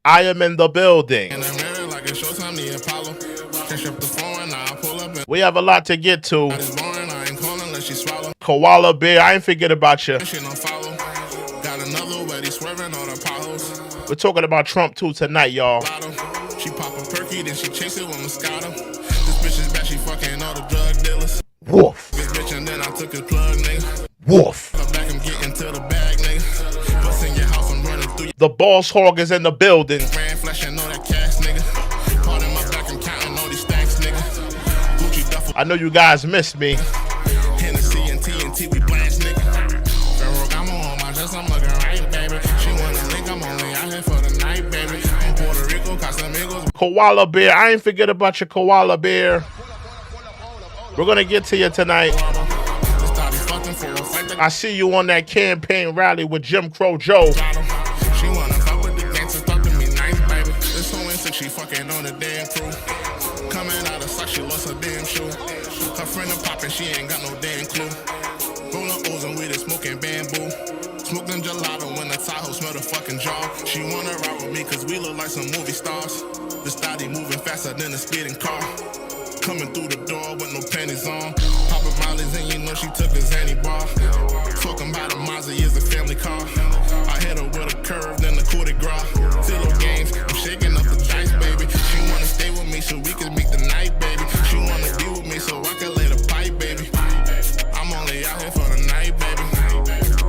I am in the building. We have a lot to get to. Koala Bear, I ain't forget about you. We're talking about Trump too tonight, y'all. She pop a perky, then she chase it with Moscato. This bitch is bad, she fucking all the drug dealers. Woof. This bitch and then I took his plug, nigga. Woof. Back, I'm getting to the bag, nigga. Bust in your house, I'm running through. The boss hog is in the building. Grand flash and all that cash, nigga. Part in my back, I'm counting all these stacks, nigga. Gucci duffel. I know you guys missed me. Hennessy and TNT, we blast, nigga. Ferragamo on my chest, I'm looking right, baby. She wanna link, I'm only out here for the night, baby. I'm Puerto Rico, Casamigos. Koala Bear, I ain't forget about your Koala Bear. We're gonna get to you tonight. I see you on that campaign rally with Jim Crow Joe. She wanna fuck with the gangsters, talk to me nice, baby. This whole sick, she fucking on the damn crew. Coming out of sock, she lost her damn shoe. Her friend a poppin', she ain't got no damn clue. Roll up O's and weed and smoking bamboo. Smoke them gelato when the Tahoe smell the fucking jaw. She wanna ride with me cause we look like some movie stars. The study moving faster than a speeding car. Coming through the door with no panties on. Poppin' Molly's and you know she took a Zanny bar. Talking about a Mazda is a family car. I hit her with a curve, then the coup de grace. Zillow games, I'm shaking up the dice, baby. She wanna stay with me so we can make the night, baby. She wanna be with me so I can lay the pipe, baby. I'm only out here for the night, baby.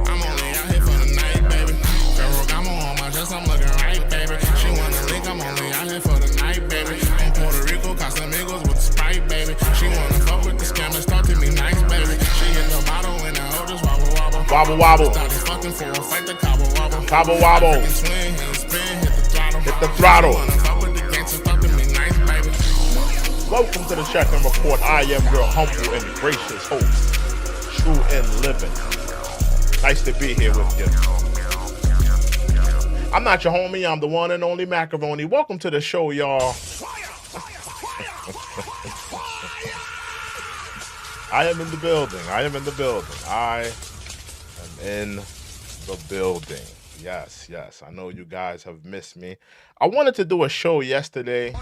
I'm only out here for the night, baby. Ferragamo on my chest, I'm looking right, baby. She wanna link, I'm only out here for the night, baby. I'm Puerto Rico, Casamigos with the Sprite, baby. She wanna fuck with the scammers, talk to me nice, baby. She hit the bottle and the hoe just wobble wobble. Wobble wobble. Started fucking for a fight, the cobble wobble. Cobble wobble. Swing, spin, hit the throttle. Hit the throttle. Wanna fuck with the gangsters, talk to me nice, baby. Welcome to the Check-in Report. I am your humble and gracious host, True and Living. Nice to be here with you. I'm not your homie, I'm the one and only Macaroni. Welcome to the show, y'all. I am in the building. I am in the building. I am in the building. Yes, yes. I know you guys have missed me. I wanted to do a show yesterday,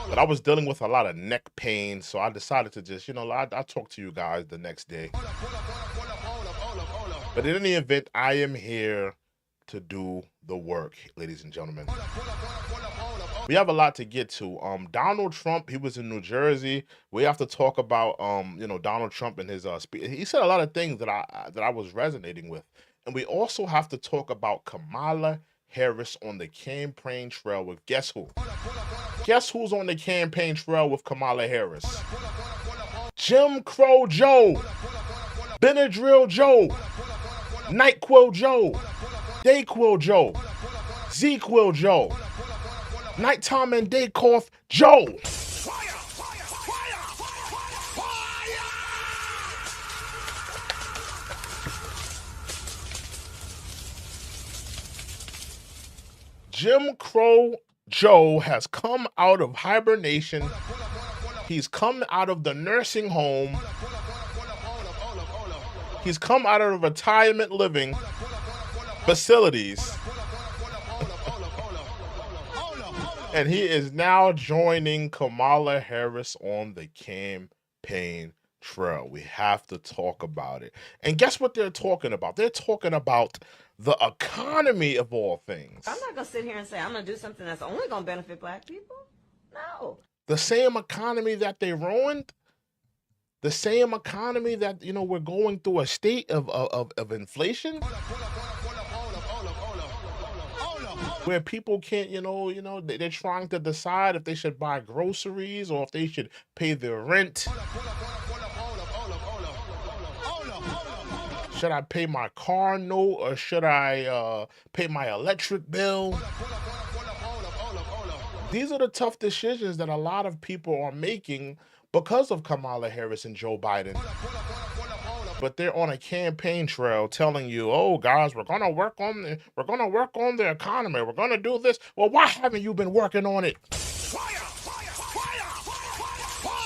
but I was dealing with a lot of neck pain, so I decided to just, I'll talk to you guys the next day. But in any event, I am here to do the work, ladies and gentlemen. We have a lot to get to. Donald Trump, he was in New Jersey. We have to talk about, Donald Trump and his speech. He said a lot of things that I was resonating with. And we also have to talk about Kamala Harris on the campaign trail with guess who? Guess who's on the campaign trail with Kamala Harris? Jim Crow Joe, Benadryl Joe, NyQuil Joe, DayQuil Joe, ZQuil Joe, Nighttime and Day Cough Joe. Jim Crow Joe has come out of hibernation. He's come out of the nursing home. He's come out of retirement living facilities. And he is now joining Kamala Harris on the campaign trail. We have to talk about it. And guess what they're talking about? They're talking about the economy of all things. I'm not going to sit here and say I'm going to do something that's only going to benefit black people. No. The same economy that they ruined, the same economy that, we're going through a state of inflation. Where people can't, they're trying to decide if they should buy groceries or if they should pay their rent. Should I pay my car note or should I pay my electric bill? These are the tough decisions that a lot of people are making because of Kamala Harris and Joe Biden. But they're on a campaign trail telling you, oh, guys, we're gonna work on the economy. We're gonna do this. Well, why haven't you been working on it? Fire, fire, fire, fire!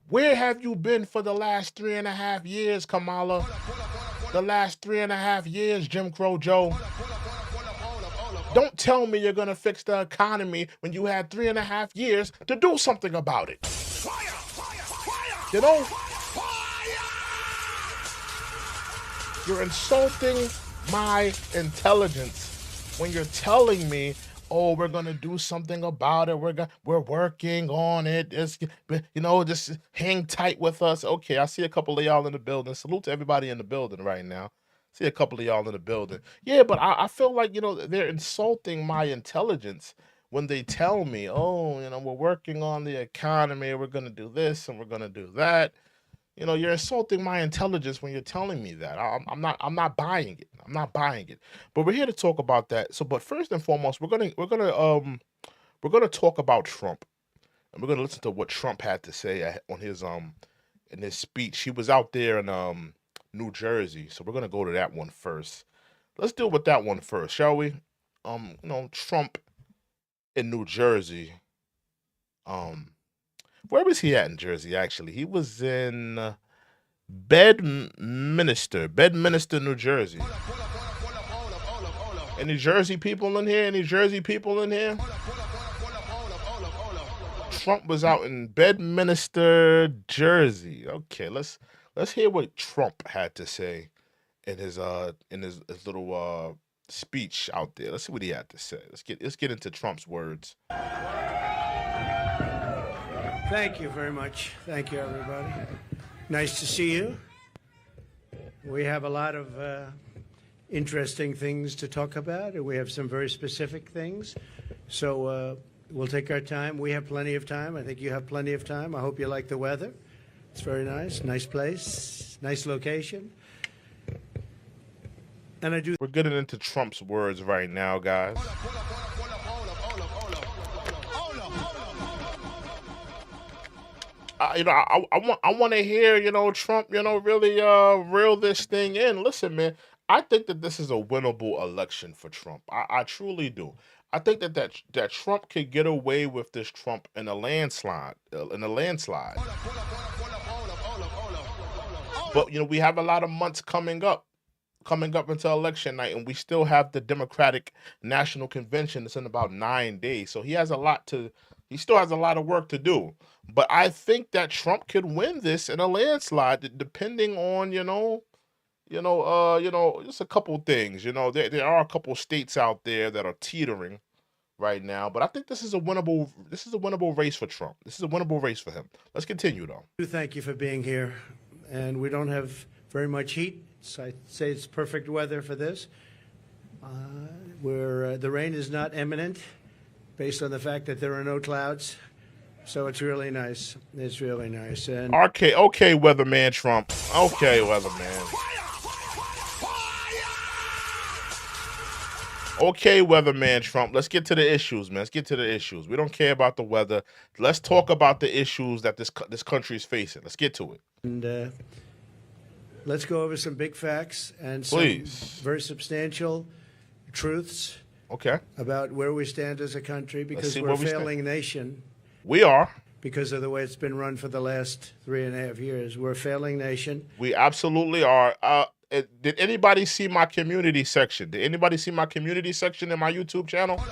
Where have you been for the last 3.5 years, Kamala? the last 3.5 years, Jim Crow Joe. Don't tell me you're gonna fix the economy when you had 3.5 years to do something about it. You know? You're insulting my intelligence when you're telling me, oh, we're gonna do something about it. We're working on it. Just hang tight with us. Okay, I see a couple of y'all in the building. Salute to everybody in the building right now. See a couple of y'all in the building. Yeah, but I feel like, they're insulting my intelligence when they tell me, oh, we're working on the economy. We're gonna do this and we're gonna do that. You're insulting my intelligence when you're telling me that. I'm not buying it. I'm not buying it. But we're here to talk about that. So, but first and foremost, we're gonna talk about Trump, and we're gonna listen to what Trump had to say on his in his speech. He was out there in New Jersey, so we're gonna go to that one first. Let's deal with that one first, shall we? Trump in New Jersey. Where was he at in Jersey, actually? He was in Bedminster, New Jersey. Any Jersey people in here? Any Jersey people in here? Trump was out in Bedminster, Jersey. Okay, let's hear what Trump had to say in his little speech out there. Let's see what he had to say. Let's get into Trump's words. Thank you very much. Thank you, everybody. Nice to see you. We have a lot of interesting things to talk about, and we have some very specific things. So we'll take our time. We have plenty of time. I think you have plenty of time. I hope you like the weather. It's very nice. Nice place. Nice location. And I do. We're getting into Trump's words right now, guys. I want to hear, Trump, really reel this thing in. Listen, man, I think that this is a winnable election for Trump. I truly do. I think that Trump could get away with this Trump in a landslide. But we have a lot of months coming up until election night, and we still have the Democratic National Convention. It's in about 9 days, so he still has a lot of work to do. But I think that Trump could win this in a landslide, depending on just a couple things. There are a couple states out there that are teetering right now, but I think this is a winnable race for Trump. This is a winnable race for him. Let's continue though. Thank you for being here, and we don't have very much heat. So I'd say it's perfect weather for this. The rain is not imminent, based on the fact that there are no clouds. So it's really nice. It's really nice. And okay, weatherman Trump. Okay, weatherman. Okay, weatherman Trump. Let's get to the issues, man. Let's get to the issues. We don't care about the weather. Let's talk about the issues that this country is facing. Let's get to it. And let's go over some big facts and some very substantial truths. Okay. About where we stand as a country, because we're a failing nation. We are. Because of the way it's been run for the last 3.5 years. We're a failing nation. We absolutely are. Did anybody see my community section? Did anybody see my community section in my YouTube channel?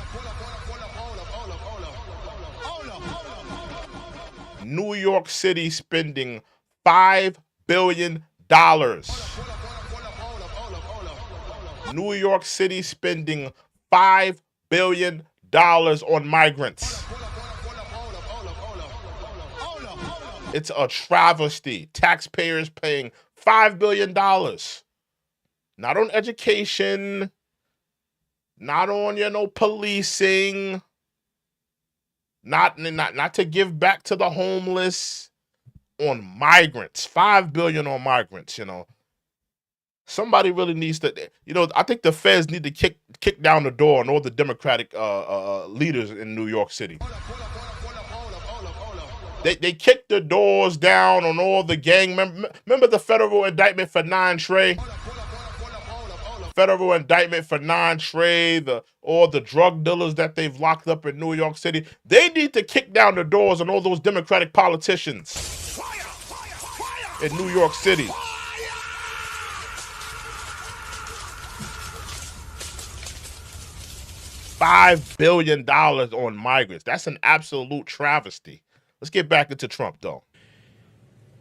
New York City spending $5 billion. New York City spending $5 billion on migrants. It's a travesty. Taxpayers paying $5 billion. Not on education, not on, policing, not to give back to the homeless, on migrants. $5 billion on migrants, Somebody really needs to, I think the feds need to kick down the door on all the Democratic leaders in New York City. They kicked the doors down on all the gang members. Remember the federal indictment for 9 Trey? Federal indictment for 9 Trey, all the drug dealers that they've locked up in New York City. They need to kick down the doors on all those Democratic politicians in New York City. $5 billion on migrants. That's an absolute travesty. Let's get back into Trump, though.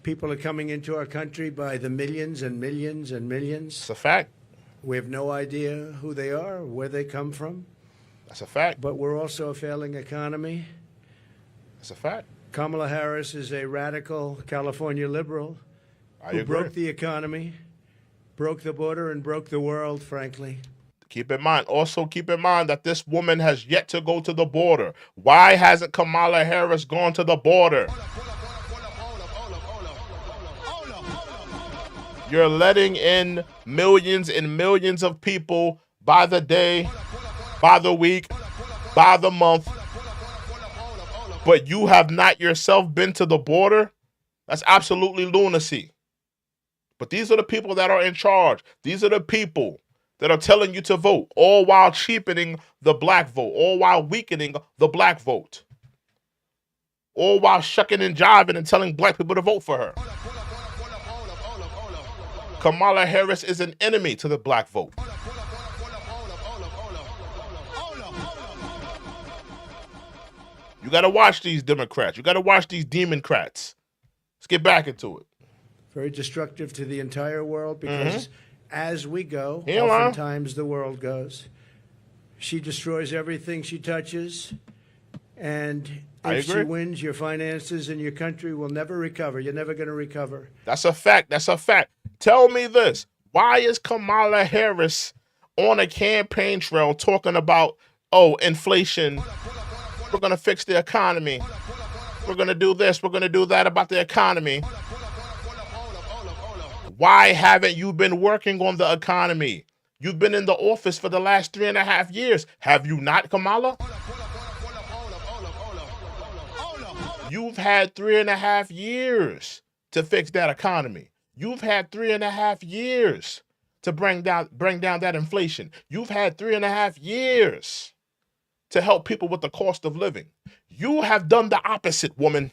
People are coming into our country by the millions and millions and millions. It's a fact. We have no idea who they are, where they come from. That's a fact. But we're also a failing economy. That's a fact. Kamala Harris is a radical California liberal who broke the economy, broke the border, and broke the world, frankly. Keep in mind, also keep in mind that this woman has yet to go to the border. Why hasn't Kamala Harris gone to the border? You're letting in millions and millions of people by the day, by the week, by the month, but you have not yourself been to the border? That's absolutely lunacy. But these are the people that are in charge. These are the people that are telling you to vote, all while cheapening the black vote, all while weakening the black vote, all while shucking and jiving and telling black people to vote for her. Kamala Harris is an enemy to the black vote. You got to watch these Democrats. You got to watch these Democrats. Let's get back into it. Very destructive to the entire world because as we go, Yeah, oftentimes the world goes. She destroys everything she touches. And if she wins, your finances and your country will never recover. You're never going to recover. That's a fact. That's a fact. Tell me this. Why is Kamala Harris on a campaign trail talking about, oh, inflation, we're going to fix the economy, we're going to do this, we're going to do that about the economy? Why haven't you been working on the economy? You've been in the office for the last 3.5 years. Have you not, Kamala? You've had 3.5 years to fix that economy. You've had 3.5 years to bring down that inflation. You've had 3.5 years to help people with the cost of living. You have done the opposite, woman.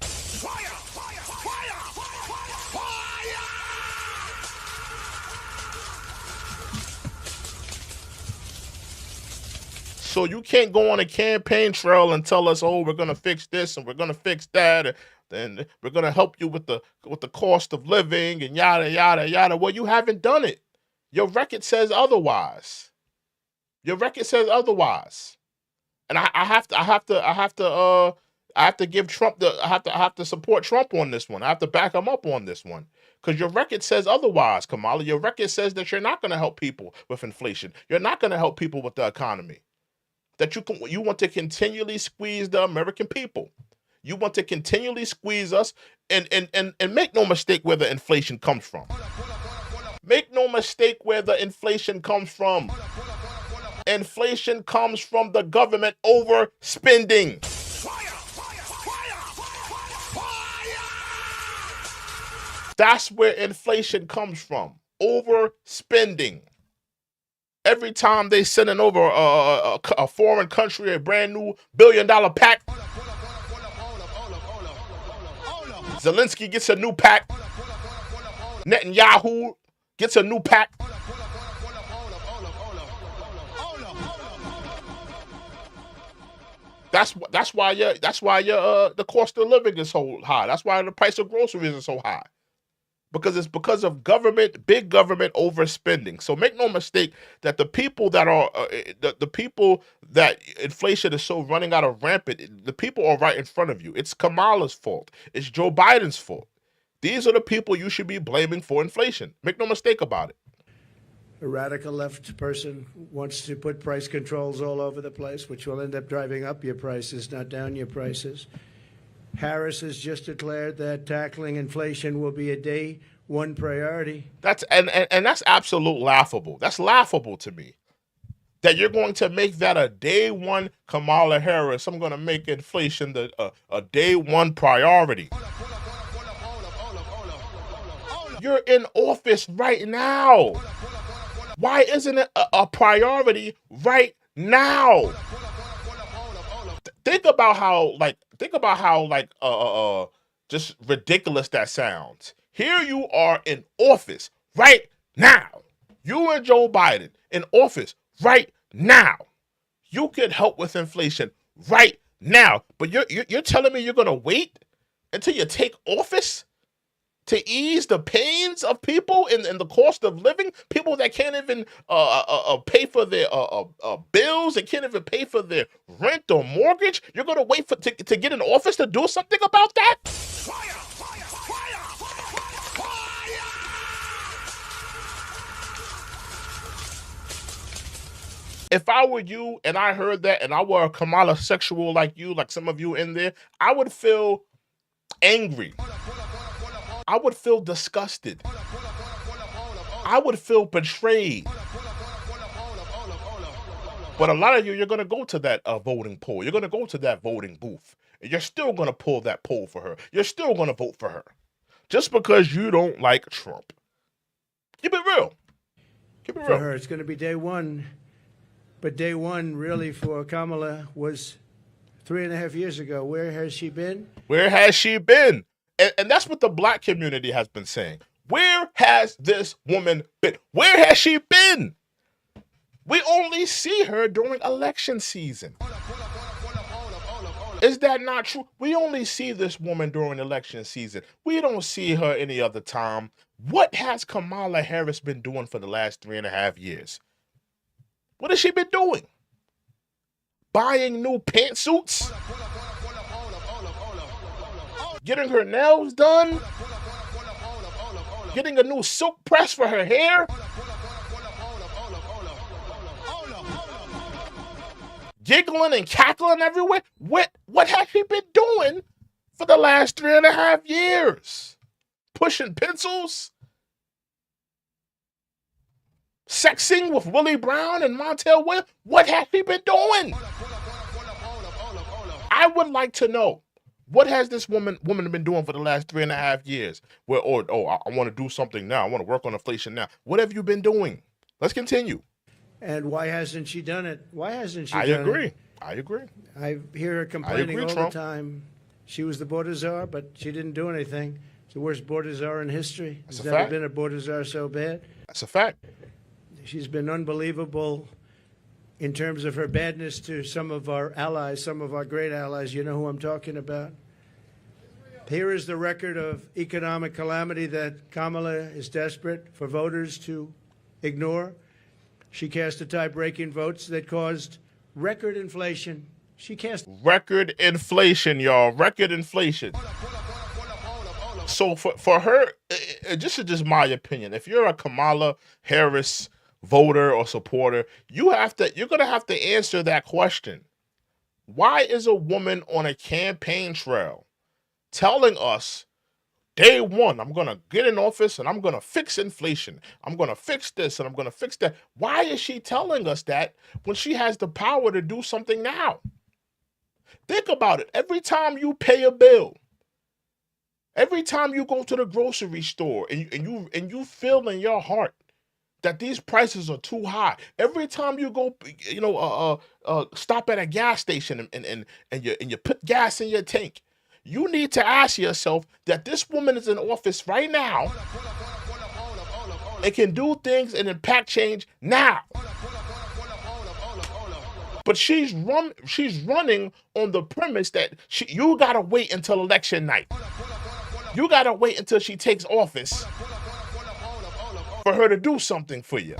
So you can't go on a campaign trail and tell us, oh, we're going to fix this and we're going to fix that. And we're going to help you with the cost of living and yada, yada, yada. Well, you haven't done it. Your record says otherwise. Your record says otherwise. And I have to give Trump I have to support Trump on this one. I have to back him up on this one. Because your record says otherwise, Kamala. Your record says that you're not going to help people with inflation. You're not going to help people with the economy. That you want to continually squeeze the American people. You want to continually squeeze us and make no mistake where the inflation comes from. Make no mistake where the inflation comes from. Inflation comes from the government overspending. That's where inflation comes from. Overspending. Every time they sending over a foreign country a brand new $1 billion pack, Zelensky gets a new pack. Netanyahu gets a new pack. That's why the cost of living is so high. That's why the price of groceries is so high. Because it's because of big government overspending. So make no mistake that the people that are the people that inflation is so running out of rampant, the people are right in front of you. It's Kamala's fault. It's Joe Biden's fault. These are the people you should be blaming for inflation. Make no mistake about it. A radical left person wants to put price controls all over the place, which will end up driving up your prices, not down your prices. Harris has just declared that tackling inflation will be a day one priority. That's absolute laughable. That's laughable to me. That you're going to make that a day one, Kamala Harris. I'm going to make inflation a day one priority. You're in office right now. Why isn't it a priority right now? Think about how just ridiculous that sounds. Here you are in office right now. You and Joe Biden in office right now. You could help with inflation right now. But you're telling me you're going to wait until you take office to ease the pains of people and the cost of living? People that can't even pay for their bills, they can't even pay for their rent or mortgage. You're going to wait to get in office to do something about that? Fire! Fire! Fire! Fire! If I were you and I heard that and I were a Kamala sexual like you, like some of you in there, I would feel angry. I would feel disgusted. I would feel betrayed. But a lot of you, you're going to go to that voting poll. You're going to go to that voting booth. And you're still going to pull that poll for her. You're still going to vote for her. Just because you don't like Trump. Keep it real. Keep it real. For her, it's going to be day one. But day one, really, for Kamala was 3.5 years ago. Where has she been? Where has she been? And that's what the black community has been saying. Where has this woman been? Where has she been? We only see her during election season. Is that not true? We only see this woman during election season. We don't see her any other time. What has Kamala Harris been doing for the last 3.5 years? What has she been doing? Buying new pantsuits? Getting her nails done? Getting a new silk press for her hair? Giggling and cackling everywhere? What has she been doing for the last 3.5 years? Pushing pencils? Sexing with Willie Brown and Montel Williams? What has she been doing? I would like to know. What has this woman been doing for the last 3.5 years? Where, I want to do something now. I want to work on inflation now. What have you been doing? Let's continue. And why hasn't she done it? Why hasn't she I done agree. it? I agree. I hear her complaining all Trump. the time. She was the border czar, but she didn't do anything. It's the worst border czar in history. That's There's a never fact. been a border czar so bad. That's a fact. She's been unbelievable in terms of her badness to some of our allies, some of our great allies. You know who I'm talking about. Here is the record of economic calamity that Kamala is desperate for voters to ignore. She cast a tie-breaking votes that caused record inflation. She cast record inflation, y'all. Record inflation. So for her, this is just my opinion. If you're a Kamala Harris voter or supporter, you're gonna have to answer that question. Why is a woman on a campaign trail telling us, day one, I'm gonna get in office and I'm gonna fix inflation. I'm gonna fix this and I'm gonna fix that. Why is she telling us that when she has the power to do something now? Think about it. Every time you pay a bill, every time you go to the grocery store and you feel in your heart that these prices are too high. Every time you go, stop at a gas station and you put gas in your tank, you need to ask yourself that this woman is in office right now and can do things and impact change now. But she's running on the premise that you gotta wait until election night. You gotta wait until she takes office for her to do something for you.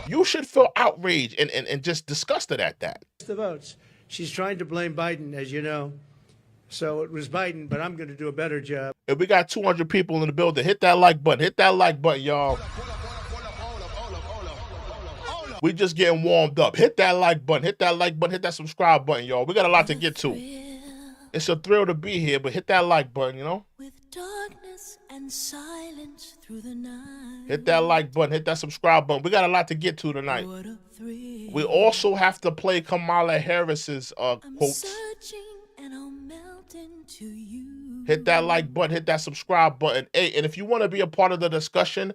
You should feel outraged and just disgusted at that. the votes. She's trying to blame Biden, as you know. So it was Biden, but I'm going to do a better job. If we got 200 people in the building, hit that like button. Hit that like button, y'all. We just getting warmed up. Hit that like button. Hit that like button. Hit that subscribe button, y'all. We got a lot to get to. It's a thrill to be here, but hit that like button, you know? With darkness and silence through the night. Hit that like button. Hit that subscribe button. We got a lot to get to tonight. What a thrill. We also have to play Kamala Harris's I'm quotes. searching and I'll melt into you. Hit that like button. Hit that subscribe button. Hey, and if you want to be a part of the discussion,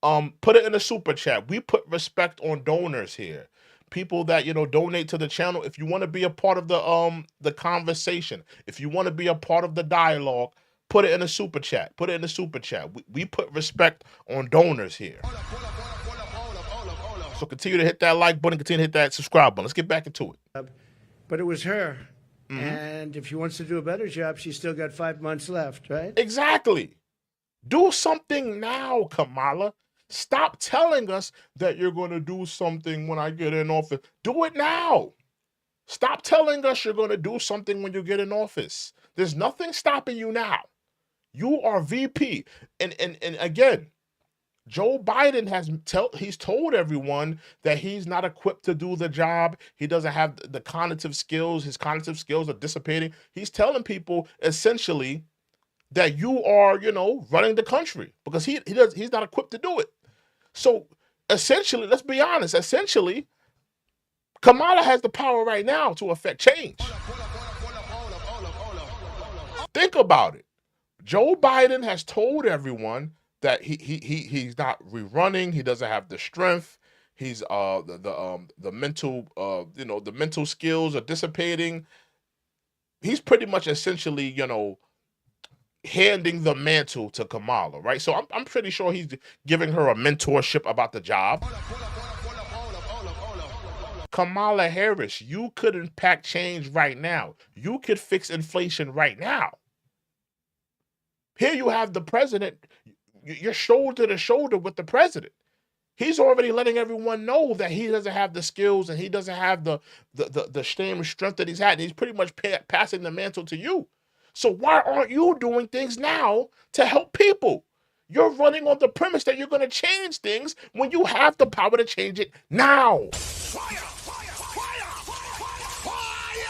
put it in the super chat. We put respect on donors here. People that, donate to the channel. If you want to be a part of the conversation, if you want to be a part of the dialogue, put it in the super chat. Put it in the super chat. We put respect on donors here. So continue to hit that like button, continue to hit that subscribe button. Let's get back into it. But it was her. And if she wants to do a better job, she's still got 5 months left, right? Exactly. Do something now, Kamala. Stop telling us that you're going to do something when I get in office. Do it now. Stop telling us you're going to do something when you get in office. There's nothing stopping you now. You are VP. And again, Joe Biden he's told everyone that he's not equipped to do the job. He doesn't have the cognitive skills. His cognitive skills are dissipating. He's telling people essentially that you are, running the country because he's not equipped to do it. So essentially, let's be honest, Kamala has the power right now to affect change. Think about it. Joe Biden has told everyone that he's not rerunning. He doesn't have the strength. He's the mental skills are dissipating. He's pretty much essentially handing the mantle to Kamala, right? So I'm pretty sure he's giving her a mentorship about the job. Kamala Harris, you could impact change right now. You could fix inflation right now. Here you have the president. You're shoulder to shoulder with the president. He's already letting everyone know that he doesn't have the skills and he doesn't have the same strength that he's had. And he's pretty much passing the mantle to you. So why aren't you doing things now to help people? You're running on the premise that you're going to change things when you have the power to change it now. Fire! Fire! Fire! Fire!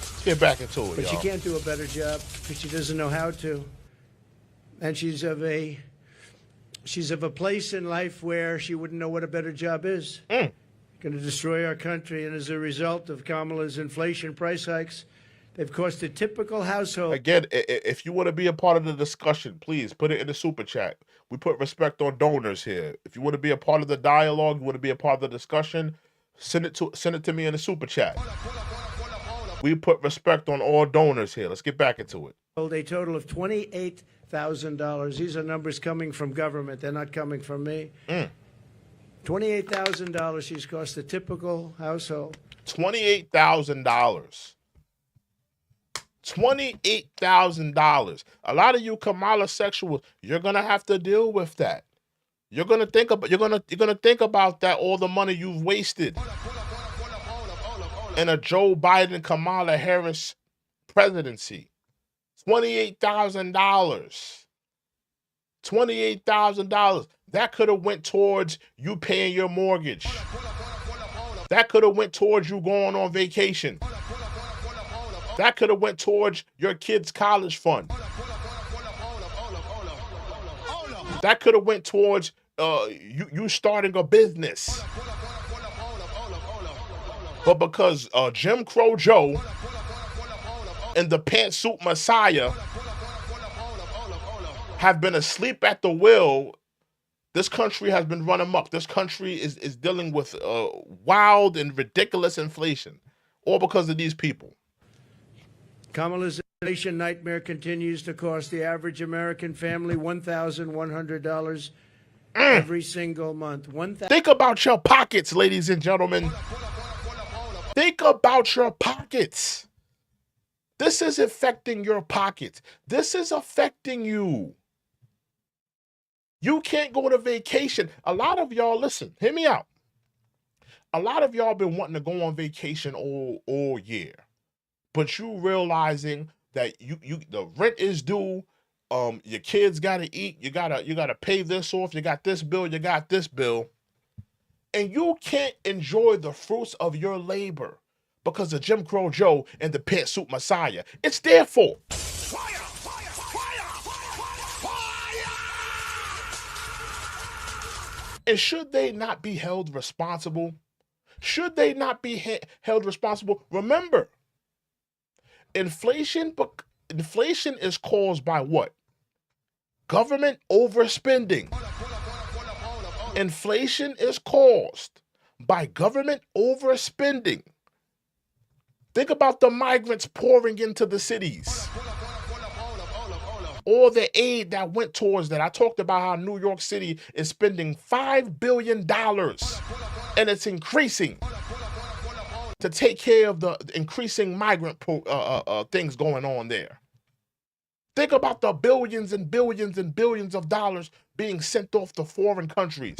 Let's get back into it, But y'all. she can't do a better job because she doesn't know how to. And she's of a place in life where she wouldn't know what a better job is. Going to destroy our country. And as a result of Kamala's inflation price hikes, they've cost a typical household. Again, if you want to be a part of the discussion, please put it in the super chat. We put respect on donors here. If you want to be a part of the dialogue, you want to be a part of the discussion, send it to me in the super chat. We put respect on all donors here. Let's get back into it. A total of $28,000. These are numbers coming from government. They're not coming from me. $28,000 she's cost a typical household. $28,000. $28,000. A lot of you Kamala sexuals, you're gonna have to deal with that. You're gonna think about that, all the money you've wasted in a Joe Biden Kamala Harris presidency. $28,000. $28,000. That could have went towards you paying your mortgage. That could have went towards you going on vacation. That could have went towards your kids' college fund. That could have went towards you starting a business. But because Jim Crow Joe and the pantsuit Messiah have been asleep at the wheel, this country has been run amok. This country is dealing with wild and ridiculous inflation, all because of these people. Kamala's inflation nightmare continues to cost the average American family $1,100 every single month. Think about your pockets, ladies and gentlemen. Think about your pockets. This is affecting your pockets. This is affecting you. You can't go to vacation. A lot of y'all, listen, hear me out. A lot of y'all been wanting to go on vacation all year. But you realizing that the rent is due, your kids gotta eat, you gotta pay this off, you got this bill, and you can't enjoy the fruits of your labor because of Jim Crow Joe and the pantsuit Messiah. It's their fault. Fire! Fire! Fire! Fire! And should they not be held responsible? Should they not be held responsible? Remember, inflation is caused by what? Government overspending. Inflation is caused by government overspending. Think about the migrants pouring into the cities. all the aid that went towards that. I talked about how New York City is spending $5 billion and it's increasing to take care of the increasing migrant things going on there. Think about the billions and billions and billions of dollars being sent off to foreign countries.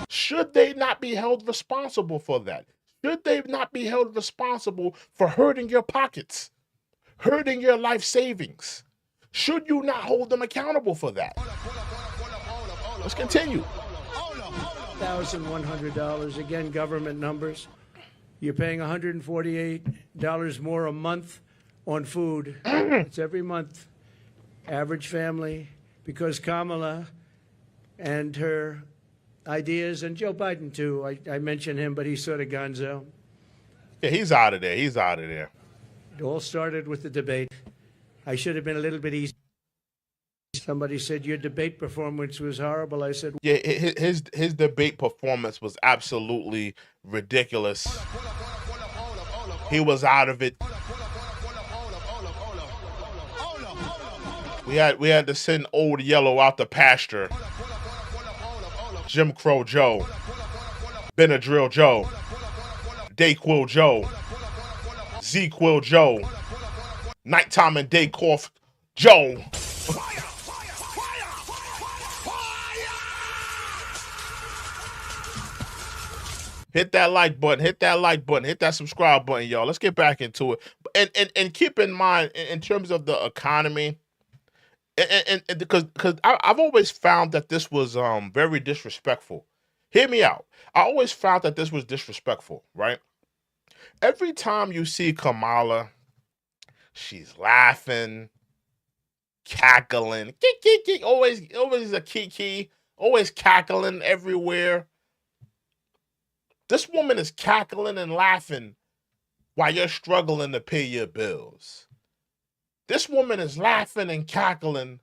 Should they not be held responsible for that? Should they not be held responsible for hurting your pockets, hurting your life savings? Should you not hold them accountable for that? Let's continue. $1,100, again, government numbers. You're paying $148 more a month on food. It's every month. Average family, because Kamala and her ideas, and Joe Biden too, I mentioned him, but he's sort of gonzo. Yeah, he's out of there. He's out of there. It all started with the debate. I should have been a little bit easy. Somebody said your debate performance was horrible. I said, yeah, his debate performance was absolutely ridiculous. He was out of it. We had to send Old Yellow out the pasture. Jim Crow Joe, Benadryl Joe, Dayquil Joe, Z-Quil Joe, Nighttime and Day Cough Joe. Hit that like button, hit that subscribe button, y'all. Let's get back into it. And keep in mind, in terms of the economy, and because I've always found that this was very disrespectful. Hear me out. I always found that this was disrespectful, right? Every time you see Kamala, she's laughing, cackling, always a kiki, always cackling everywhere. This woman is cackling and laughing while you're struggling to pay your bills. This woman is laughing and cackling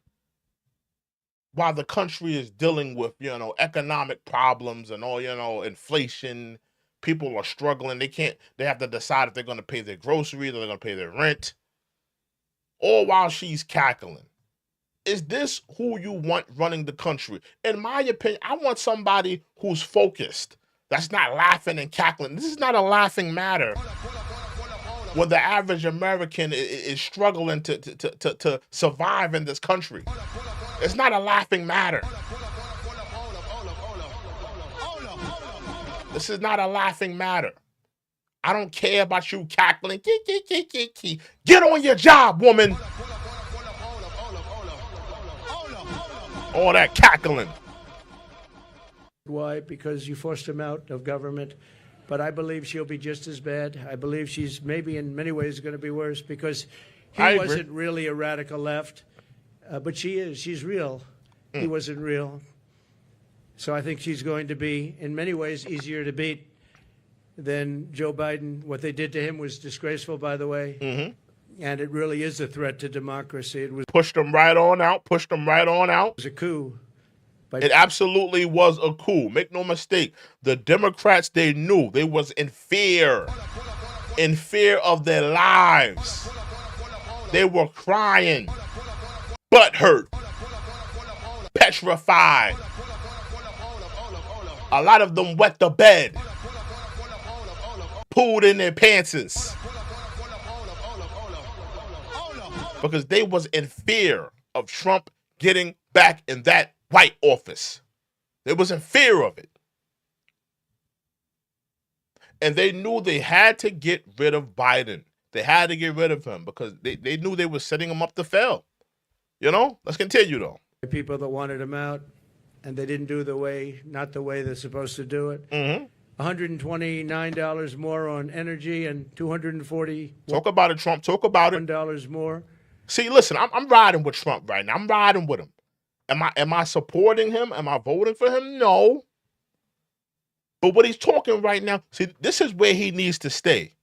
while the country is dealing with, economic problems and all, inflation. People are struggling. They have to decide if they're going to pay their groceries or they're going to pay their rent. All while she's cackling. Is this who you want running the country? In my opinion, I want somebody who's focused. That's not laughing and cackling. This is not a laughing matter. When the average American is struggling to survive in this country. It's not a laughing matter. This is not a laughing matter. I don't care about you cackling. Get on your job, woman. All that cackling. why? Because you forced him out of government. But I believe she'll be just as bad. I believe she's maybe in many ways going to be worse because he wasn't really a radical left. But she is. She's real. He wasn't real. So I think she's going to be, in many ways, easier to beat than Joe Biden. What they did to him was disgraceful, by the way. And it really is a threat to democracy. It was Pushed them right on out. Pushed them right on out. It was a coup. It absolutely was a coup. Make no mistake. The Democrats, they knew. They was in fear of their lives. They were crying, butthurt, petrified. A lot of them wet the bed, pooed in their pantses, because they was in fear of Trump getting back in that White office. They was in fear of it. And they knew they had to get rid of Biden. They had to get rid of him because they knew they were setting him up to fail. You know? Let's continue, though. People that wanted him out, and they didn't do not the way they're supposed to do it. $129 more on energy and $240. Talk about it, Trump. Talk about it. $1 more. See, listen, I'm riding with Trump right now. I'm riding with him. Am I supporting him? Am I voting for him? No. But what he's talking right now, see, this is where he needs to stay.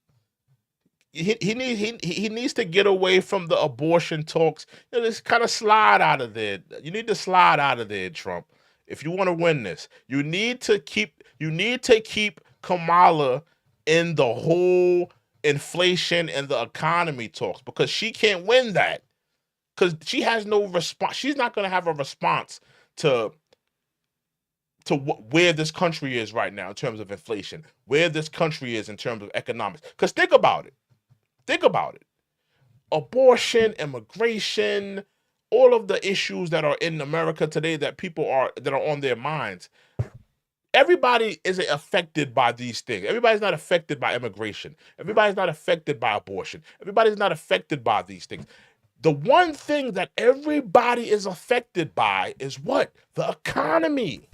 He needs to get away from the abortion talks. You know, just kind of slide out of there. You need to slide out of there, Trump. If you want to win this, you need to keep Kamala in the whole inflation and the economy talks, because she can't win that, because she has no response. She's not going to have a response to where this country is right now in terms of inflation, where this country is in terms of economics. Because think about it. Think about it. Abortion, immigration, all of the issues that are in America today that are on their minds. Everybody isn't affected by these things. Everybody's not affected by immigration. Everybody's not affected by abortion. Everybody's not affected by these things. The one thing that everybody is affected by is what? The economy.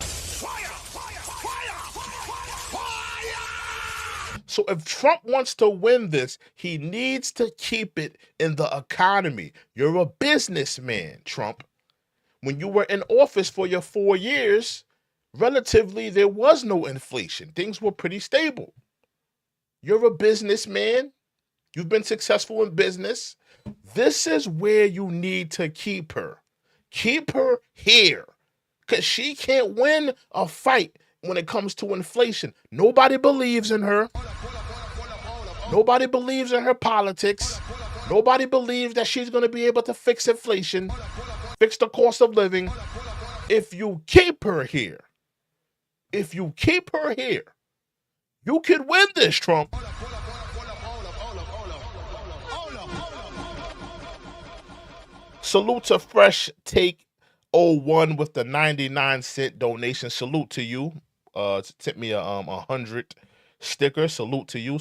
So if Trump wants to win this, he needs to keep it in the economy. You're a businessman, Trump. When you were in office for your 4 years, relatively, there was no inflation. Things were pretty stable. You're a businessman. You've been successful in business. This is where you need to keep her. Keep her here, because she can't win a fight when it comes to inflation. Nobody believes in her. Nobody believes in her politics. Nobody believes that she's going to be able to fix inflation, fix the cost of living. If you keep her here, you can win this, Trump. Salute to Fresh Take 01 with the 99-cent donation. Salute to you. Tip me a 100 sticker. Salute to you.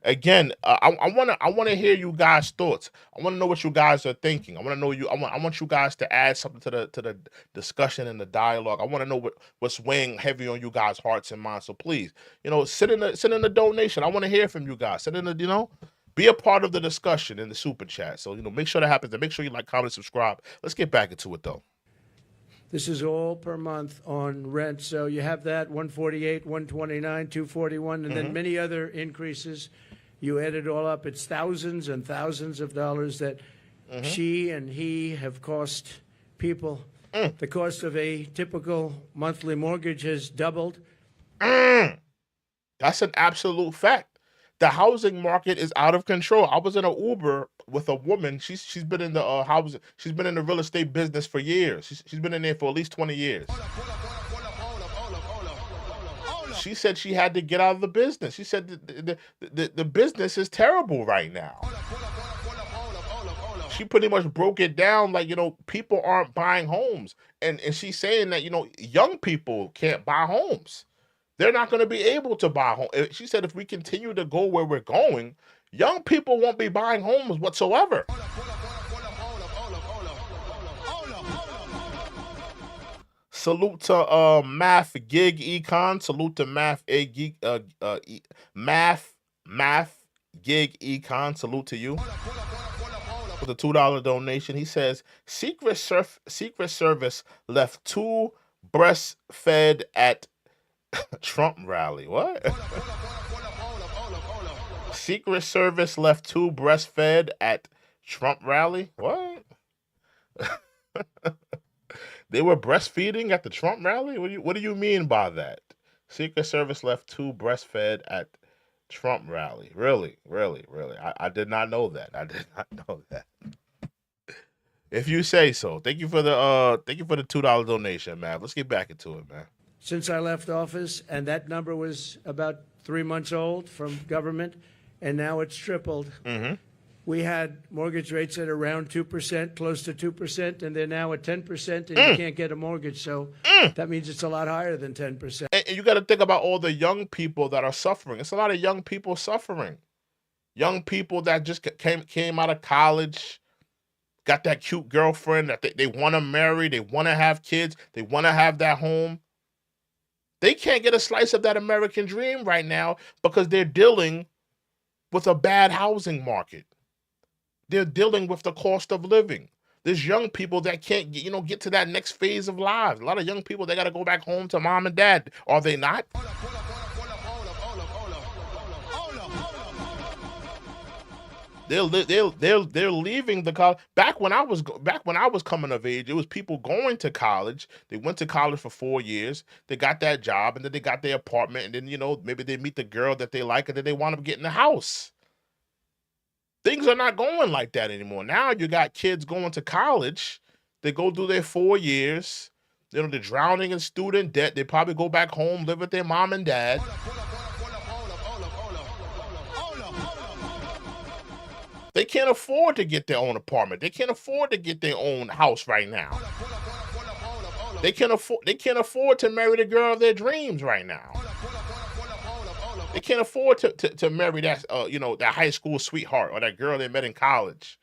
Again, I wanna hear you guys' thoughts. I want to know what you guys are thinking. I want you guys to add something to the discussion and the dialogue. I want to know what's weighing heavy on you guys' hearts and minds. So please, send in the donation. I want to hear from you guys. Send in the, be a part of the discussion in the super chat. So, make sure that happens, and make sure you like, comment, subscribe. Let's get back into it though. This is all per month on rent. So you have that 148, 129, 241, and then many other increases. You add it all up, it's thousands and thousands of dollars that she and he have cost people. The cost of a typical monthly mortgage has doubled. That's an absolute fact. The housing market is out of control. I was in an Uber with a woman. She's been in the housing. She's been in the real estate business for years. She's been in there for at least 20 years. She said she had to get out of the business. She said the business is terrible right now. She pretty much broke it down like, people aren't buying homes. And she's saying that, young people can't buy homes. They're not going to be able to buy homes. She said if we continue to go where we're going, young people won't be buying homes whatsoever. Salute to Math Gig Econ. Salute to Math Gig Econ. Salute to you. With a $2 donation, he says Secret Service left 2 breastfed at Trump rally. What? Secret Service left 2 breastfed at Trump rally. What? They were breastfeeding at the Trump rally? What do you mean by that? Secret Service left 2 breastfed at Trump rally. Really? I did not know that. If you say so. Thank you for the $2 donation, man. Let's get back into it, man. Since I left office, and that number was about 3 months old from government, and now it's tripled. We had mortgage rates at around 2%, close to 2%, and they're now at 10%, and you can't get a mortgage. So that means it's a lot higher than 10%. And you got to think about all the young people that are suffering. It's a lot of young people suffering. Young people that just came out of college, got that cute girlfriend that they want to marry, they want to have kids, they want to have that home. They can't get a slice of that American dream right now because they're dealing with a bad housing market. They're dealing with the cost of living. There's young people that can't, get to that next phase of lives. A lot of young people, they got to go back home to mom and dad. Are they not? They're leaving the college. Back when I was coming of age, it was people going to college. They went to college for 4 years. They got that job, and then they got their apartment, and then maybe they meet the girl that they like, and then they want to get in the house. Things are not going like that anymore. Now you got kids going to college. They go through their 4 years. You know, they're drowning in student debt. They probably go back home, live with their mom and dad. They can't afford to get their own apartment. They can't afford to get their own house right now. They can't afford to marry the girl of their dreams right now. They can't afford to marry that that high school sweetheart or that girl they met in college.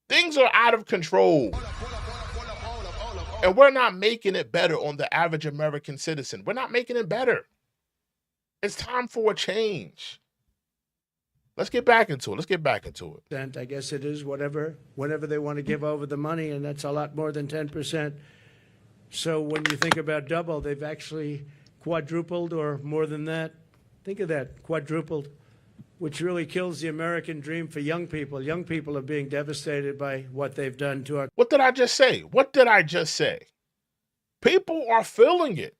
Things are out of control. And we're not making it better on the average American citizen. We're not making it better. It's time for a change. Let's get back into it. And I guess it is whatever they want to give over the money, and that's a lot more than 10%. So when you think about double, they've actually quadrupled or more than that. Think of that, quadrupled, which really kills the American dream for young people. Young people are being devastated by what they've done to our... What did I just say? People are feeling it.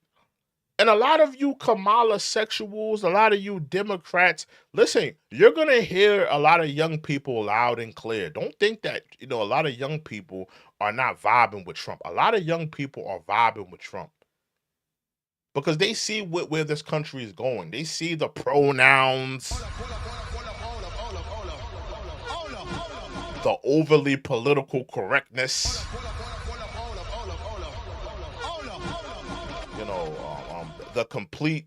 And a lot of you Kamala sexuals, a lot of you Democrats, listen, you're going to hear a lot of young people loud and clear. Don't think that, a lot of young people are not vibing with Trump. A lot of young people are vibing with Trump because they see where this country is going. They see the pronouns, the overly political correctness. The complete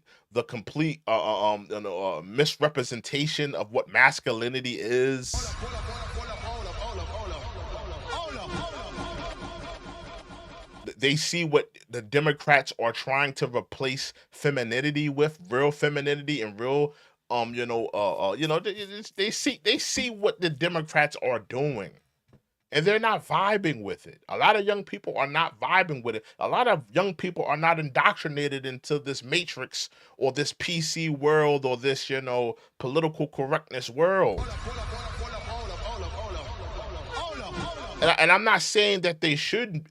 misrepresentation of what masculinity is. They see what the Democrats are trying to replace femininity with, real femininity and real, they see what the Democrats are doing. And they're not vibing with it. A lot of young people are not vibing with it. A lot of young people are not indoctrinated into this matrix or this PC world or this, political correctness world. And I'm not saying that they should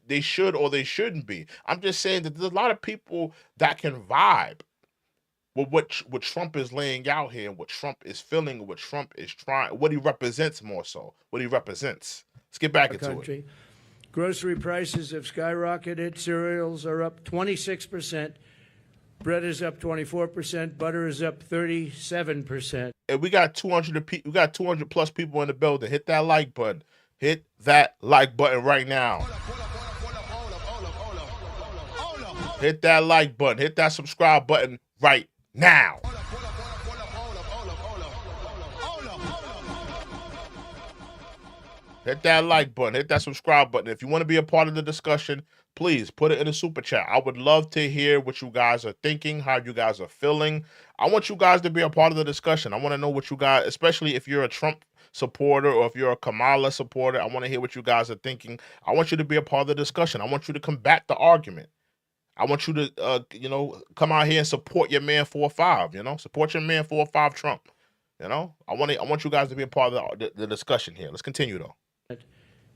or they shouldn't be. I'm just saying that there's a lot of people that can vibe with what Trump is laying out here and what Trump is feeling, what Trump is trying, what he represents more so, what he represents. Let's get back into it. Grocery prices have skyrocketed. Cereals are up 26%. Bread is up 24%. Butter is up 37%. And we got 200 plus people in the building. Hit that like button. Hit that like button right now. Hit that like button. Hit that subscribe button right now. Hit that like button. Hit that subscribe button. If you want to be a part of the discussion, please put it in the super chat. I would love to hear what you guys are thinking, how you guys are feeling. I want you guys to be a part of the discussion. I want to know what you guys, especially if you're a Trump supporter or if you're a Kamala supporter, I want to hear what you guys are thinking. I want you to be a part of the discussion. I want you to combat the argument. I want you to, come out here and support your man 4-5, support your man 4-5 Trump. I want you guys to be a part of the discussion here. Let's continue though.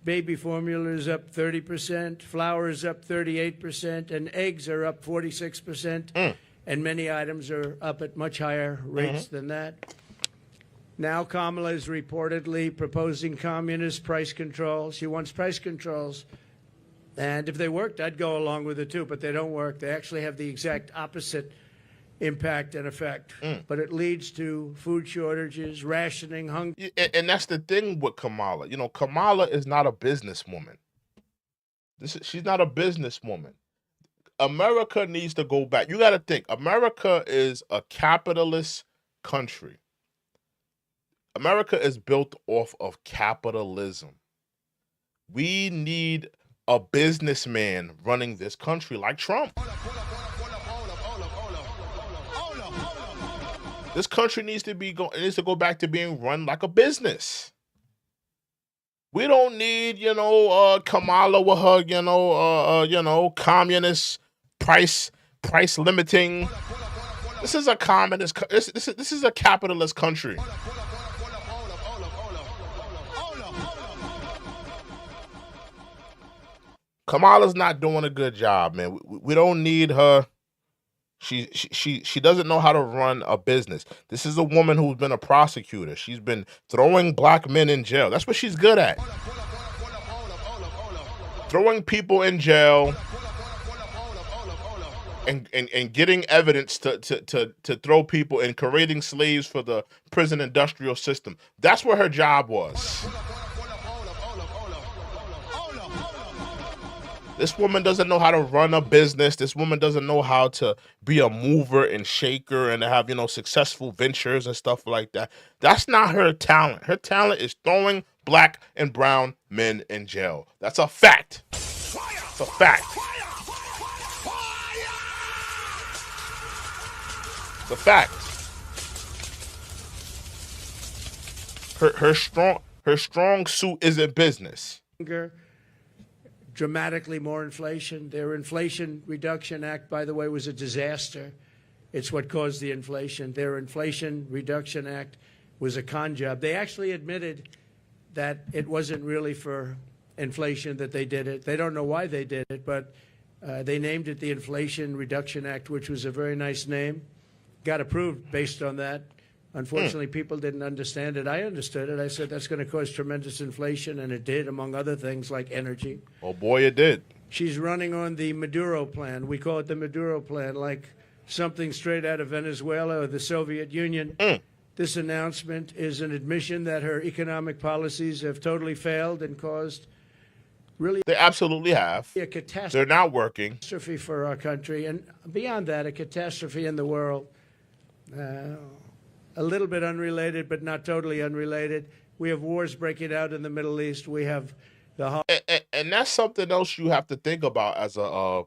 Baby formula is up 30%, flour is up 38%, and eggs are up 46%. And many items are up at much higher rates than that. Now Kamala is reportedly proposing communist price controls. She wants price controls. And if they worked, I'd go along with it too, but they don't work. They actually have the exact opposite impact and effect. But it leads to food shortages, rationing, hunger. And that's the thing with Kamala. Kamala is not a businesswoman. She's not a businesswoman. America needs to go back. You got to think, America is a capitalist country. America is built off of capitalism. We need a businessman running this country like Trump. This country needs to go back to being run like a business. We don't need, Kamala with her, communist price limiting. This is a communist. This is a capitalist country. Kamala's not doing a good job, man. We don't need her She doesn't know how to run a business. This is a woman who's been a prosecutor. She's been throwing black men in jail. That's what she's good at. Throwing people in jail and getting evidence to throw people and creating slaves for the prison industrial system. That's what her job was. This woman doesn't know how to run a business. This woman doesn't know how to be a mover and shaker and have, successful ventures and stuff like that. That's not her talent. Her talent is throwing black and brown men in jail. That's a fact. It's a fact. It's a fact. Her strong suit isn't business. Dramatically more inflation. Their Inflation Reduction Act, by the way, was a disaster. It's what caused the inflation. Their Inflation Reduction Act was a con job. They actually admitted that it wasn't really for inflation that they did it. They don't know why they did it, but they named it the Inflation Reduction Act, which was a very nice name. Got approved based on that. Unfortunately, people didn't understand it. I understood it. I said that's going to cause tremendous inflation, and it did, among other things like energy. Oh, boy, it did. She's running on the Maduro plan. We call it the Maduro plan, like something straight out of Venezuela or the Soviet Union. This announcement is an admission that her economic policies have totally failed and caused really They absolutely have. a catastrophe. They're not working. Catastrophe for our country, and beyond that, a catastrophe in the world. A little bit unrelated, but not totally unrelated. We have wars breaking out in the Middle East. We have the And that's something else you have to think about as a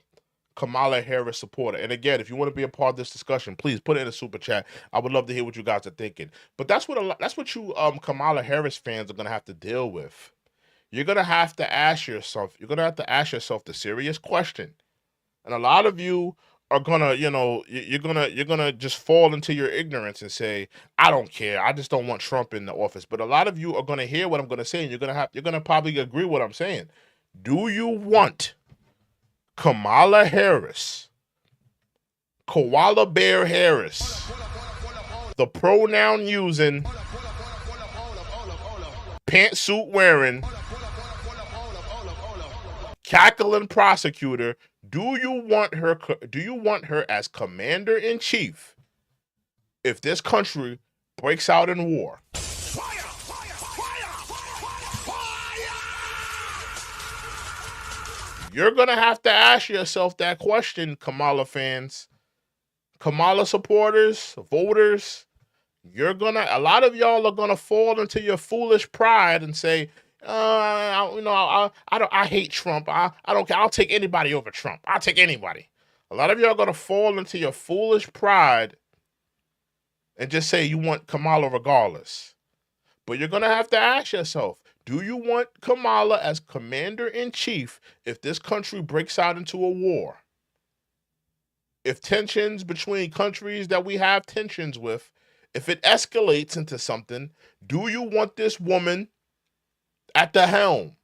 Kamala Harris supporter. And again, if you want to be a part of this discussion, please put it in a super chat. I would love to hear what you guys are thinking. But that's what you Kamala Harris fans are gonna have to deal with. You're gonna have to ask yourself. You're gonna have to ask yourself the serious question. And a lot of you are gonna, you're gonna just fall into your ignorance and say, I don't care. I just don't want Trump in the office. But a lot of you are gonna hear what I'm gonna say, and you're gonna probably agree with what I'm saying. Do you want Kamala Harris, Koala Bear Harris, the pronoun using, pantsuit wearing, cackling prosecutor? Do you want her as commander-in-chief if this country breaks out in war? You're going to have to ask yourself that question, Kamala fans, Kamala supporters, voters. A lot of y'all are going to fall into your foolish pride and say, I hate Trump. I don't care. I'll take anybody over Trump. I'll take anybody. A lot of y'all are going to fall into your foolish pride and just say you want Kamala regardless. But you're going to have to ask yourself, do you want Kamala as commander-in-chief if this country breaks out into a war? If tensions between countries that we have tensions with, if it escalates into something, do you want this woman at the helm?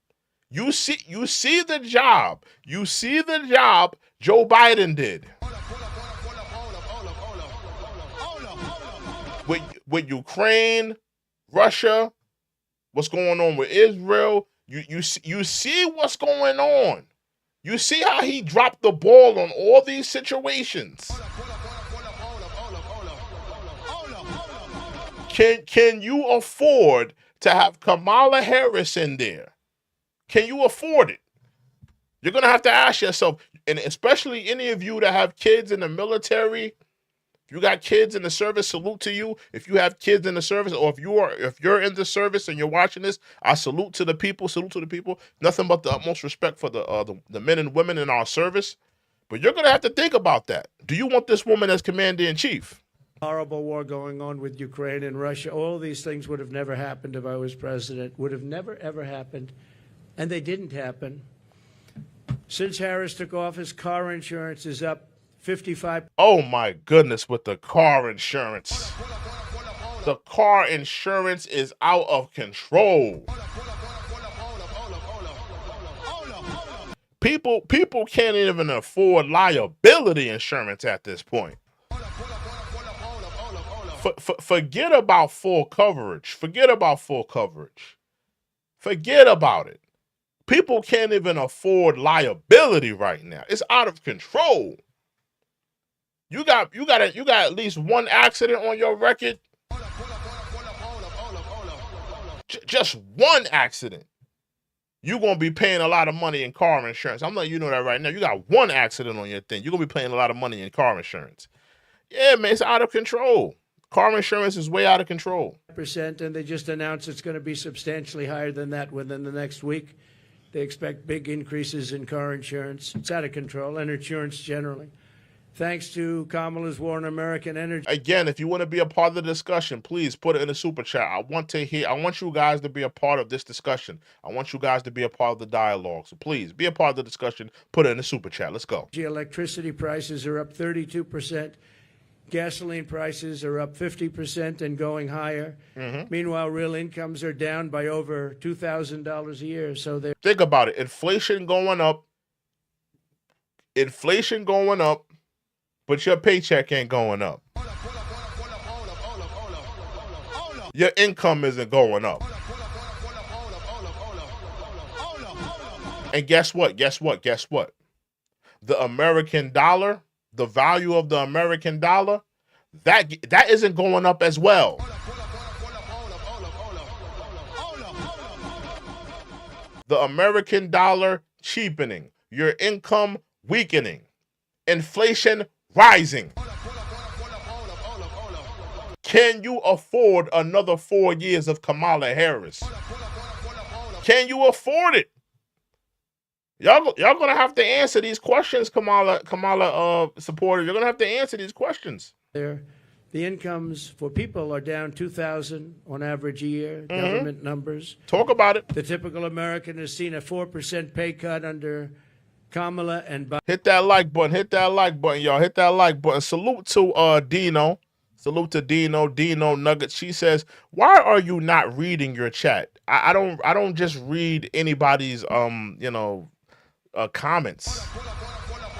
You see the job. You see the job Joe Biden did. With Ukraine, Russia, what's going on with Israel, you see what's going on. You see how he dropped the ball on all these situations. Can you afford to have Kamala Harris in there? Can you afford it? You're going to have to ask yourself, and especially any of you that have kids in the military, if you got kids in the service, salute to you. If you have kids in the service, or if you're in the service and you're watching this, I salute to the people, Nothing but the utmost respect for the men and women in our service. But you're going to have to think about that. Do you want this woman as commander-in-chief? horrible war going on with Ukraine and Russia. All these things would have never happened if I was president. Would have never, ever happened. And they didn't happen. Since Harris took office, car insurance is up 55%. Oh, my goodness, with the car insurance. The car insurance is out of control. People can't even afford liability insurance at this point. Forget about full coverage. Forget about full coverage. Forget about it. People can't even afford liability right now. It's out of control. You got at least one accident on your record. Just one accident. You're going to be paying a lot of money in car insurance. I'm letting you know that right now. You got one accident on your thing. You're going to be paying a lot of money in car insurance. Yeah, man, it's out of control. Car insurance is way out of control. And they just announced it's going to be substantially higher than that within the next week. They expect big increases in car insurance. It's out of control, and insurance generally. Thanks to Kamala's war on American energy. Again, if you want to be a part of the discussion, please put it in the super chat. I want you guys to be a part of this discussion. I want you guys to be a part of the dialogue. So please be a part of the discussion. Put it in the super chat. Let's go. Electricity prices are up 32%. Gasoline prices are up 50% and going higher. Meanwhile, real incomes are down by over $2,000 a year. So think about it. Inflation going up. Inflation going up. But your paycheck ain't going up. Your income isn't going up. And guess what? Guess what? Guess what? The American dollar, the value of the American dollar, that isn't going up as well. The American dollar cheapening, your income weakening, inflation rising. Can you afford another 4 years of Kamala Harris? Can you afford it? Y'all gonna have to answer these questions, Kamala supporters. You're gonna have to answer these questions. The incomes for people are down $2,000 on average a year. Government numbers. Talk about it. The typical American has seen a 4% pay cut under Kamala and Biden. Hit that like button. Hit that like button, y'all. Hit that like button. Salute to Dino. Salute to Dino. Dino Nuggets. She says, "Why are you not reading your chat?" I don't just read anybody's comments.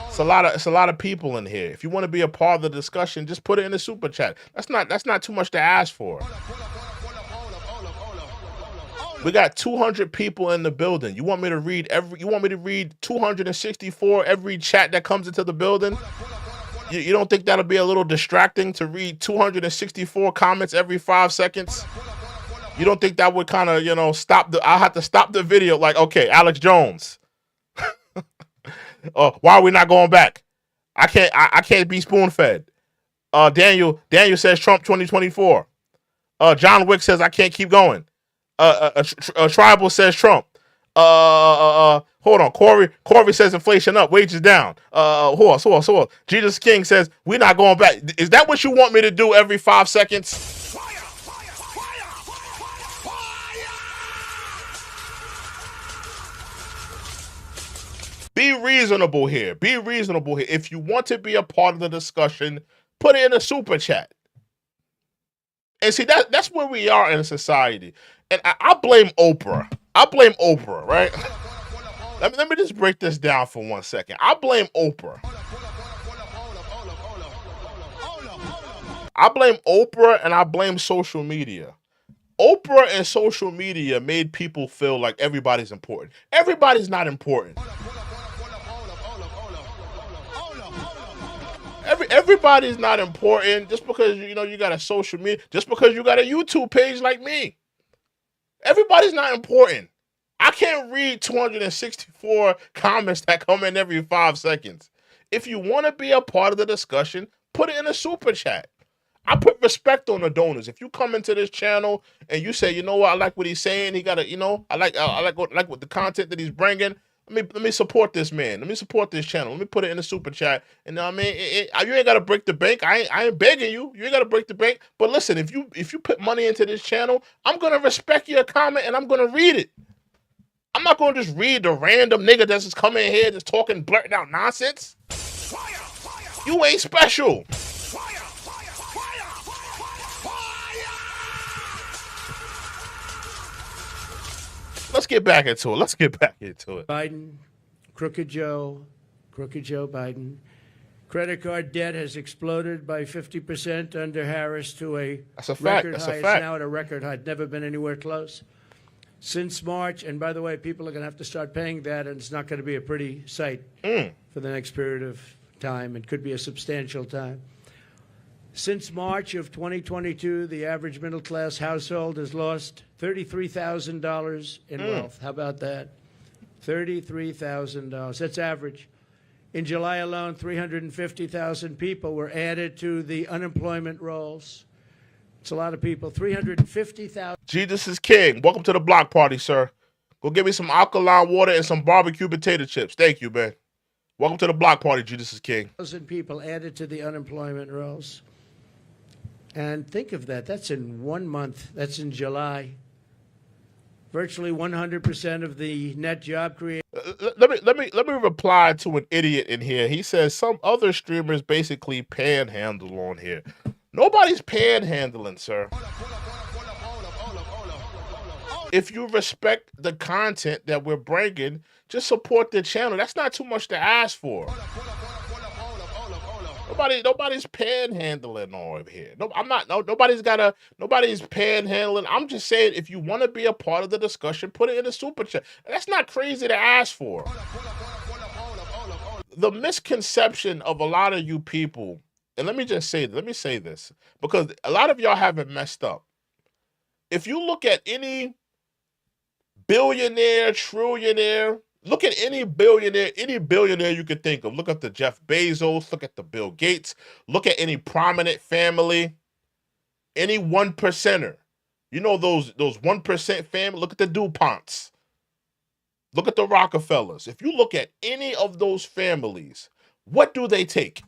It's a lot of people in here. If you want to be a part of the discussion, just put it in the super chat. That's not too much to ask for. We got 200 people in the building. You want me to read 264 every chat that comes into the building? You don't think that'll be a little distracting to read 264 comments every 5 seconds? You don't think that would kind of, I have to stop the video like, okay, Alex Jones. Why are we not going back? I can't be spoon-fed. Daniel says Trump 2024. John Wick says I can't keep going. Tribal says Trump. Hold on. Corey says inflation up, wages down. Hold on. Jesus King says we're not going back. Is that what you want me to do every 5 seconds? Fire! Be reasonable here. Be reasonable here. If you want to be a part of the discussion, put it in a super chat. And see, that's where we are in society. And I blame Oprah. Right? let me just break this down for 1 second. I blame Oprah. I blame Oprah and I blame social media. Oprah and social media made people feel like everybody's important. Everybody's not important. Everybody's not important just because you got a social media, just because you got a YouTube page like me. Everybody's not important. I can't read 264 comments that come in every 5 seconds. If you want to be a part of the discussion, put it in a super chat. I put respect on the donors. If you come into this channel and you say, you know what, I like what he's saying. He got I like what the content that he's bringing. Let me support this man. Let me support this channel. Let me put it in the super chat. And you ain't got to break the bank. I ain't begging you. You ain't got to break the bank. But listen, if you put money into this channel, I'm going to respect your comment and I'm going to read it. I'm not going to just read the random nigga that's just coming in here just talking, blurting out nonsense. You ain't special. Let's get back into it. Biden Crooked Joe Biden. Credit card debt has exploded by 50% under Harris to a That's a fact. record That's high. a It's fact. now at a record high. Never been anywhere close. Since March, and by the way, people are going to have to start paying that, and it's not going to be a pretty sight for the next period of time. It could be a substantial time. Since March of 2022, the average middle-class household has lost $33,000 in wealth. How about that? $33,000. That's average. In July alone, 350,000 people were added to the unemployment rolls. It's a lot of people. 350,000. Jesus is king. Welcome to the block party, sir. Go get me some alkaline water and some barbecue potato chips. Thank you, man. Welcome to the block party, Jesus is king. People added to the unemployment rolls. And think of that. That's in 1 month. That's in July. Virtually 100% of the net job creation. Let me reply to an idiot in here. He says some other streamers basically panhandle on here. Nobody's panhandling, sir. If you respect the content that we're bringing, just support the channel. That's not too much to ask for. Nobody's panhandling over here. No, I'm not. No, nobody's panhandling. I'm just saying, if you want to be a part of the discussion, put it in the super chat. That's not crazy to ask for. The misconception of a lot of you people, and let me say this, because a lot of y'all haven't messed up. If you look at any billionaire, trillionaire, look at any billionaire you could think of. Look at the Jeff Bezos, look at the Bill Gates, look at any prominent family, any 1%er. You know those 1% family, look at the DuPonts. Look at the Rockefellers. If you look at any of those families, what do they take?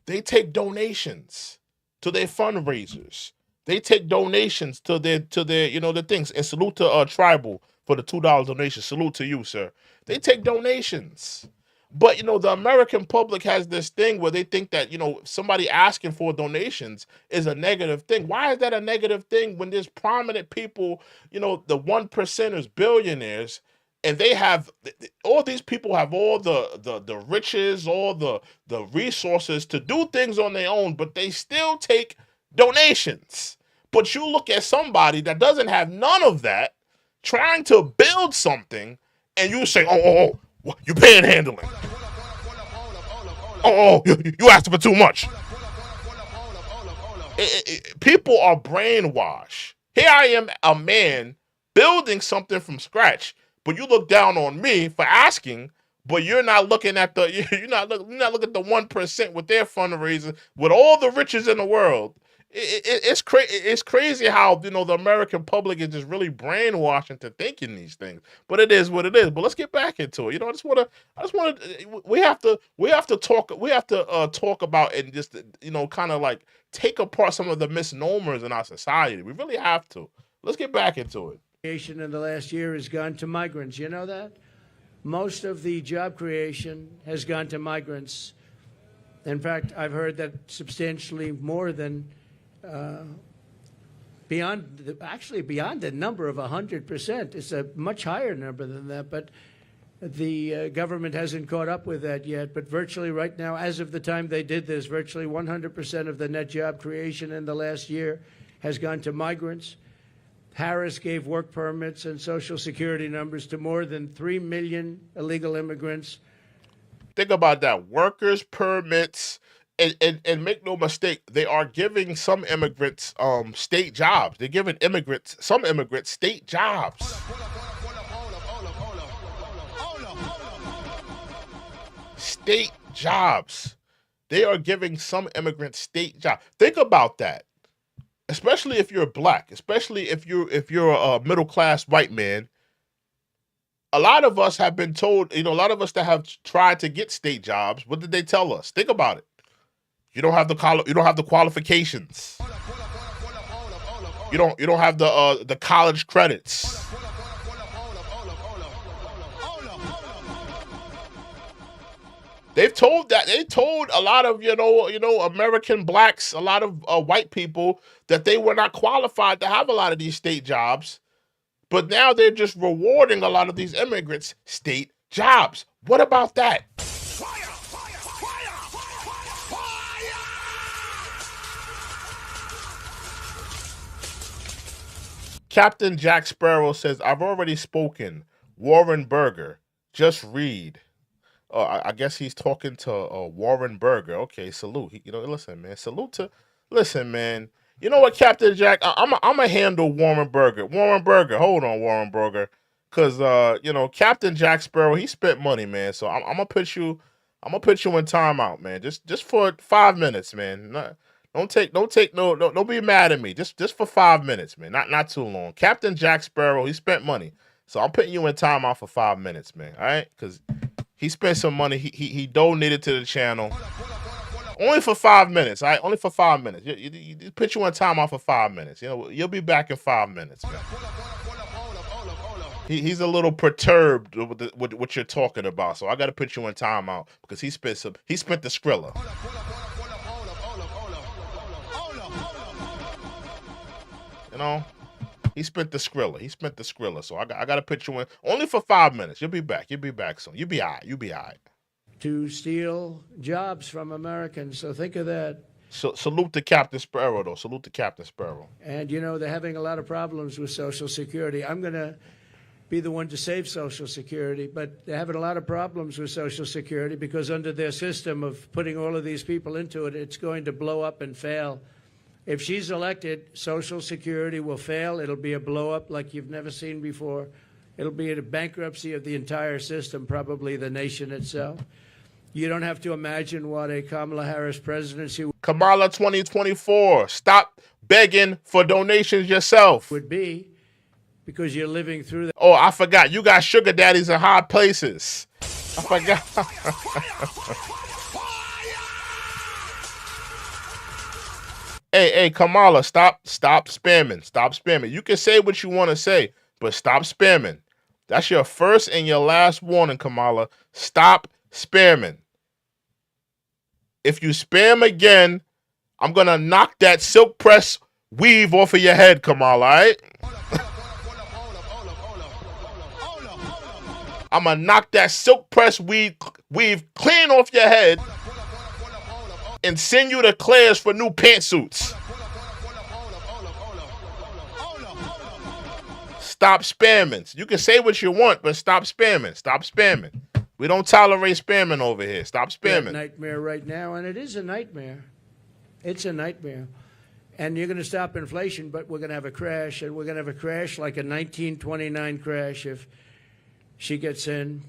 They take donations to their fundraisers. They take donations to their the things. And salute to Tribal for the $2 donation. Salute to you, sir. They take donations. But the American public has this thing where they think that somebody asking for donations is a negative thing. Why is that a negative thing when there's prominent people, the 1%ers, billionaires, and they have all these people have all the riches, all the resources to do things on their own, but they still take donations. But you look at somebody that doesn't have none of that, trying to build something, and you say, oh, you panhandling. Oh, you asked for too much. People are brainwashed. Here I am, a man building something from scratch, but you look down on me for asking. But you're not looking at you're not looking at the 1% with their fundraising, with all the riches in the world. It's crazy how the American public is just really brainwashed into thinking these things. But it is what it is. But let's get back into it. I just want to. We have to talk about and just kind of like take apart some of the misnomers in our society. We really have to. Let's get back into it. Creation in the last year has gone to migrants. You know that? Most of the job creation has gone to migrants. In fact, I've heard that substantially more than beyond the number of 100%. It's a much higher number than that, but the government hasn't caught up with that yet. But virtually right now, as of the time they did this, virtually 100% of the net job creation in the last year has gone to migrants. Harris gave work permits and Social Security numbers to more than 3 million illegal immigrants. Think about that. Workers permits, and make no mistake, they are giving some immigrants state jobs. They're giving some immigrants state jobs. State jobs. They are giving some immigrants state jobs. Think about that. Especially if you're black, especially if you're a middle-class white man. A lot of us have been told, a lot of us that have tried to get state jobs, what did they tell us? Think about it. You don't have the qualifications. You don't have the college credits. They told a lot of American blacks, a lot of white people, that they were not qualified to have a lot of these state jobs But now they're just rewarding a lot of these immigrants state jobs. What about that? Captain Jack Sparrow says, I've already spoken. Warren Burger. Just read. Oh, I guess he's talking to Warren Burger. Okay, salute. Listen, man. Listen, man. You know what, Captain Jack? I'm a handle Warren Burger. Warren Burger. Hold on, Warren Burger. Because, Captain Jack Sparrow, he spent money, man. So I'm going to put you in timeout, man. Just for 5 minutes, man. Don't be mad at me. Just for 5 minutes, man. Not too long. Captain Jack Sparrow, he spent money. So I'm putting you in timeout for 5 minutes, man. All right? Because he spent some money. He donated to the channel. Only for 5 minutes, all right? Only for 5 minutes. You put you in timeout for 5 minutes. You'll be back in 5 minutes, man. He's a little perturbed with what you're talking about, so I got to put you in timeout because he spent the Skrilla. He spent the Skrilla. So I got to put you in only for 5 minutes. You'll be back soon. You'll be all right. To steal jobs from Americans. So think of that. So, salute to Captain Sparrow, though. Salute to Captain Sparrow. And, they're having a lot of problems with Social Security. I'm going to be the one to save Social Security, but they're having a lot of problems with Social Security because under their system of putting all of these people into it, it's going to blow up and fail. If she's elected, Social Security will fail. It'll be a blow up like you've never seen before. It'll be a bankruptcy of the entire system, probably the nation itself. You don't have to imagine what a Kamala Harris presidency Kamala 2024. Stop begging for donations yourself. Would be because you're living through that. Oh, I forgot. You got sugar daddies in high places. I forgot. Hey, Kamala, stop spamming. Stop spamming. You can say what you want to say, but stop spamming. That's your first and your last warning, Kamala. Stop spamming. If you spam again, I'm going to knock that silk press weave off of your head, Kamala, all right? I'm going to knock that silk press weave clean off your head and send you to Claire's for new pantsuits. Stop spamming. You can say what you want, but stop spamming. Stop spamming. We don't tolerate spamming over here. Stop spamming. Nightmare right now, and it is a nightmare. It's a nightmare. And you're going to stop inflation, but we're going to have a crash, and we're going to have a crash like a 1929 crash if she gets in.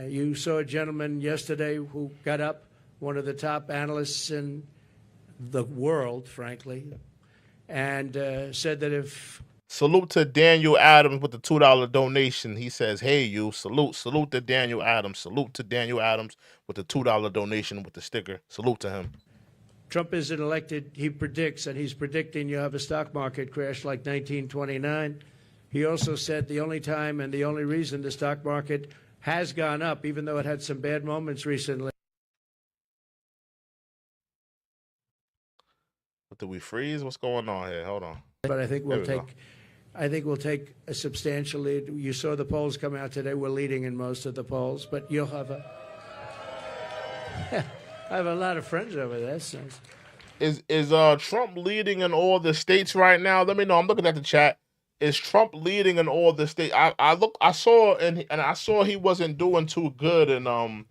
You saw a gentleman yesterday who got up, one of the top analysts in the world, frankly, and said that if... Salute to Daniel Adams with the $2 donation. He says, hey, you. Salute to Daniel Adams. Salute to Daniel Adams with the $2 donation with the sticker. Salute to him. Trump isn't elected, he predicts, and he's predicting you'll have a stock market crash like 1929. He also said the only time and the only reason the stock market has gone up, even though it had some bad moments recently. Did we freeze? What's going on here? Hold on. But I think we'll take a substantial lead. You saw the polls come out today. We're leading in most of the polls, but you'll have I have a lot of friends over there. So. Is Trump leading in all the states right now? Let me know. I'm looking at the chat. Is Trump leading in all the states? I saw he wasn't doing too good in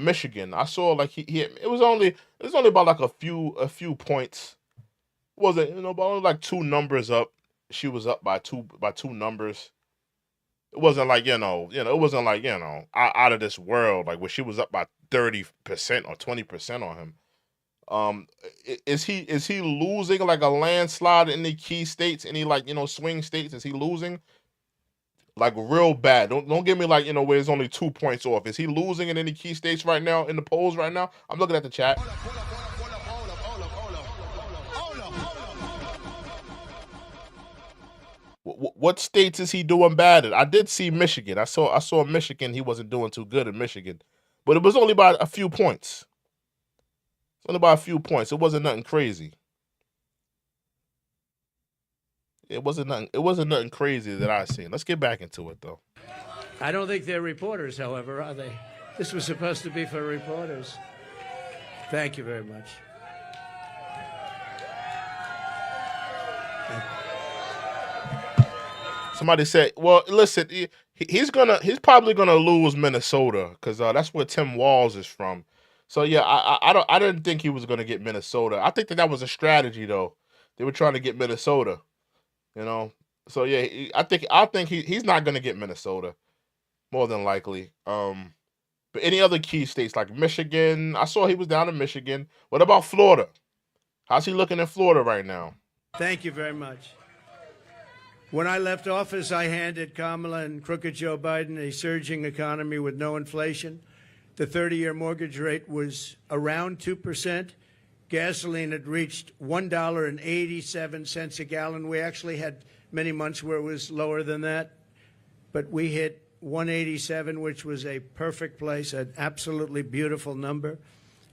Michigan. I saw like it was only about like a few points. Wasn't but only like 2 numbers up. She was up by two numbers. It wasn't like it wasn't like out of this world like where she was up by 30% or 20% on him. Is he losing like a landslide in the key states? Any like swing states? Is he losing like real bad? Don't give me like where it's only 2 points off. Is he losing in any key states right now in the polls right now? I'm looking at the chat. What states is he doing bad in? I did see Michigan. I saw Michigan. He wasn't doing too good in Michigan, but it was only by a few points. Only by a few points. It wasn't nothing crazy. It wasn't nothing. It wasn't nothing crazy that I seen. Let's get back into it though. I don't think they're reporters, however, are they? This was supposed to be for reporters. Thank you very much. Somebody said, "Well, listen, he's probably gonna lose Minnesota because that's where Tim Walz is from. So yeah, I didn't think he was gonna get Minnesota. I think that was a strategy though. They were trying to get Minnesota, you know. So yeah, I think he's not gonna get Minnesota, more than likely. But any other key states like Michigan, I saw he was down in Michigan. What about Florida? How's he looking in Florida right now? Thank you very much. When I left office, I handed Kamala and crooked Joe Biden a surging economy with no inflation. The 30-year mortgage rate was around 2%. Gasoline had reached $1.87 a gallon. We actually had many months where it was lower than that, but we hit 187, which was a perfect place, an absolutely beautiful number.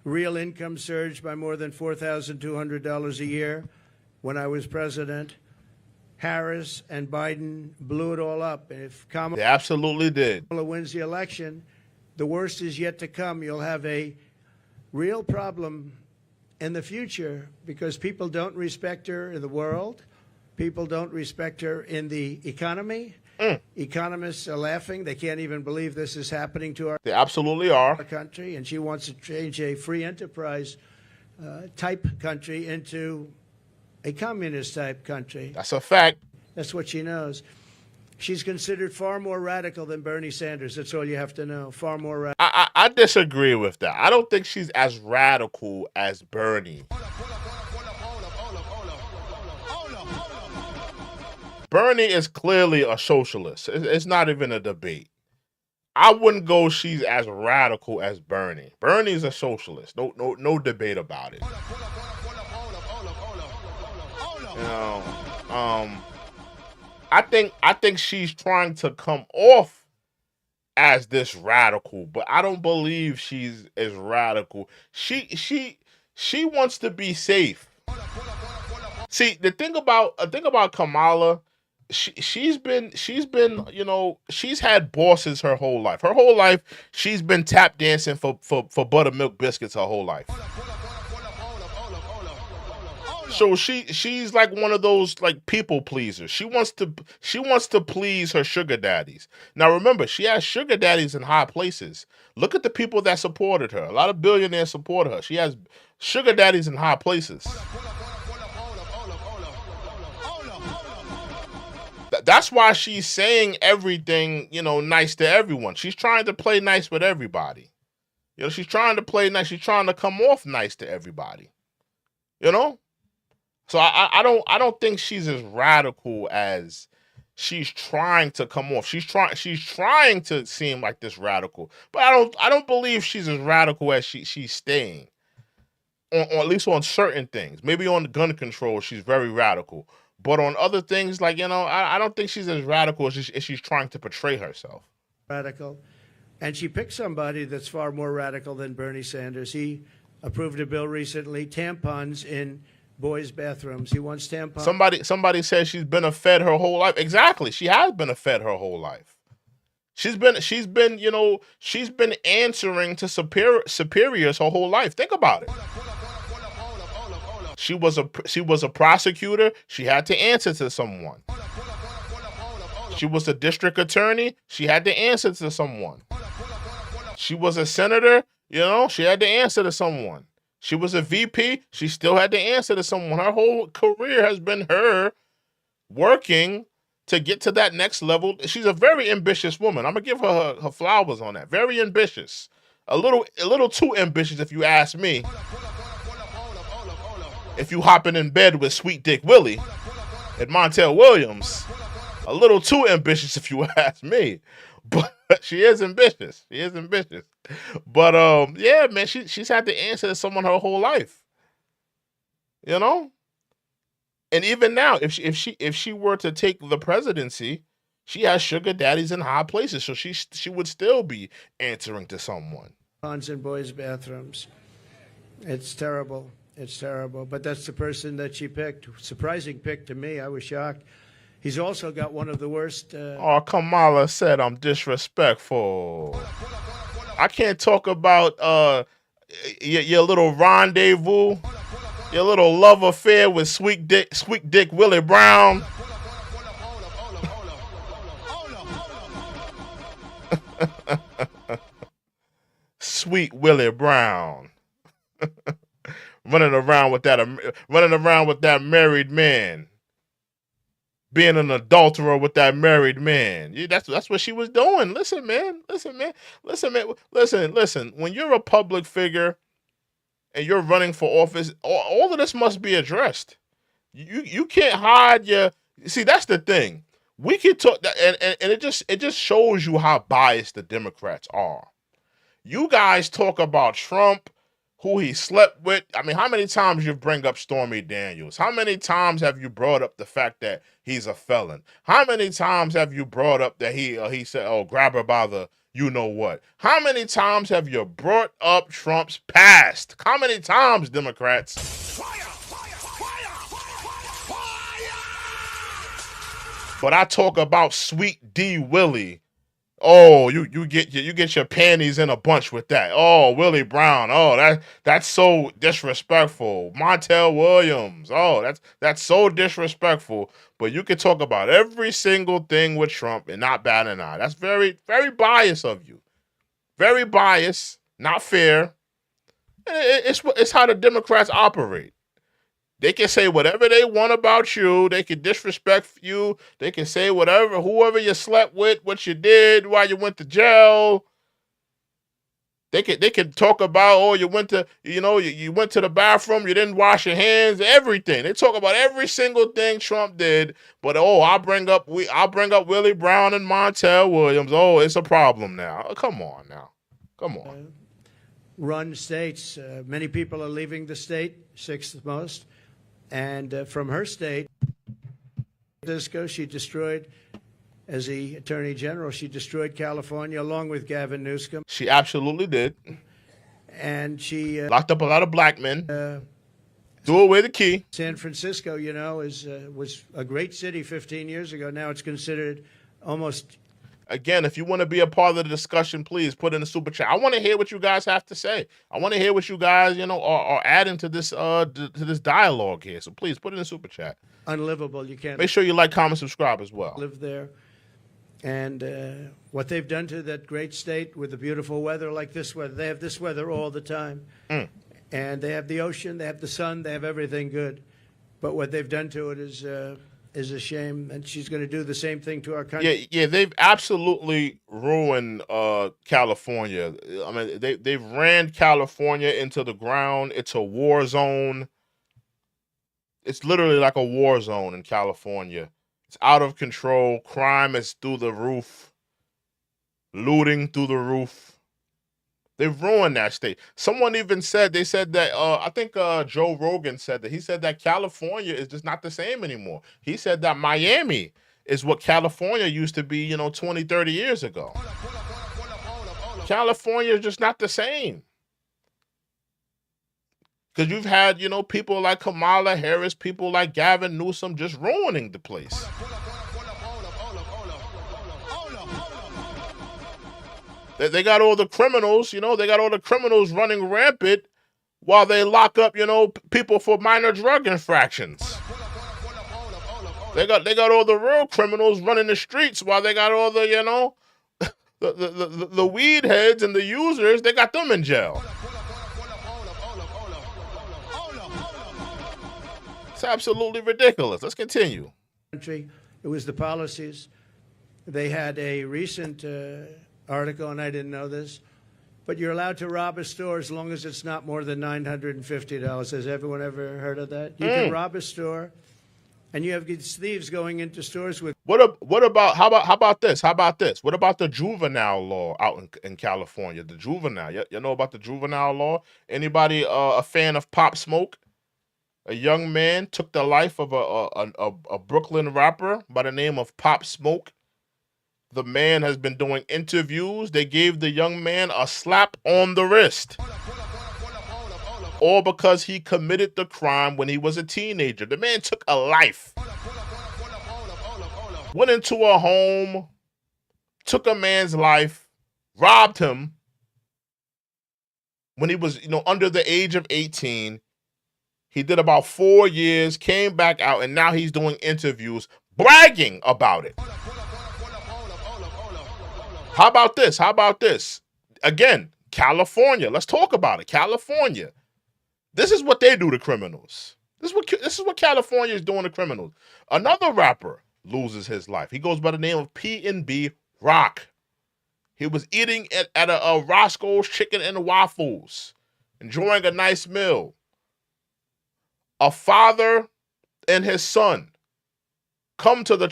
Real income surged by more than $4,200 a year when I was president. Harris and Biden blew it all up. And if Kamala They absolutely did. wins the election, the worst is yet to come. You'll have a real problem in the future because people don't respect her in the world. People don't respect her in the economy. Economists are laughing. They can't even believe this is happening to our They absolutely are. country. And she wants to change a free enterprise type country into a communist type country. That's a fact. That's what she knows. She's considered far more radical than Bernie Sanders. That's all you have to know. Far more radical. I disagree with that. I don't think she's as radical as Bernie. Bernie is clearly a socialist. It's not even a debate. I wouldn't go she's as radical as Bernie. Bernie's a socialist. No debate about it. You know, I think she's trying to come off as this radical, but I don't believe she's as radical. She wants to be safe. See, the thing about Kamala, she's been, you know, she's had bosses her whole life. Her whole life, she's been tap dancing for buttermilk biscuits her whole life. So she's like one of those like people pleasers. She wants to please her sugar daddies. Now remember, she has sugar daddies in high places. Look at the people that supported her. A lot of billionaires supported her. She has sugar daddies in high places. That's why she's saying everything, you know, nice to everyone. She's trying to play nice with everybody. You know, she's trying to play nice. She's trying to come off nice to everybody. You know? So I don't think she's as radical as she's trying to come off. She's trying to seem like this radical, but I don't believe she's as radical as she's staying. Or at least on certain things. Maybe on gun control, she's very radical. But on other things, like, you know, I don't think she's as radical as she's trying to portray herself. Radical. And she picked somebody that's far more radical than Bernie Sanders. He approved a bill recently, tampons in boys' bathrooms. He wants tampons. Somebody says she's been a Fed her whole life. Exactly. She has been a Fed her whole life. She's been, you know, she's been answering to superiors her whole life. Think about it. She was a prosecutor. She had to answer to someone. She was a district attorney. She had to answer to someone. She was a senator. You know, she had to answer to someone. She was a VP. She still had to answer to someone. Her whole career has been her working to get to that next level. She's a very ambitious woman. I'm gonna give her flowers on that. Very ambitious. A little too ambitious, if you ask me. If you hopping in bed with Sweet Dick Willie and Montel Williams, a little too ambitious, if you ask me. But she is ambitious. She is ambitious. But yeah, man, she's had to answer to someone her whole life. You know? And even now, if she were to take the presidency, she has sugar daddies in high places, so she would still be answering to someone. In boys' bathrooms. It's terrible. It's terrible. But that's the person that she picked. Surprising pick to me. I was shocked. He's also got one of the worst. Oh, Kamala said I'm disrespectful. I can't talk about your little rendezvous, your little love affair with Sweet Dick Willie Brown. Sweet Willie Brown. running around with that married man. Being an adulterer with that married man. Yeah, that's what she was doing. Listen, man. Listen. When you're a public figure and you're running for office, all of this must be addressed. You can't hide your. See, that's the thing. We can talk, and it just shows you how biased the Democrats are. You guys talk about Trump, who he slept with. I mean, how many times you bring up Stormy Daniels? How many times have you brought up the fact that he's a felon? How many times have you brought up that he said, "Oh, grab her by the you know what"? How many times have you brought up Trump's past? How many times, Democrats? But I talk about Sweet D Willie. Oh, you get your panties in a bunch with that. Oh, Willie Brown. Oh, that's so disrespectful. Montel Williams. Oh, that's so disrespectful. But you can talk about every single thing with Trump and not bat an eye. That's very, very biased of you. Very biased, not fair. It's how the Democrats operate. They can say whatever they want about you. They can disrespect you. They can say whoever you slept with, what you did, why you went to jail. They can talk about, oh, you went to the bathroom, you didn't wash your hands, everything. They talk about every single thing Trump did. But I'll bring up Willie Brown and Montel Williams. Oh, it's a problem now. Oh, come on now, come on. Run states. Many people are leaving the state, sixth most. And from her state, she destroyed, as the Attorney General, she destroyed California along with Gavin Newsom. She absolutely did. And she locked up a lot of black men. Threw away the key. San Francisco, was a great city 15 years ago. Now it's considered almost. Again, if you want to be a part of the discussion, please put in the super chat. I want to hear what you guys have to say. I want to hear what you guys, are adding to this dialogue here. So please put in the super chat. Unlivable. You can't. Make sure you like, comment, subscribe as well. Live there, and what they've done to that great state with the beautiful weather like this weather. They have this weather all the time, and they have the ocean, they have the sun, they have everything good. But what they've done to it is a shame, and she's going to do the same thing to our country. Yeah, they've absolutely ruined California. I mean, they've ran California into the ground. It's a war zone. It's literally like a war zone in California. It's out of control. Crime is through the roof. Looting through the roof. They've ruined that state. Someone even said, that, I think Joe Rogan said that. He said that California is just not the same anymore. He said that Miami is what California used to be, 20, 30 years ago. California is just not the same. Because you've had, people like Kamala Harris, people like Gavin Newsom just ruining the place. They got all the criminals, they got all the criminals running rampant while they lock up, people for minor drug infractions. They got all the real criminals running the streets while they got all the, the weed heads and the users, they got them in jail. It's absolutely ridiculous. Let's continue. It was the policies. They had a recent article, and I didn't know this, but you're allowed to rob a store as long as it's not more than $950. Has everyone ever heard of that? You can rob a store, and you have these thieves going into stores with. How about this? What about the juvenile law out in California? The juvenile, you know about the juvenile law? Anybody a fan of Pop Smoke? A young man took the life of a Brooklyn rapper by the name of Pop Smoke. The man has been doing interviews. They gave the young man a slap on the wrist. all because he committed the crime when he was a teenager. The man took a life. Went into a home, took a man's life, robbed him when he was, under the age of 18. He did about 4 years, came back out, and now he's doing interviews bragging about it. How about this? How about this? Again, California. Let's talk about it. California. This is what they do to criminals. This is what California is doing to criminals. Another rapper loses his life. He goes by the name of P&B Rock. He was eating at a Roscoe's Chicken and Waffles, enjoying a nice meal. A father and his son come to the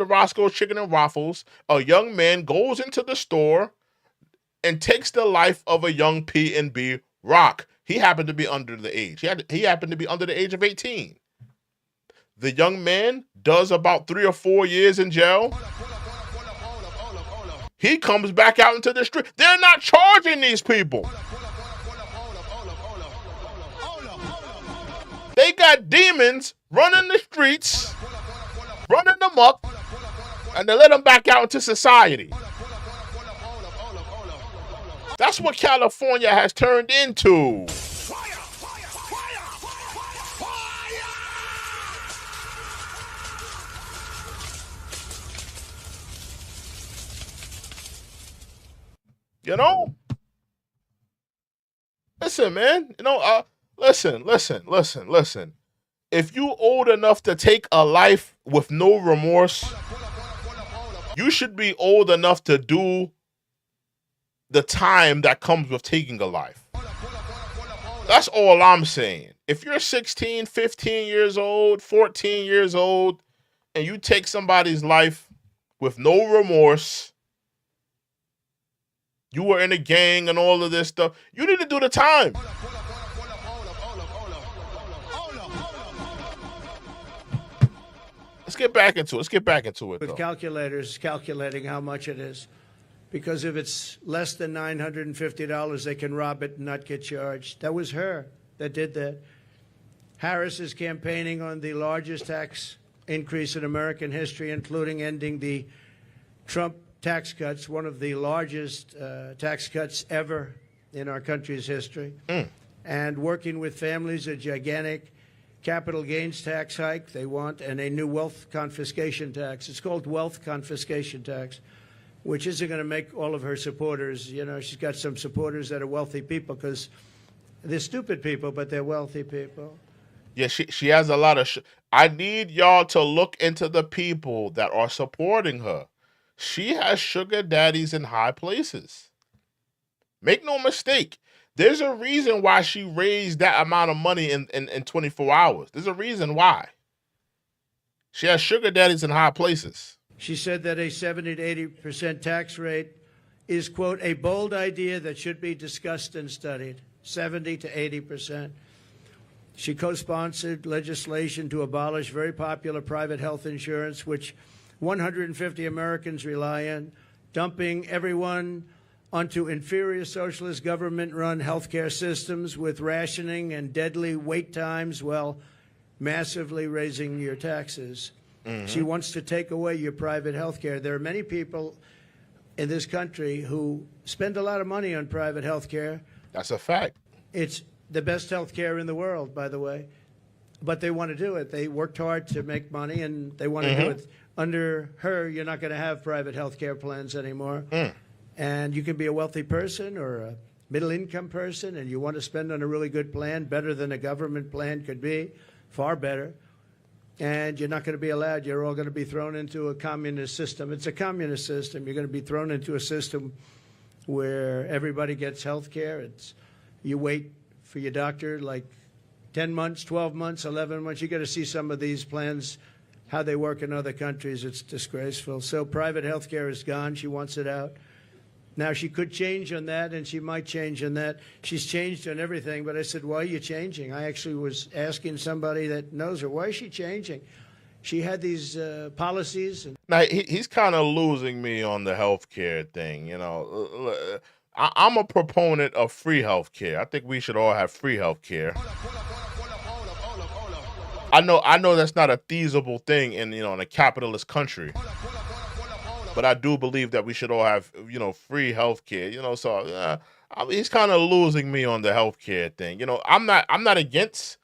Roscoe's Chicken and Waffles. A young man goes into the store and takes the life of a young P&B Rock. He happened to be under the age. He happened to be under the age of 18. The young man does about 3 or 4 years in jail. He comes back out into the street. They're not charging these people. They got demons running the streets, running them up, and they let them back out into society. That's what California has turned into. Listen, man. Listen. If you old enough to take a life with no remorse, you should be old enough to do the time that comes with taking a life. That's all I'm saying. If you're 16, 15 years old, 14 years old, and you take somebody's life with no remorse, you were in a gang and all of this stuff, you need to do the time. Let's get back into it. With calculators calculating how much it is. Because if it's less than $950, they can rob it and not get charged. That was her that did that. Harris is campaigning on the largest tax increase in American history, including ending the Trump tax cuts, one of the largest tax cuts ever in our country's history, and working with families, a gigantic capital gains tax hike they want, and a new wealth confiscation tax. It's called wealth confiscation tax, which isn't going to make all of her supporters, she's got some supporters that are wealthy people because they're stupid people, but they're wealthy people. Yeah, she has a lot of I need y'all to look into the people that are supporting her. She has sugar daddies in high places. Make no mistake. There's a reason why she raised that amount of money in 24 hours. There's a reason why. She has sugar daddies in high places. She said that a 70 to 80% tax rate is, quote, a bold idea that should be discussed and studied. 70 to 80%. She co-sponsored legislation to abolish very popular private health insurance, which 150 Americans rely on, dumping everyone onto inferior socialist government-run healthcare systems with rationing and deadly wait times while massively raising your taxes. Mm-hmm. She wants to take away your private healthcare. There are many people in this country who spend a lot of money on private healthcare. That's a fact. It's the best healthcare in the world, by the way. But they want to do it. They worked hard to make money, and they want to do it. Under her, you're not going to have private healthcare plans anymore. And you can be a wealthy person or a middle-income person, and you want to spend on a really good plan, better than a government plan could be, far better. And you're not going to be allowed. You're all going to be thrown into a communist system. It's a communist system. You're going to be thrown into a system where everybody gets health care. You wait for your doctor like 10 months, 12 months, 11 months. You got to see some of these plans, how they work in other countries. It's disgraceful. So private health care is gone. She wants it out. Now, she could change on that, and she might change on that. She's changed on everything, but I said, why are you changing? I actually was asking somebody that knows her, why is she changing? she had these policies. And Now he's kind of losing me on the healthcare thing. You know, I'm a proponent of free healthcare. I think we should all have free healthcare. I know that's not a feasible thing in a capitalist country, but I do believe that we should all have free healthcare. So he's kind of losing me on the healthcare thing. I'm not against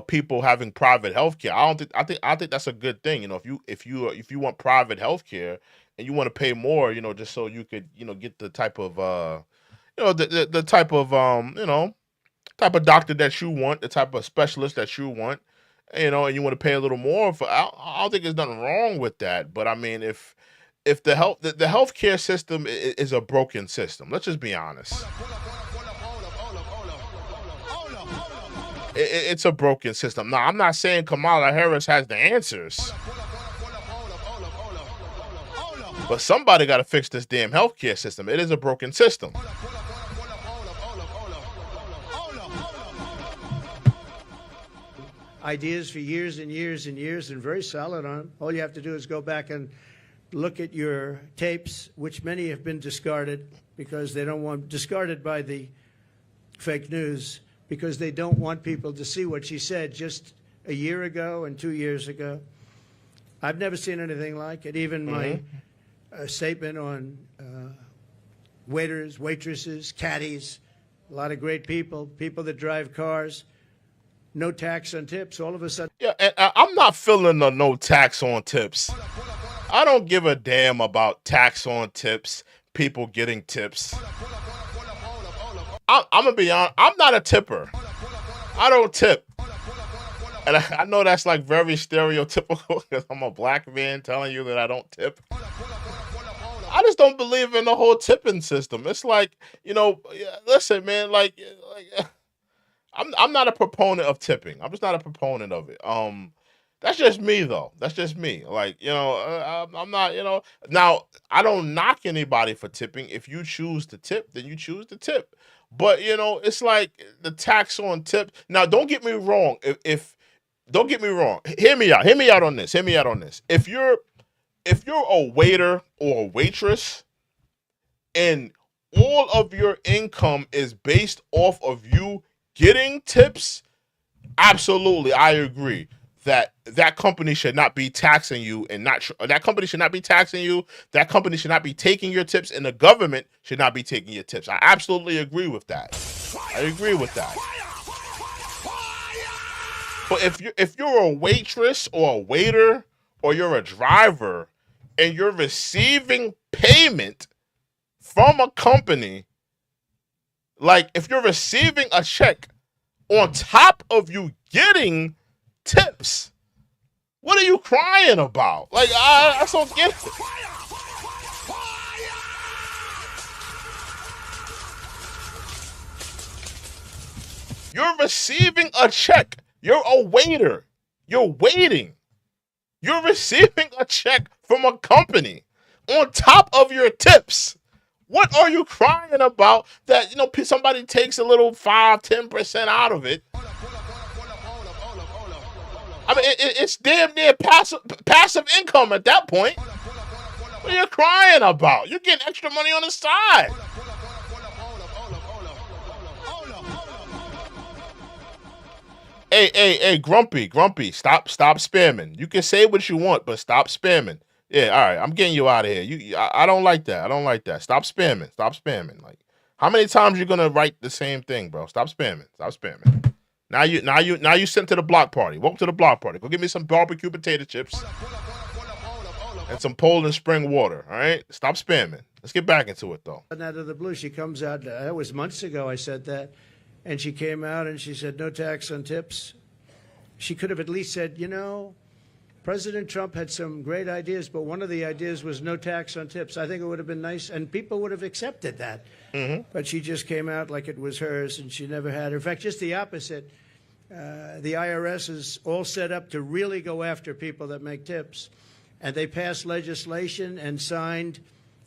people having private healthcare. I think that's a good thing. If you want private healthcare and you want to pay more, just so you could get the type of the type of type of doctor that you want, the type of specialist that you want. And you want to pay a little more for. I don't think there's nothing wrong with that. But I mean, if the healthcare system is a broken system, let's just be honest. It's a broken system. Now, I'm not saying Kamala Harris has the answers, but somebody got to fix this damn healthcare system. It is a broken system. ideas for years and years and years and very solid on them. All you have to do is go back and look at your tapes, which many have been discarded because they don't want discarded by the fake news because they don't want people to see what she said just a year ago and 2 years ago. I've never seen anything like it. Even my statement on waiters, waitresses, caddies, a lot of great people, people that drive cars, no tax on tips, all of a sudden. Yeah, and I'm not feeling the no tax on tips. I don't give a damn about tax on tips, people getting tips. I'm going to be honest, I'm not a tipper. I don't tip. And I know that's like very stereotypical because I'm a black man telling you that I don't tip. I just don't believe in the whole tipping system. It's like, listen, man, like I'm not a proponent of tipping. I'm just not a proponent of it. That's just me though. That's just me. Like, I'm not, now I don't knock anybody for tipping. If you choose to tip, then you choose to tip. But, it's like the tax on tip. Now, don't get me wrong. Don't get me wrong. Hear me out on this. If you're a waiter or a waitress and all of your income is based off of you getting tips, absolutely, I agree that company should not be taxing you that company should not be taxing you. That company should not be taking your tips, and the government should not be taking your tips. I absolutely agree with that. I agree with that. But if you're a waitress or a waiter or you're a driver and you're receiving payment from a company, like if you're receiving a check on top of you getting tips, what are you crying about? Like, I just don't get it. You're receiving a check. You're a waiter. You're waiting. You're receiving a check from a company on top of your tips. What are you crying about that, somebody takes a little 5-10% out of it? I mean, it's damn near passive income at that point. What are you crying about? You're getting extra money on the side. Hey, Grumpy, stop spamming. You can say what you want, but stop spamming. Yeah, all right, I'm getting you out of here. I don't like that. Stop spamming. Like, how many times you gonna write the same thing, bro? Stop spamming. Now you sent to the block party. Welcome to the block party. Go get me some barbecue potato chips and some Poland spring water. All right, stop spamming. Let's get back into it though. Out of the blue, she comes out. That was months ago. I said that, and she came out and she said no tax on tips. She could have at least said, President Trump had some great ideas, but one of the ideas was no tax on tips. I think it would have been nice, and people would have accepted that. Mm-hmm. But she just came out like it was hers, and she never had. In fact, just the opposite. The IRS is all set up to really go after people that make tips. And they passed legislation and signed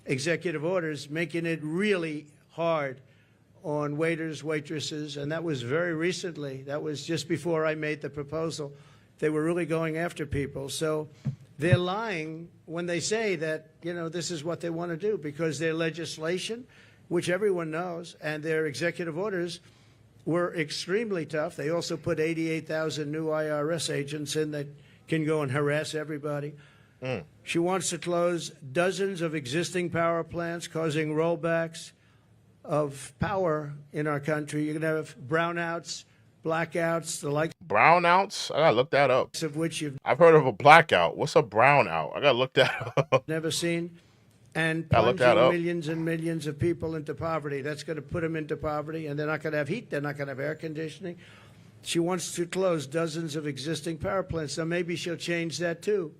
executive orders making it really hard on waiters, waitresses, and that was very recently. That was just before I made the proposal. they were really going after people. So they're lying when they say that, this is what they want to do, because their legislation, which everyone knows, and their executive orders were extremely tough. They also put 88,000 new IRS agents in that can go and harass everybody. She wants to close dozens of existing power plants, causing rollbacks of power in our country. You're going to have brownouts, blackouts, the likes Brownouts? I gotta look that up. of which you've I've heard of a blackout. What's a brownout? I gotta look that up. never seen, and I looked that plunging up. millions and millions of people into poverty. That's going to put them into poverty, and they're not going to have heat. They're not going to have air conditioning. She wants to close dozens of existing power plants. So maybe she'll change that too.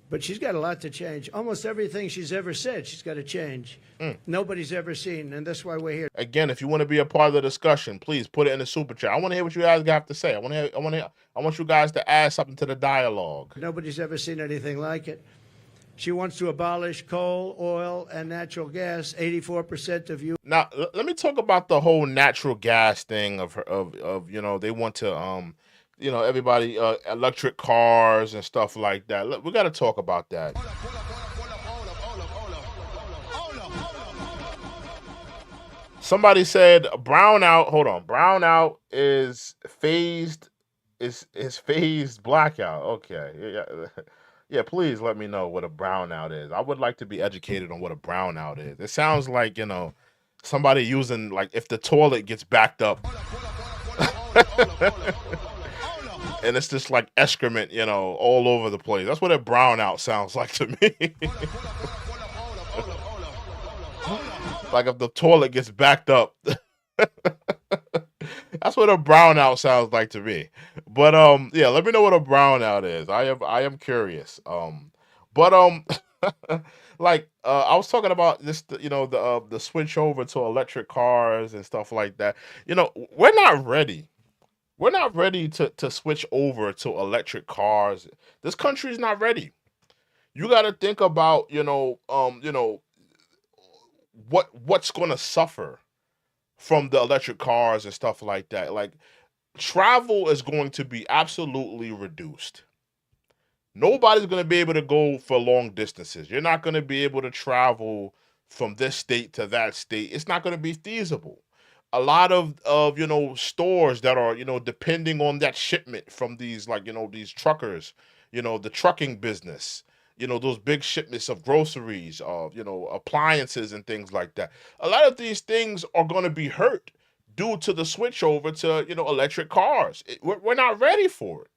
But she's got a lot to change. Almost everything she's ever said, she's got to change. Nobody's ever seen, and that's why we're here. Again, if you want to be a part of the discussion, please put it in the super chat. I want to hear what you guys have to say. I want you guys to add something to the dialogue. Nobody's ever seen anything like it. She wants to abolish coal, oil, and natural gas. 84% of you. Now, let me talk about the whole natural gas thing of they want to everybody electric cars and stuff like that. We got to talk about that. Somebody said brownout. Hold on, brownout is phased. Is phased blackout? Okay, yeah. Please let me know what a brownout is. I would like to be educated on what a brownout is. It sounds like somebody using, like, if the toilet gets backed up. And it's just like excrement, all over the place. That's what a brownout sounds like to me. Like if the toilet gets backed up. That's what a brownout sounds like to me. But yeah, let me know what a brownout is. I am curious. Like I was talking about this, the switch over to electric cars and stuff like that. We're not ready. We're not ready to switch over to electric cars. This country is not ready. You got to think about, what's going to suffer from the electric cars and stuff like that. Like, travel is going to be absolutely reduced. Nobody's going to be able to go for long distances. You're not going to be able to travel from this state to that state. It's not going to be feasible. A lot of stores that are, depending on that shipment from these, these truckers, the trucking business, those big shipments of groceries, appliances and things like that. A lot of these things are going to be hurt due to the switch over to, electric cars. We're not ready for it.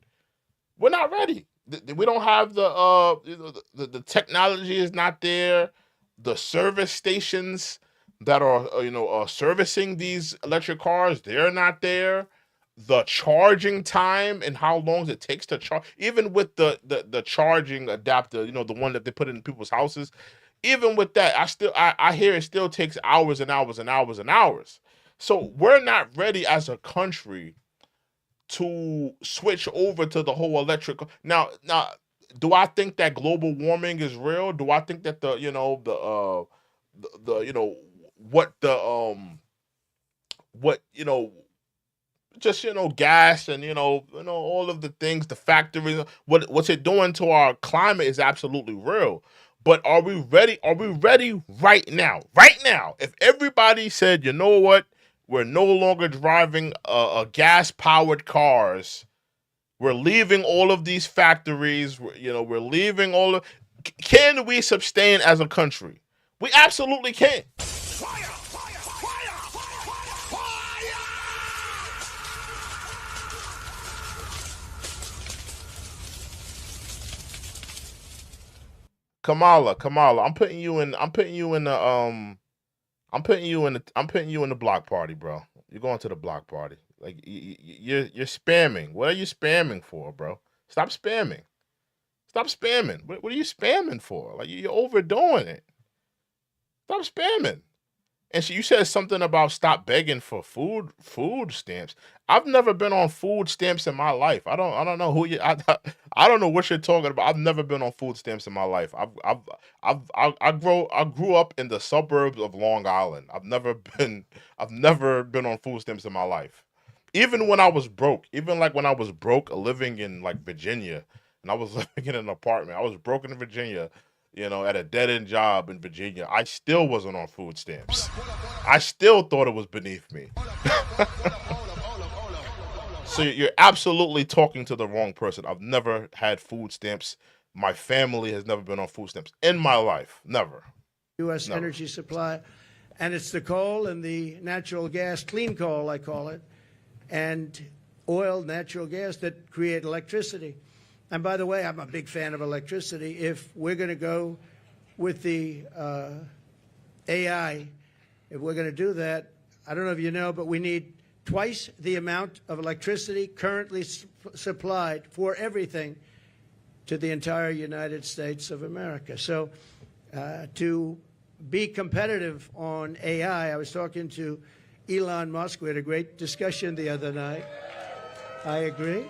We're not ready. We don't have the technology is not there. The service stations that are servicing these electric cars, they're not there. The charging time and how long it takes to charge, even with the charging adapter, the one that they put in people's houses, even with that, I hear it still takes hours and hours and hours and hours. So we're not ready as a country to switch over to the whole electric. Now, do I think that global warming is real? Do I think that gas and all of the things, the factories, what's it doing to our climate is absolutely real. But are we ready? Are we ready right now? Right now, if everybody said, you know what, we're no longer driving gas-powered cars, we're leaving all of these factories, we're leaving all of. Can we sustain as a country? We absolutely can. Kamala, I'm putting you in the block party, bro. You're going to the block party. Like, you're spamming. What are you spamming for, bro? Stop spamming. Stop spamming. What are you spamming for? Like, you're overdoing it. Stop spamming. And you said something about stop begging for food stamps. I've never been on food stamps in my life. I don't know who you. I don't know what you're talking about. I've never been on food stamps in my life. I grew up in the suburbs of Long Island. I've never been on food stamps in my life. even when I was broke, even like when I was broke living in like Virginia, and I was living in an apartment, I was broke in Virginia, you know, at a dead-end job in Virginia, I still wasn't on food stamps. I still thought it was beneath me. So you're absolutely talking to the wrong person. I've never had food stamps. My family has never been on food stamps in my life. Never. U.S. Never. energy supply. And it's the coal and the natural gas, clean coal, I call it, and oil, natural gas that create electricity. And by the way, I'm a big fan of electricity. If we're going to go with the AI, if we're going to do that, I don't know if you know, but we need twice the amount of electricity currently supplied for everything to the entire United States of America. So to be competitive on AI, I was talking to Elon Musk. We had a great discussion the other night. I agree.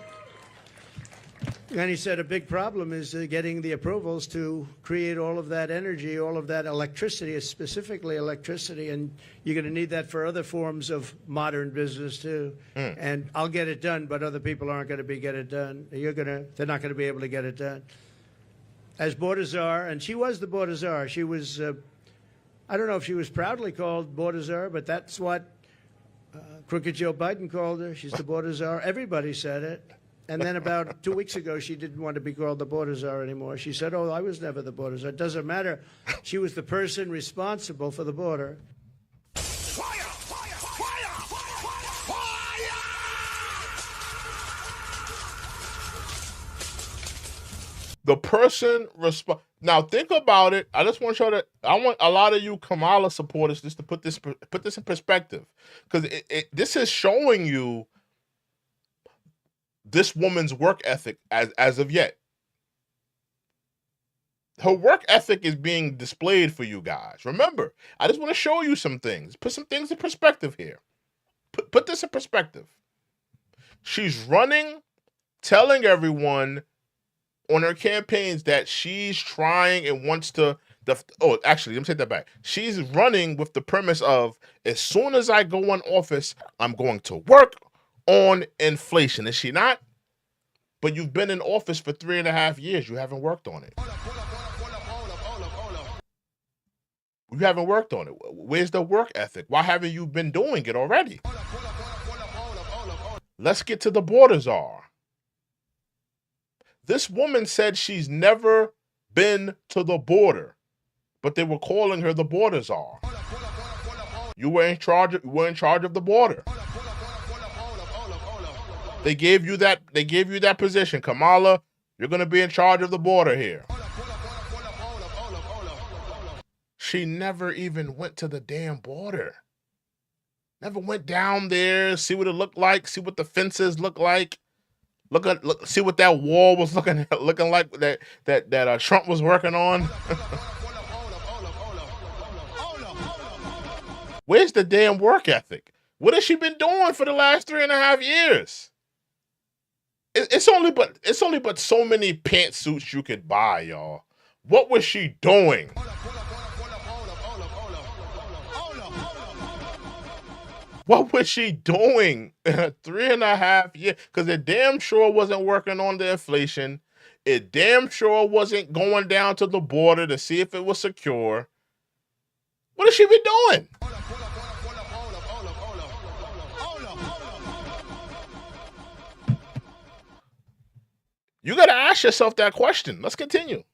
And he said a big problem is getting the approvals to create all of that energy, all of that electricity, specifically electricity, and you're going to need that for other forms of modern business too. And I'll get it done, but other people aren't going to get it done. They're not going to be able to get it done. As border czar, and she was the border czar. She was, I don't know if she was proudly called border czar, but that's what Crooked Joe Biden called her. She's the border czar. Everybody said it. And then about 2 weeks ago, she didn't want to be called the border czar anymore. She said, oh, I was never the border czar. It doesn't matter. She was the person responsible for the border. Fire! Fire! Fire! Fire! The person Now think about it. I just want to show that I want a lot of you Kamala supporters just to put this in perspective, because this is showing you this woman's work ethic as of yet. Her work ethic is being displayed for you guys. Remember, I just want to show you some things. Put some things in perspective here. Put this in perspective. She's running, telling everyone on her campaigns that she's trying and wants to... actually, let me take that back. She's running with the premise of, as soon as I go in office, I'm going to work on inflation. Is she not? But you've been in office for 3.5 years. You haven't worked on it. You haven't worked on it. Where's the work ethic? Why haven't you been doing it already? Let's get to the border czar. This woman said she's never been to the border, but they were calling her the border czar. You were in charge of the border. They gave you that position. Kamala, you're going to be in charge of the border here. She never even went to the damn border. Never went down there, see what it looked like, see what the fences look like. See what that wall was looking like that Trump was working on. Where's the damn work ethic? What has she been doing for the last 3.5 years? It's only but so many pantsuits you could buy, y'all. What was she doing? What was she doing 3.5 years? Because it damn sure wasn't working on the inflation. It damn sure wasn't going down to the border to see if it was secure. What has she been doing? You got to ask yourself that question. Let's continue.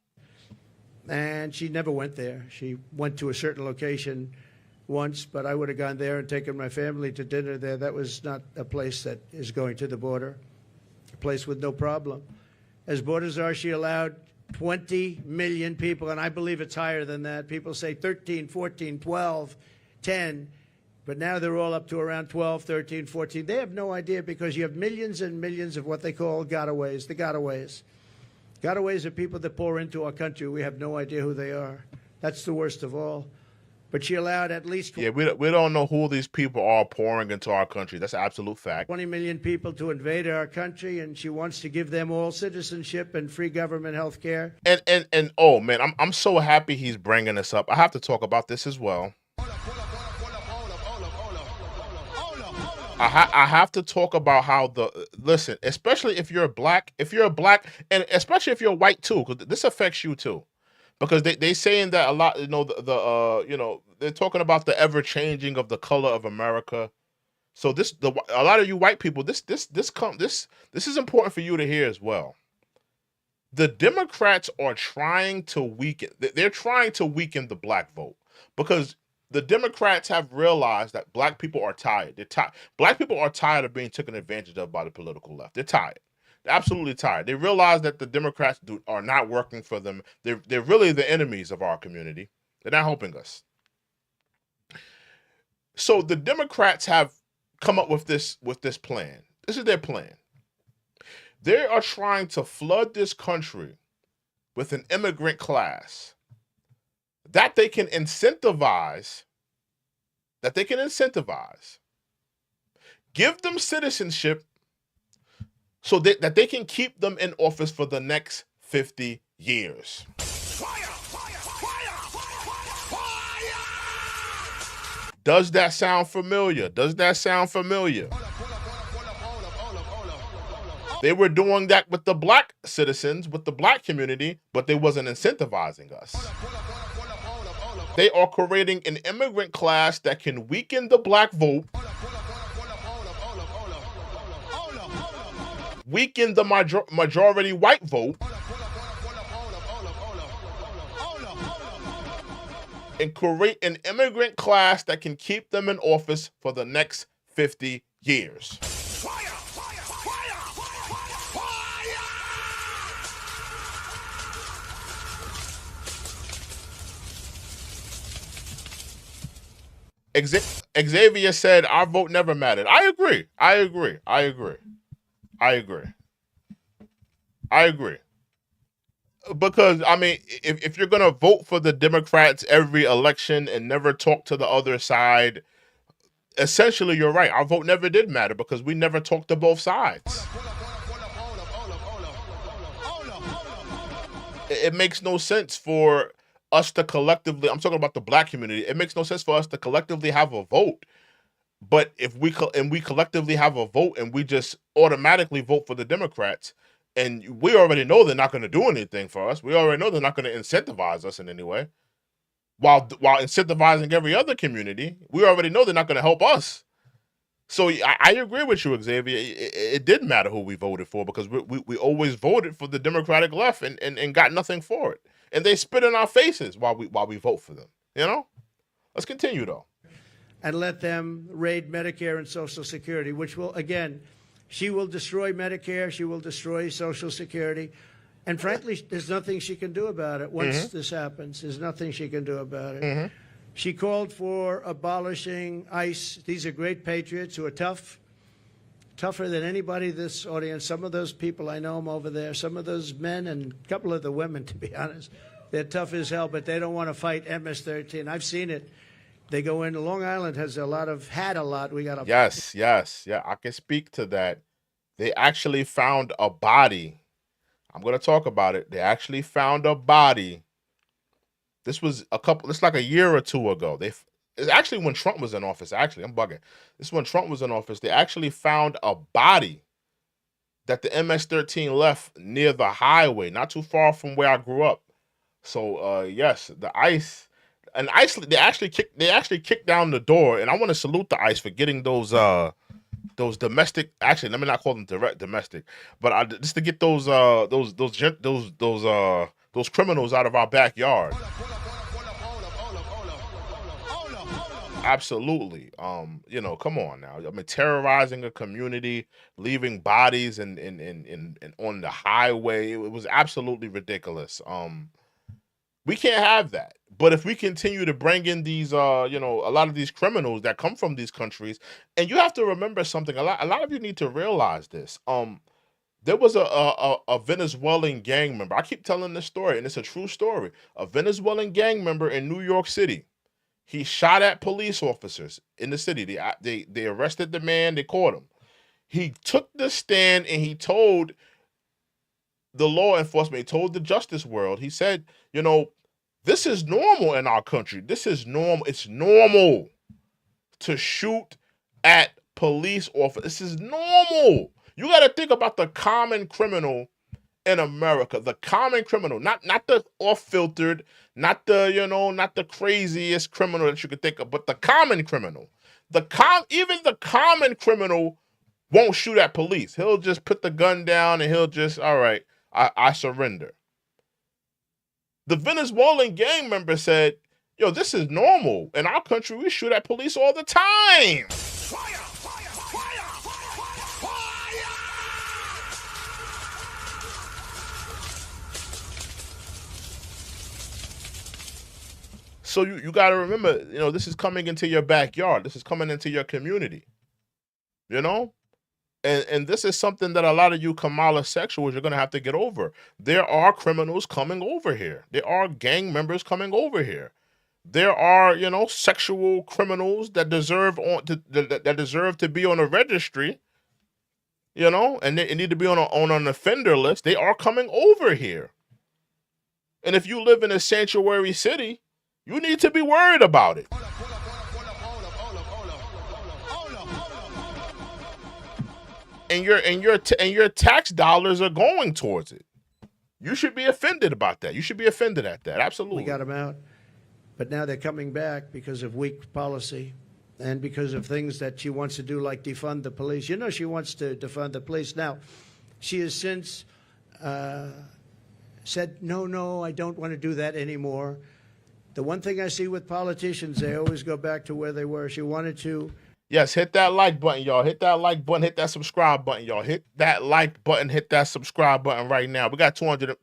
And she never went there. She went to a certain location once, but I would have gone there and taken my family to dinner there. That was not a place that is going to the border, a place with no problem. As border czar, she allowed 20 million people, and I believe it's higher than that. People say 13, 14, 12, 10, but now they're all up to around 12, 13, 14. They have no idea because you have millions and millions of what they call gotaways, the gotaways. Gotaways are people that pour into our country. We have no idea who they are. That's the worst of all. But she allowed at least... Yeah, we don't know who these people are pouring into our country. That's an absolute fact. 20 million people to invade our country, and she wants to give them all citizenship and free government health care. And oh, man, I'm so happy he's bringing this up. I have to talk about this as well. I have to talk about how listen, especially if you're black, and especially if you're white too, because this affects you too. Because they saying that a lot, they're talking about the ever changing of the color of America. So a lot of you white people, this is important for you to hear as well. The Democrats are trying to weaken. They're trying to weaken the black vote because the Democrats have realized that black people are tired. They're tired. Black people are tired of being taken advantage of by the political left. They're tired. They're absolutely tired. They realize that the Democrats are not working for them. They're really the enemies of our community. They're not helping us. So the Democrats have come up with this plan. This is their plan. They are trying to flood this country with an immigrant class that they can incentivize, give them citizenship so that they can keep them in office for the next 50 years. Does that sound familiar? They were doing that with the black citizens, with the black community, but they wasn't incentivizing us. They are creating an immigrant class that can weaken the black vote, weaken the majority white vote, and create an immigrant class that can keep them in office for the next 50 years. Xavier said our vote never mattered. I agree. Because, I mean, if you're going to vote for the Democrats every election and never talk to the other side, essentially you're right. Our vote never did matter because we never talked to both sides. It makes no sense for us to collectively, I'm talking about the black community, it makes no sense for us to collectively have a vote. But if we collectively have a vote and we just automatically vote for the Democrats, and we already know they're not going to do anything for us, we already know they're not going to incentivize us in any way, while incentivizing every other community, we already know they're not going to help us. So I agree with you, Xavier. It didn't matter who we voted for because we always voted for the Democratic left and got nothing for it. And they spit in our faces while we vote for them. You know? Let's continue, though. And let them raid Medicare and Social Security, which will, again, she will destroy Medicare, she will destroy Social Security. And frankly, there's nothing she can do about it once this happens. There's nothing she can do about it. She called for abolishing ICE. These are great patriots who are tougher than anybody in this audience. Some of those people, I know them over there. Some of those men and a couple of the women, to be honest, they're tough as hell, but they don't want to fight MS-13. I've seen it. They go into Long Island had a lot. We got a yes. I can speak to that. They actually found a body. I'm going to talk about it. They actually found a body. This was like a year or two ago. It's actually when Trump was in office. Actually, I'm bugging. This is when Trump was in office. They actually found a body that the MS-13 left near the highway, not too far from where I grew up. So yes, the ICE. And ICE, they actually kicked down the door, and I want to salute the ICE for getting those domestic. Actually, let me not call them direct domestic, but just to get those criminals out of our backyard. Absolutely. Come on now. I mean, terrorizing a community, leaving bodies and on the highway. It was absolutely ridiculous. We can't have that. But if we continue to bring in these, a lot of these criminals that come from these countries, and you have to remember something, a lot of you need to realize this. There was a Venezuelan gang member. I keep telling this story, and it's a true story. A Venezuelan gang member in New York City. He shot at police officers in the city. They arrested the man. They caught him. He took the stand and he told the law enforcement, he told the justice world, he said, this is normal in our country. This is normal. It's normal to shoot at police officer. This is normal. You got to think about the common criminal in America. The common criminal, not the off-filtered, not the, not the craziest criminal that you could think of, but the common criminal. Even the common criminal won't shoot at police. He'll just put the gun down and he'll just, all right, I surrender. The Venezuelan gang member said, yo, this is normal. In our country, we shoot at police all the time. Fire, fire, fire, fire. So you got to remember, this is coming into your backyard. This is coming into your community, And this is something that a lot of you Kamala sexuals are going to have to get over. There are criminals coming over here. There are gang members coming over here. There are, sexual criminals that deserve to be on a registry, and they need to be on an offender list. They are coming over here. And if you live in a sanctuary city, you need to be worried about it. And your tax dollars are going towards it. You should be offended about that. You should be offended at that. Absolutely. We got them out. But now they're coming back because of weak policy and because of things that she wants to do, like defund the police. She wants to defund the police. Now, she has since said, no, I don't want to do that anymore. The one thing I see with politicians, they always go back to where they were. She wanted to. Yes, hit that like button, y'all. Hit that like button. Hit that subscribe button, y'all. Hit that like button. Hit that subscribe button right now. We got 200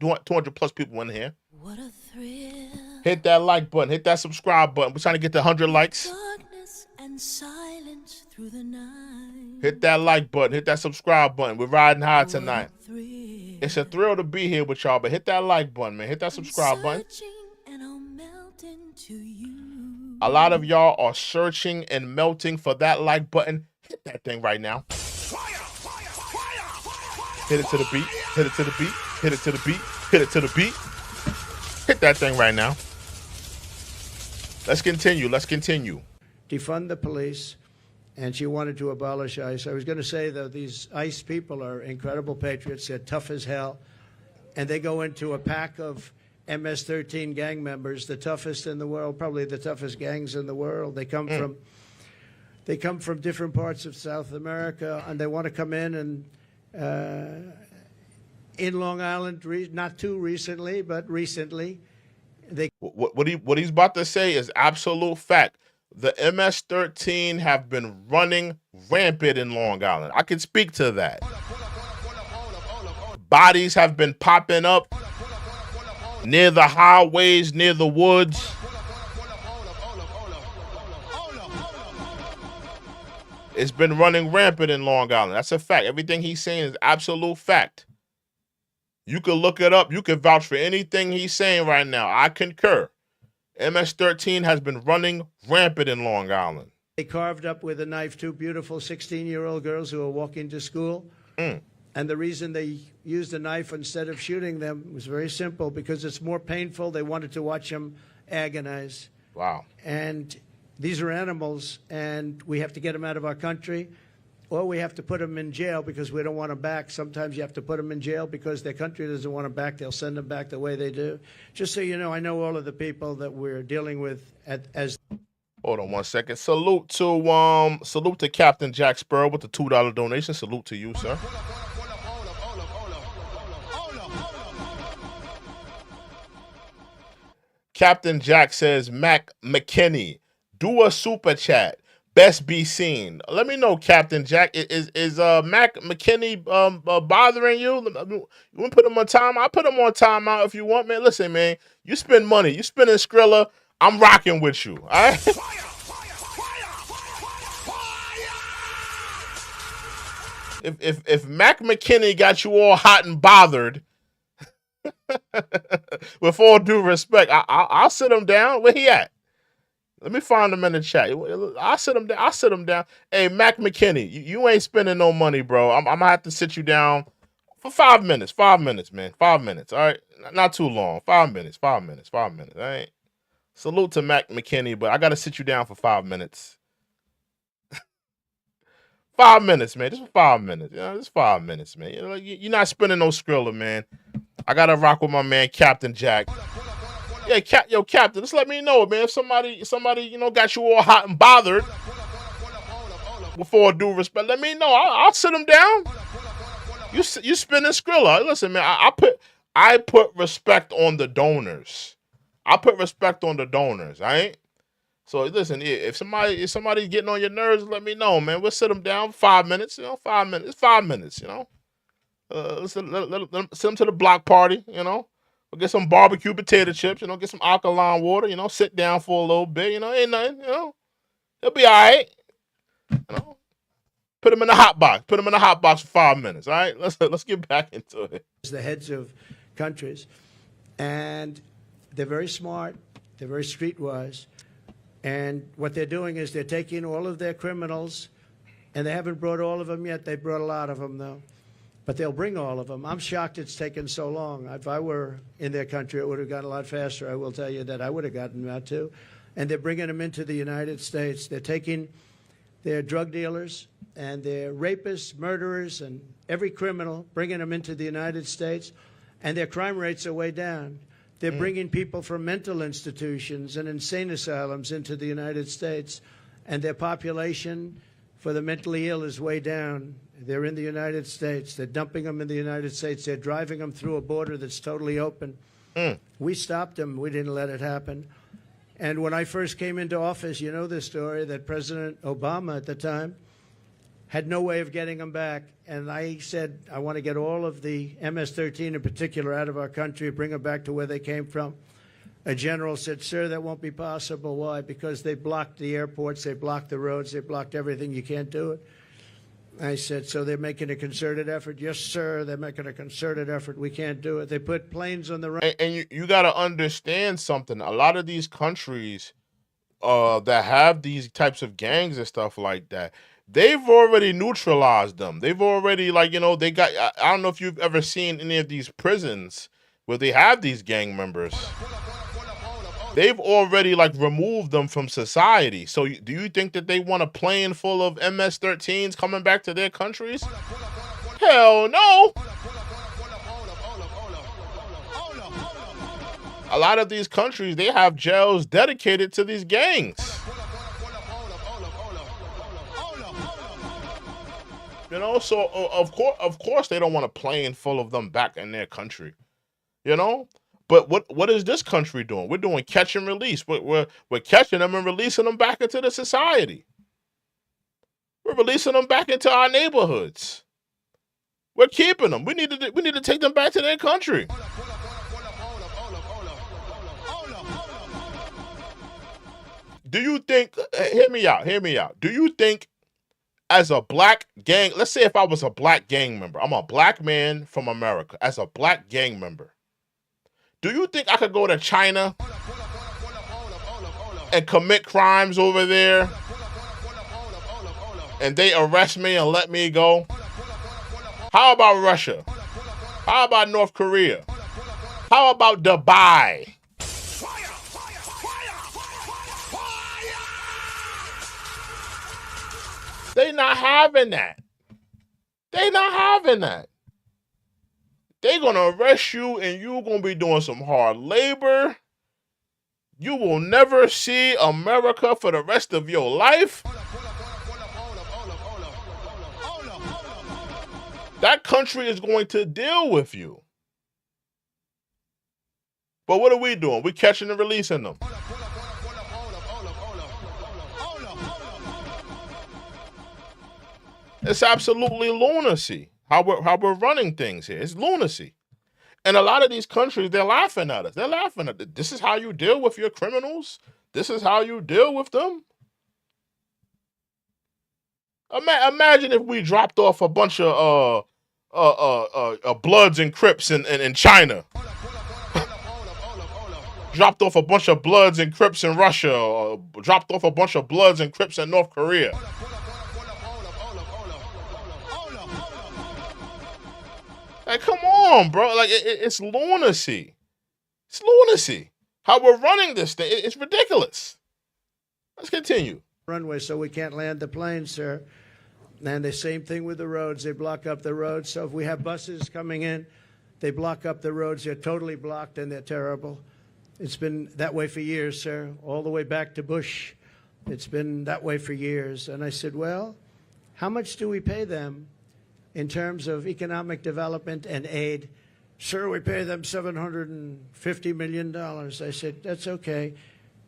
plus people in here. What a thrill. Hit that like button. Hit that subscribe button. We're trying to get to 100 likes. Darkness and silence through the night. Hit that like button. Hit that subscribe button. We're riding high tonight. It's a thrill to be here with y'all, but hit that like button, man. Hit that subscribe button. And I'll melt into you. A lot of y'all are searching and melting for that like button. Hit that thing right now. Hit it to the beat. Hit it to the beat. Hit it to the beat. Hit it to the beat. Hit that thing right now. Let's continue. Let's continue. Defund the police, and she wanted to abolish ICE. I was going to say, though, these ICE people are incredible patriots. They're tough as hell, and they go into a pack of MS-13 gang members, the toughest in the world, probably the toughest gangs in the world. They come from different parts of South America, and they want to come in and in Long Island, not too recently, but recently, they. What he's about to say is absolute fact. The MS-13 have been running rampant in Long Island. I can speak to that. Bodies have been popping up near the highways, near the woods. It's been running rampant in Long Island. That's a fact. Everything he's saying is absolute fact. You can look it up. You can vouch for anything he's saying right now. I concur. MS-13 has been running rampant in Long Island. They carved up with a knife two beautiful 16-year-old girls who were walking to school. And the reason they used a knife instead of shooting them was very simple, because it's more painful. They wanted to watch them agonize. Wow. And these are animals, and we have to get them out of our country, or we have to put them in jail because we don't want them back. Sometimes you have to put them in jail because their country doesn't want them back. They'll send them back the way they do. Just so you know, I know all of the people that we're dealing with as. Hold on one second. Salute to Captain Jack Spur with the $2 donation. Salute to you, sir. Captain Jack says, Mac McKinney, do a super chat. Best be seen. Let me know, Captain Jack. Is Mac McKinney bothering you? You want to put him on time? I'll put him on timeout if you want, man. Listen, man, you spend money. You spending Skrilla. I'm rocking with you. All right? If Mac McKinney got you all hot and bothered, with all due respect, I'll sit him down. Where he at? Let me find him in the chat. I'll sit him down. Hey, Mac McKinney, you ain't spending no money, bro. I'm gonna have to sit you down for 5 minutes. 5 minutes, man. 5 minutes. All right, not too long. 5 minutes. 5 minutes. 5 minutes. All right. Salute to Mac McKinney, but I gotta sit you down for 5 minutes. 5 minutes, man. Just 5 minutes. Just 5 minutes, man. You're not spinning no Skrilla, man. I gotta rock with my man Captain Jack. Yeah, Captain, just let me know, man. If somebody, got you all hot and bothered, with all due respect, let me know. I'll sit them down. You spinning Skrilla. Listen, man. I put respect on the donors. I put respect on the donors. All right. So listen, if somebody's getting on your nerves, let me know, man. We'll sit them down 5 minutes. 5 minutes. It's 5 minutes. Let's send them to the block party. We'll get some barbecue potato chips. Get some alkaline water. Sit down for a little bit. Ain't nothing. It'll be all right. Put them in the hot box. Put them in the hot box for 5 minutes. All right. Let's get back into it. The heads of countries, and they're very smart. They're very streetwise. And what they're doing is they're taking all of their criminals, and they haven't brought all of them yet. They brought a lot of them, though. But they'll bring all of them. I'm shocked it's taken so long. If I were in their country, it would have gone a lot faster. I will tell you that I would have gotten them out, too. And they're bringing them into the United States. They're taking their drug dealers and their rapists, murderers, and every criminal, bringing them into the United States. And their crime rates are way down. They're bringing people from mental institutions and insane asylums into the United States, and their population for the mentally ill is way down. They're in the United States. They're dumping them in the United States. They're driving them through a border that's totally open. We stopped them. We didn't let it happen. And when I first came into office, you know the story, that President Obama at the time had no way of getting them back. And I said, I want to get all of the MS-13 in particular out of our country, bring them back to where they came from. A general said, sir, that won't be possible. Why? Because they blocked the airports, they blocked the roads, they blocked everything. You can't do it. I said, so they're making a concerted effort? Yes, sir, they're making a concerted effort. We can't do it. They put planes on the road. And you got to understand something. A lot of these countries that have these types of gangs and stuff like that, they've already neutralized them. They've already, they got, I don't know if you've ever seen any of these prisons where they have these gang members. They've already, removed them from society. So do you think that they want a plane full of MS-13s coming back to their countries? Hell no. A lot of these countries, they have jails dedicated to these gangs. So of course they don't want a plane full of them back in their country. But what is this country doing? We're doing catch and release. We're catching them and releasing them back into the society. We're releasing them back into our neighborhoods. We're keeping them. We need to take them back to their country. Do you think, hear me out. Do you think as a black gang, let's say if I was a black gang member, I'm a black man from America, as a black gang member, do you think I could go to China and commit crimes over there and they arrest me and let me go? How about Russia? How about North Korea? How about Dubai? They not having that. They not having that. They're going to arrest you and you're going to be doing some hard labor. You will never see America for the rest of your life. That country is going to deal with you. But what are we doing? We're catching and releasing them. It's absolutely lunacy how we're running things here. It's lunacy. And a lot of these countries, they're laughing at us. They're laughing at it. This is how you deal with your criminals? This is how you deal with them? Imagine if we dropped off a bunch of Bloods and Crips in China. Dropped off a bunch of Bloods and Crips in Russia. Or dropped off a bunch of Bloods and Crips in North Korea. Like, come on, bro. Like, it's lunacy. It's lunacy. How we're running this thing, it's ridiculous. Let's continue. Runway, so we can't land the plane, sir. And the same thing with the roads. They block up the roads. So if we have buses coming in, they block up the roads. They're totally blocked, and they're terrible. It's been that way for years, sir, all the way back to Bush. It's been that way for years. And I said, well, how much do we pay them in terms of economic development and aid? Sir, we pay them $750 million. I said, that's okay.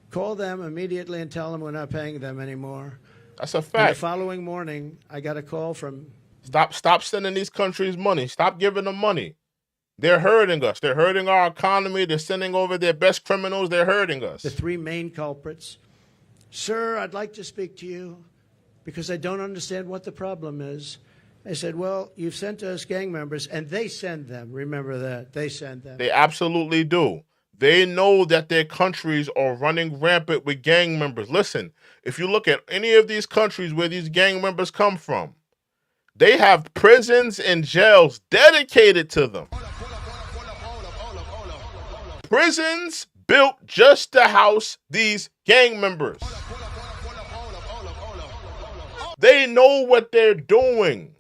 Call them immediately and tell them we're not paying them anymore. That's a And fact. the following morning, I got a call from... Stop sending these countries money. Stop giving them money. They're hurting us. They're hurting our economy. They're sending over their best criminals. They're hurting us. the three main culprits. Sir, I'd like to speak to you because I don't understand what the problem is. I said, well, you've sent us gang members, and they send them. Remember that. They send them. They absolutely do. They know that their countries are running rampant with gang members. Listen, if you look at any of these countries where these gang members come from, they have prisons and jails dedicated to them. Prisons built just to house these gang members. They know what they're doing.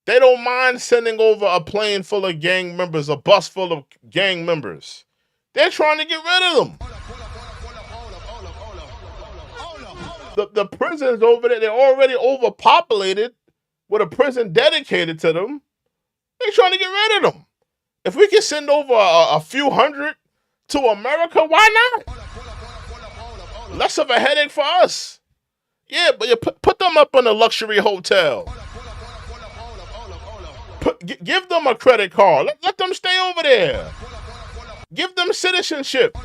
They don't mind sending over a plane full of gang members, a bus full of gang members. They're trying to get rid of them. The prisons over there, they're already overpopulated with a prison dedicated to them. They're trying to get rid of them. If we can send over a few hundred to America, why not? Less of a headache for us. Yeah, but you put them up in a luxury hotel. Give them a credit card. Let them stay over there. Give them citizenship.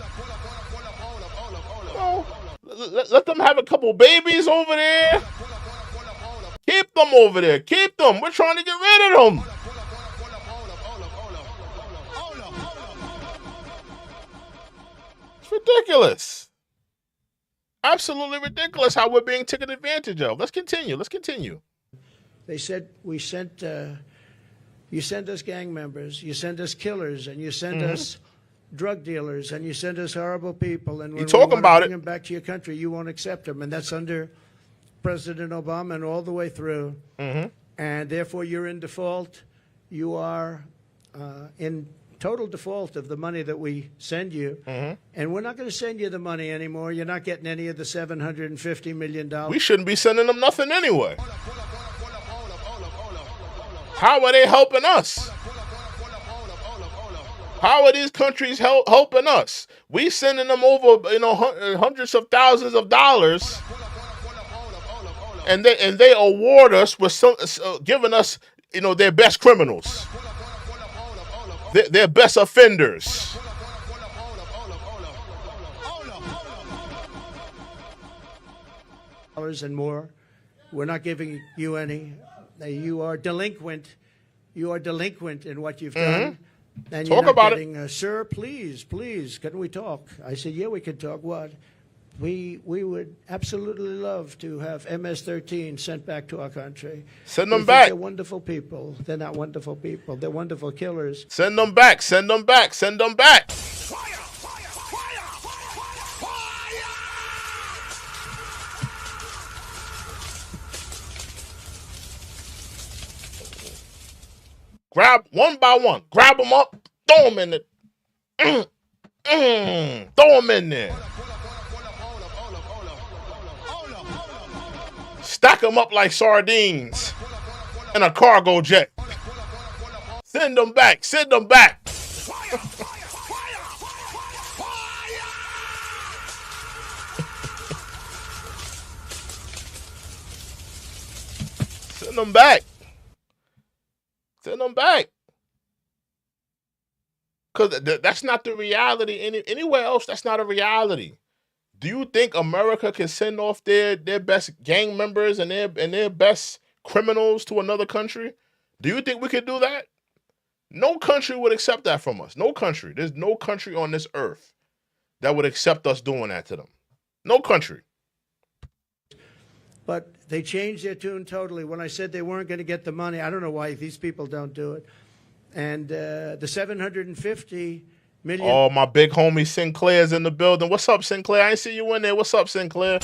Let them have a couple babies over there. Keep them over there. Keep them. We're trying to get rid of them. It's ridiculous. Absolutely ridiculous how we're being taken advantage of. Let's continue. Let's continue. They said, you send us gang members, you send us killers, and you send us drug dealers, and you send us horrible people. And when You talking we want about to it. bring them back to your country, you won't accept them. And that's under President Obama and all the way through. And therefore, you're in default. You are in total default of the money that we send you. And we're not going to send you the money anymore. You're not getting any of the $750 million. We shouldn't be sending them nothing anyway. How are they helping us? How are these countries helping us? We sending them over, hundreds of thousands of dollars, and they award us with giving us, their best criminals, their best offenders. And more. We're not giving you any. You are delinquent. You are delinquent in what you've done. And Talk you're not about getting, sir, please, can we talk? I said, yeah, we can talk. What? We would absolutely love to have MS-13 sent back to our country. Send them We think back. They're wonderful people. They're not wonderful people. They're wonderful killers. Send them back. Send them back. Send them back. Grab one by one. Grab them up. Throw them in the... Throw them in there. Stack them up like sardines in a cargo jet. Send them back. Send them back. Send them back. Send them back. Because that's not the reality. Anywhere else, that's not a reality. Do you think America can send off their best gang members and their best criminals to another country? Do you think we could do that? No country would accept that from us. No country. There's no country on this earth that would accept us doing that to them. No country. But They changed their tune totally. When I said they weren't going to get the money, I don't know why these people don't do it. And the $750 million. Oh, my big homie Sinclair's in the building. What's up, Sinclair? I ain't see you in there. What's up, Sinclair?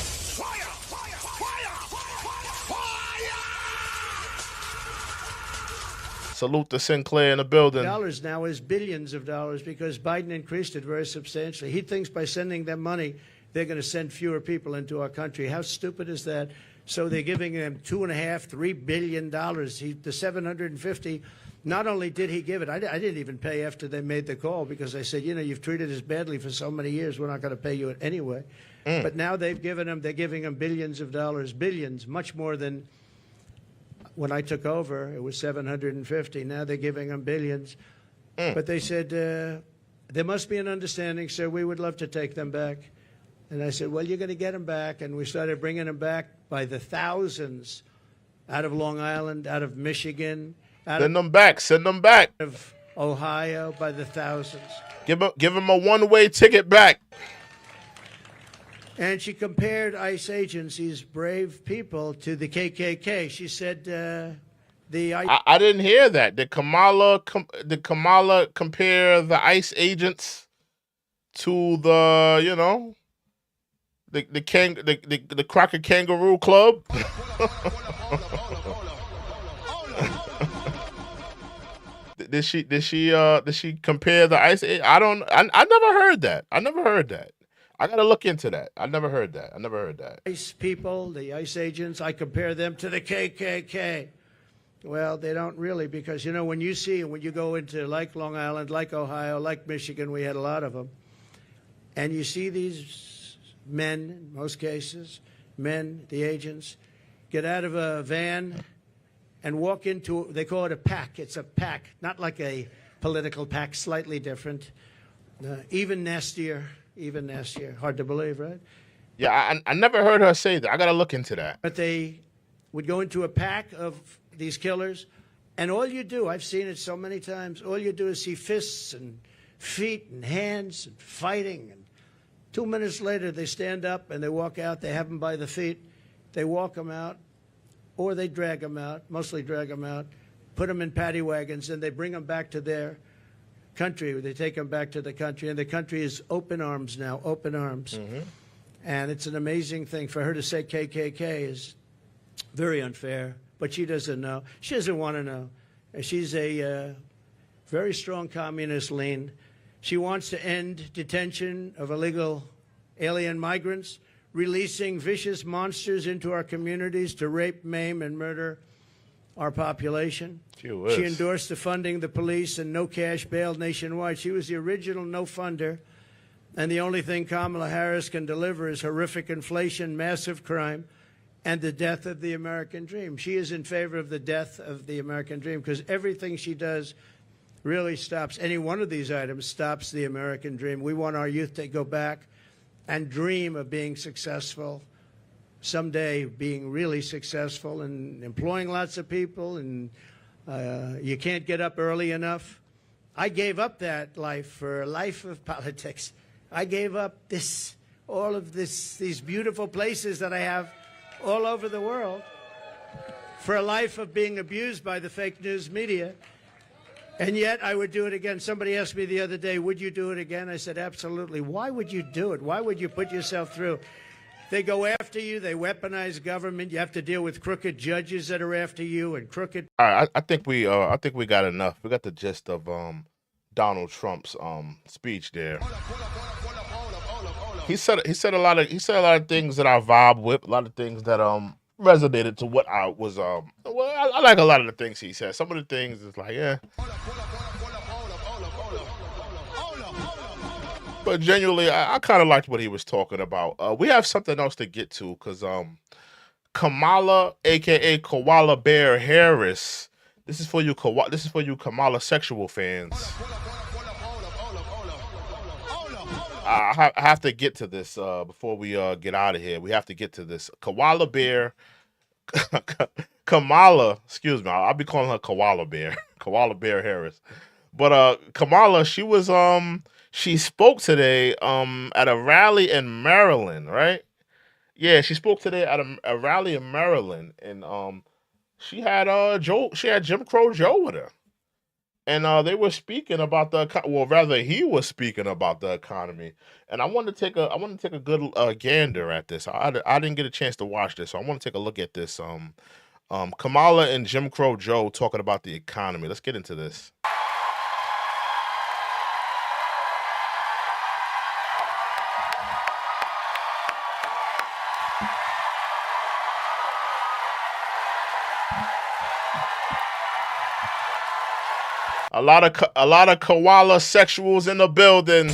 Salute to Sinclair in the building. dollars now is billions of dollars because Biden increased it very substantially. He thinks by sending them money, they're going to send fewer people into our country. How stupid is that? So they're giving them $2.5, $3 billion. The 750. Not only did he give it, I didn't even pay after they made the call because I said, you've treated us badly for so many years. We're not going to pay you anyway. But now they're giving them billions of dollars, billions, much more than when I took over. It was 750. Now they're giving them billions. But they said, there must be an understanding, sir. We would love to take them back. And I said, well, you're going to get them back. And we started bringing them back by the thousands out of Long Island, out of Michigan. Send them back. Send them back. Of Ohio by the thousands. Give them a one-way ticket back. And she compared ICE agents, these brave people, to the KKK. She said I didn't hear that. Did Kamala compare the ICE agents to the the Crocker Kangaroo Club? Did she compare the ICE? I never heard that. I gotta look into that. I never heard that. ICE people, the ICE agents, I compare them to the KKK. Well, they don't really, because when you go into like Long Island, like Ohio, like Michigan, we had a lot of them, and you see these men, in most cases, the agents, get out of a van and walk into, they call it a pack. It's a pack, not like a political pack, slightly different, even nastier. Hard to believe, right? Yeah, I never heard her say that. I got to look into that. But they would go into a pack of these killers, and all you do, I've seen it so many times, all you do is see fists and feet and hands and fighting. And 2 minutes later, they stand up and they walk out. They have them by the feet. They walk them out, or they drag them out, mostly drag them out, put them in paddy wagons, and they bring them back to their country. They take them back to the country, and the country is open arms now, open arms. And it's an amazing thing. For her to say KKK is very unfair, but she doesn't know. She doesn't want to know. She's a very strong communist lean. She wants to end detention of illegal alien migrants, releasing vicious monsters into our communities to rape, maim, and murder our population. She endorsed the funding the police and no cash bail nationwide. She was the original no funder. And the only thing Kamala Harris can deliver is horrific inflation, massive crime, and the death of the American dream. She is in favor of the death of the American dream because everything she does really stops. Any one of these items stops the American dream. We want our youth to go back and dream of being successful, someday being really successful and employing lots of people, and you can't get up early enough. I gave up that life for a life of politics. I gave up all of these beautiful places that I have all over the world for a life of being abused by the fake news media. And yet I would do it again. Somebody asked me the other day, would you do it again? I said, absolutely. Why would you do it? Why would you put yourself through? They go after you. They weaponize government. You have to deal with crooked judges that are after you and crooked. All right, I think we got enough. We got the gist of Donald Trump's speech there. He said a lot of things that I vibe with, a lot of things that resonated to what I was I like a lot of the things he said. Some of the things is like, yeah. But genuinely, I kind of liked what he was talking about. We have something else to get to because Kamala, aka Koala Bear Harris, this is for you Kamala sexual fans. I have to get to this before we get out of here. We have to get to this. Koala Bear, Kamala, excuse me, I'll be calling her Koala Bear, Koala Bear Harris. But Kamala, she spoke today at a rally in Maryland, right? Yeah, she spoke today at a rally in Maryland, and she had Jim Crow Joe with her. And they were speaking about he was speaking about the economy. And I want to take a good gander at this. I didn't get a chance to watch this, so I want to take a look at this Kamala and Jim Crow Joe talking about the economy. Let's get into this. A lot of koala sexuals in the building.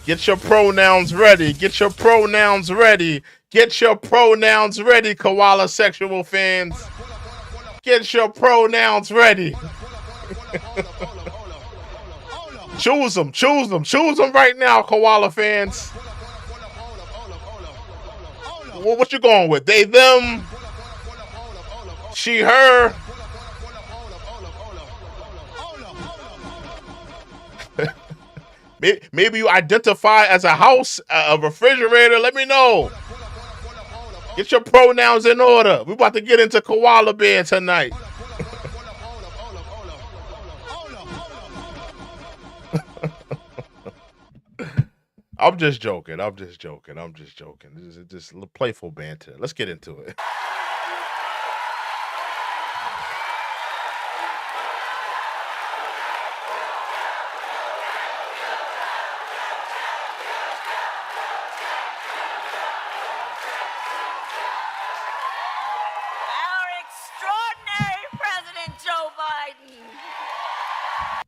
Get your pronouns ready. Get your pronouns ready. Get your pronouns ready, koala sexual fans. Get your pronouns ready. Choose them. Choose them. Choose them right now, koala fans. What you going with? They, them, she, her. Maybe you identify as a house, a refrigerator. Let me know. Get your pronouns in order. We're about to get into koala bear tonight. I'm just joking. I'm just joking. I'm just joking. This is just playful banter. Let's get into it.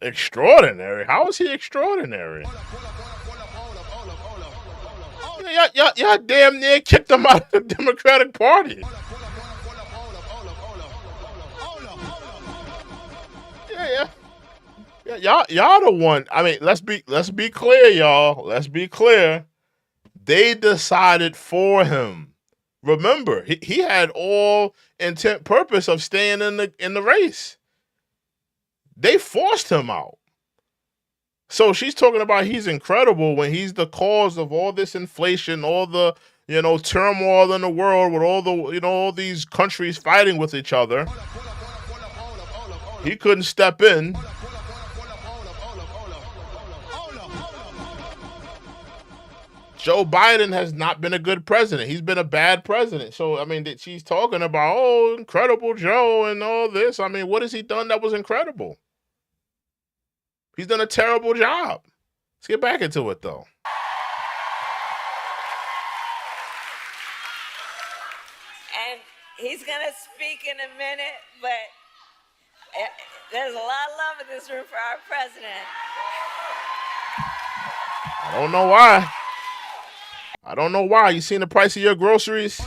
Extraordinary? How is he extraordinary? Y'all damn near kicked him out of the Democratic Party. Yeah. Y'all the one. I mean, let's be clear, y'all. Let's be clear. They decided for him. Remember, he had all intent purpose of staying in the race. They forced him out. So she's talking about he's incredible when he's the cause of all this inflation, all the, turmoil in the world with all the, all these countries fighting with each other. He couldn't step in. Joe Biden has not been a good president. He's been a bad president. So, I mean, she's talking about, oh, incredible Joe and all this. I mean, what has he done that was incredible? He's done a terrible job. Let's get back into it, though. And he's going to speak in a minute, but there's a lot of love in this room for our president. I don't know why. I don't know why. You seen the price of your groceries?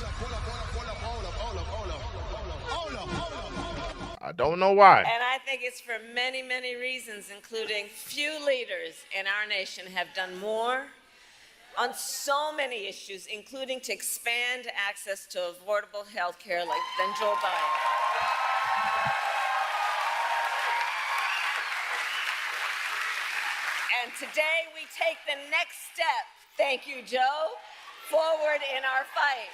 I don't know why. And I think it's for many, many reasons, including few leaders in our nation have done more on so many issues, including to expand access to affordable health care than Joe Biden. And today we take the next step, thank you, Joe, forward in our fight.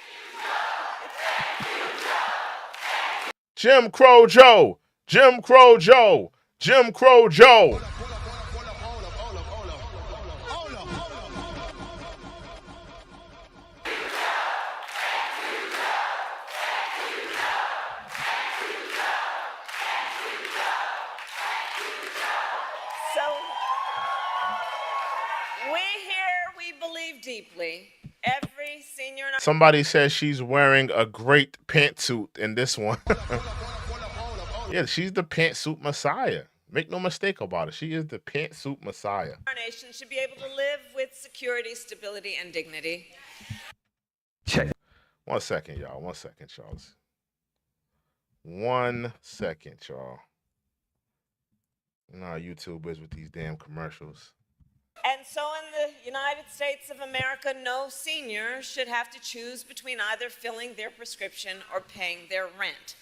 Jim Crow Joe, Jim Crow Joe, Jim Crow Joe. So we believe deeply. Every senior. Somebody says she's wearing a great pantsuit in this one. Yeah, she's the pantsuit messiah. Make no mistake about it. She is the pantsuit messiah. Our nation should be able to live with security, stability, and dignity. Check. 1 second, y'all. 1 second, Charles. 1 second, y'all. You know how YouTube is with these damn commercials. And so in the United States of America, no senior should have to choose between either filling their prescription or paying their rent.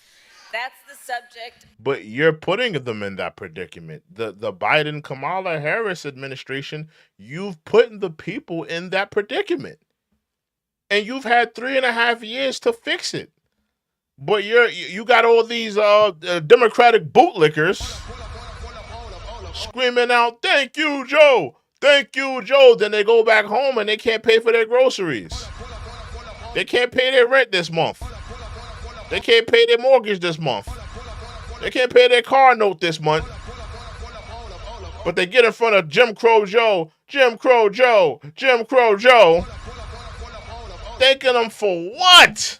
That's the subject. But you're putting them in that predicament. The Biden, Kamala Harris administration, you've put the people in that predicament. And you've had 3.5 years to fix it. But you got all these Democratic bootlickers screaming out, "Thank you, Joe. Thank you, Joe. Then they go back home and they can't pay for their groceries. They can't pay their rent this month. They can't pay their mortgage this month. They can't pay their car note this month. But they get in front of Jim Crow Joe, Jim Crow Joe, Jim Crow Joe, thanking them for what?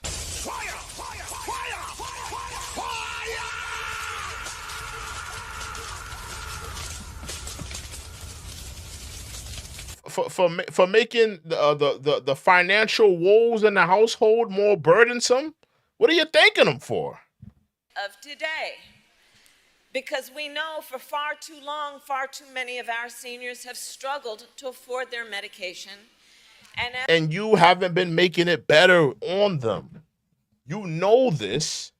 For making the financial woes in the household more burdensome? What are you thanking them for? Of today. Because we know for far too long, far too many of our seniors have struggled to afford their medication. And you haven't been making it better on them. You know this.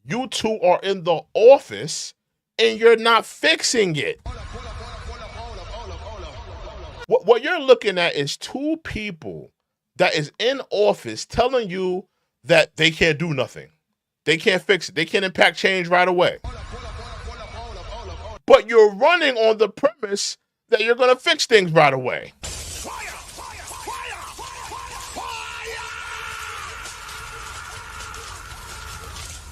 You two are in the office and you're not fixing it. What you're looking at is two people that is in office telling you that they can't do nothing. They can't fix it. They can't impact change right away. But you're running on the premise that you're going to fix things right away.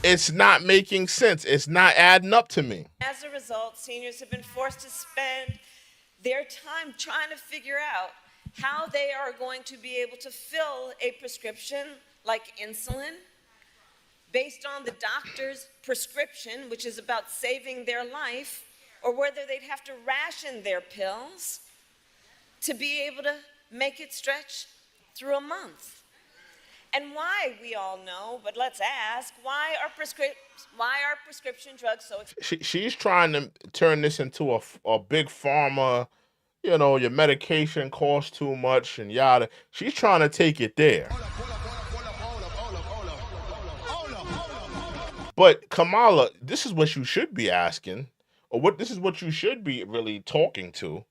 It's not making sense. It's not adding up to me. As a result, seniors have been forced to spend their time trying to figure out how they are going to be able to fill a prescription like insulin based on the doctor's prescription, which is about saving their life, or whether they'd have to ration their pills to be able to make it stretch through a month. And why, we all know, but let's ask, why are prescription drugs so expensive? She's trying to turn this into a big pharma, your medication costs too much and yada. She's trying to take it there. But Kamala, this is what you should be asking, this is what you should be really talking to,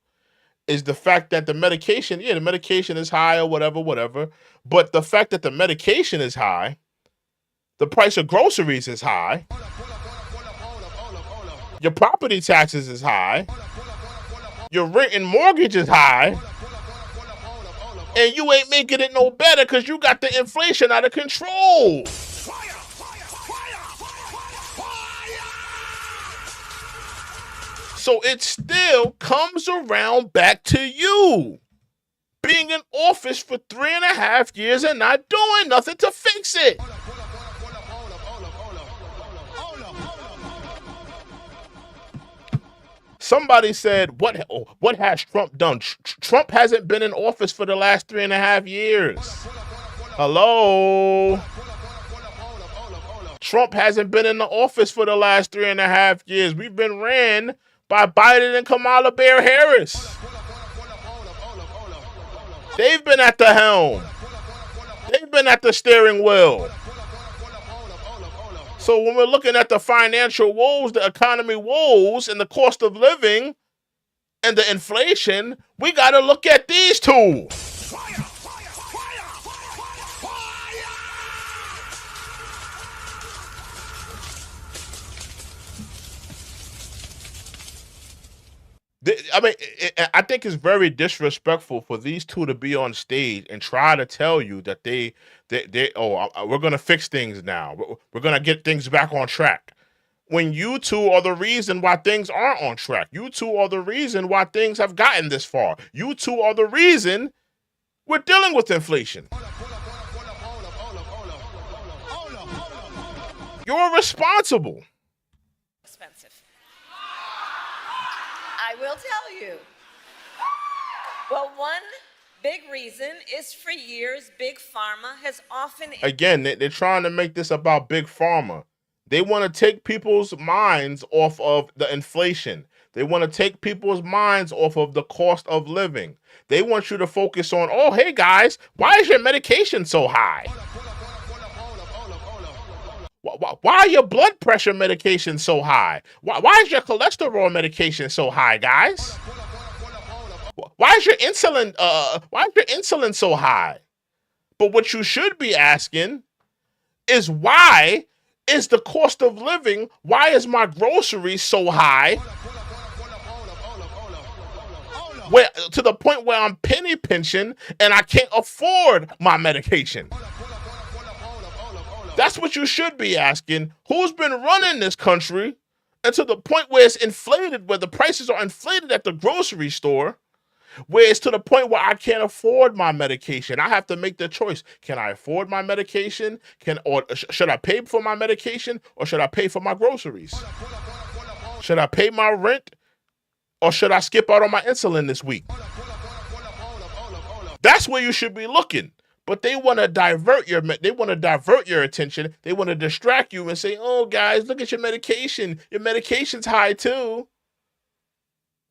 is the fact that the medication is high or whatever, but the fact that the medication is high, the price of groceries is high, your property taxes is high, your rent and mortgage is high, and you ain't making it no better because you got the inflation out of control. So it still comes around back to you being in office for 3.5 years and not doing nothing to fix it. Somebody said, what has Trump done? Trump hasn't been in office for the last 3.5 years. Hello? Trump hasn't been in the office for the last 3.5 years. We've been ran by Biden and Kamala Harris. They've been at the helm. They've been at the steering wheel. So when we're looking at the financial woes, the economy woes, and the cost of living, and the inflation, we got to look at these two. I think it's very disrespectful for these two to be on stage and try to tell you that we're going to fix things now. We're going to get things back on track. When you two are the reason why things aren't on track. You two are the reason why things have gotten this far. You two are the reason we're dealing with inflation. You're responsible. Expensive. I will tell you. Well, one big reason is for years, Big Pharma has often... Again, they're trying to make this about Big Pharma. They want to take people's minds off of the inflation. They want to take people's minds off of the cost of living. They want you to focus on, oh, hey, guys, why is your medication so high? Why are your blood pressure medication so high? Why is your cholesterol medication so high, guys? Why is your insulin so high? But what you should be asking is, why is the cost of living, why is my groceries so high? where to the point where I'm penny pinching and I can't afford my medication. That's what you should be asking. Who's been running this country? And to the point where it's inflated, where the prices are inflated at the grocery store, where it's to the point where I can't afford my medication. I have to make the choice. Can I afford my medication? Should I pay for my medication, or should I pay for my groceries? Should I pay my rent, or should I skip out on my insulin this week? That's where you should be looking. But they want to divert your attention. They want to distract you and say, "Oh, guys, look at your medication. Your medication's high too."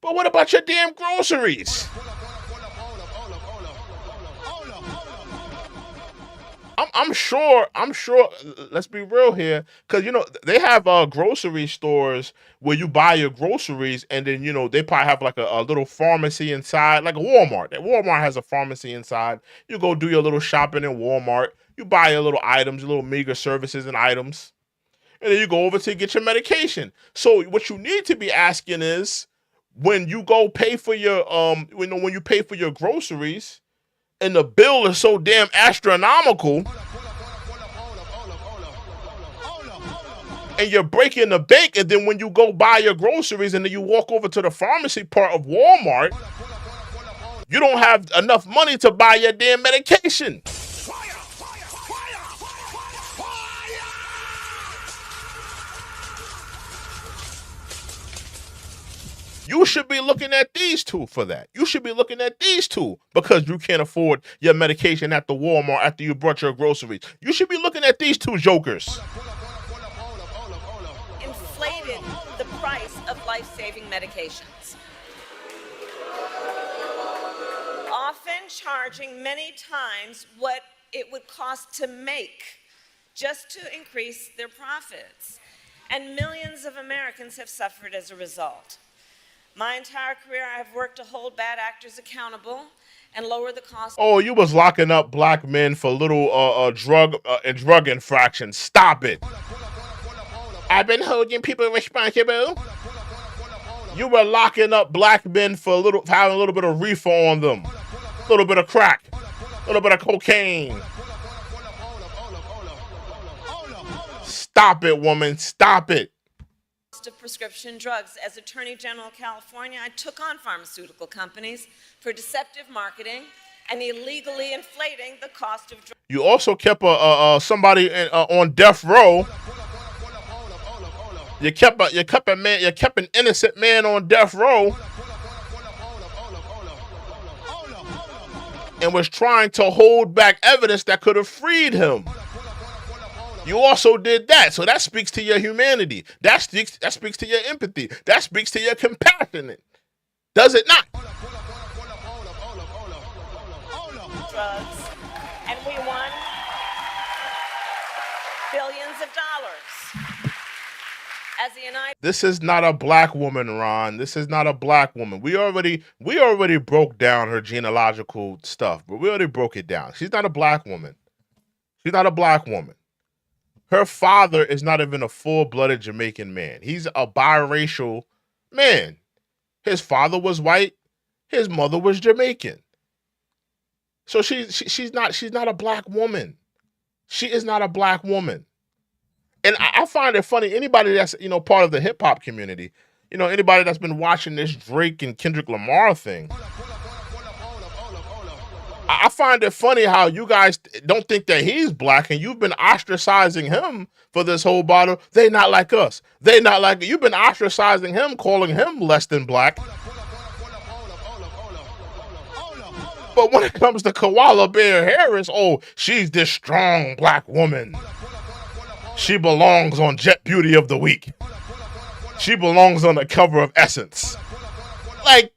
But what about your damn groceries? I'm sure, let's be real here, because, they have grocery stores where you buy your groceries and then, they probably have like a little pharmacy inside, like a Walmart. Walmart has a pharmacy inside. You go do your little shopping in Walmart. You buy your little items, your little meager services and items. And then you go over to get your medication. So what you need to be asking is, when you go pay for your, when you pay for your groceries, and the bill is so damn astronomical, and you're breaking the bank, and then when you go buy your groceries and then you walk over to the pharmacy part of Walmart, you don't have enough money to buy your damn medication. You should be looking at these two for that. You should be looking at these two because you can't afford your medication at the Walmart after you brought your groceries. You should be looking at these two jokers. Inflated the price of life-saving medications, often charging many times what it would cost to make just to increase their profits. And millions of Americans have suffered as a result. My entire career, I have worked to hold bad actors accountable and lower the cost. Oh, you was locking up black men for little drug infractions. Stop it. I've been holding people responsible. You were locking up black men for having a little bit of reefer on them, a little bit of crack, a little bit of cocaine. Stop it, woman. Stop it. Of prescription drugs. As Attorney General of California, I took on pharmaceutical companies for deceptive marketing and illegally inflating the cost of drugs. You also kept somebody on death row. You kept an innocent man on death row, and was trying to hold back evidence that could have freed him. You also did that. So that speaks to your humanity. That speaks to your empathy. That speaks to your compassion. Does it not? Drugs, and we won billions of dollars. As the United This is not a black woman, Ron. This is not a black woman. We already broke down her genealogical stuff, but we already broke it down. She's not a black woman. She's not a black woman. Her father is not even a full-blooded Jamaican man. He's a biracial man. His father was white. His mother was Jamaican. So she's not a black woman. She is not a black woman. And I find it funny, anybody that's, part of the hip-hop community, anybody that's been watching this Drake and Kendrick Lamar thing, I find it funny how you guys don't think that he's black, and you've been ostracizing him for this whole battle. They not like us. They not like you've been ostracizing him, calling him less than black. But when it comes to Koala Bear Harris, oh, she's this strong black woman. She belongs on Jet Beauty of the Week. She belongs on the cover of Essence. Like,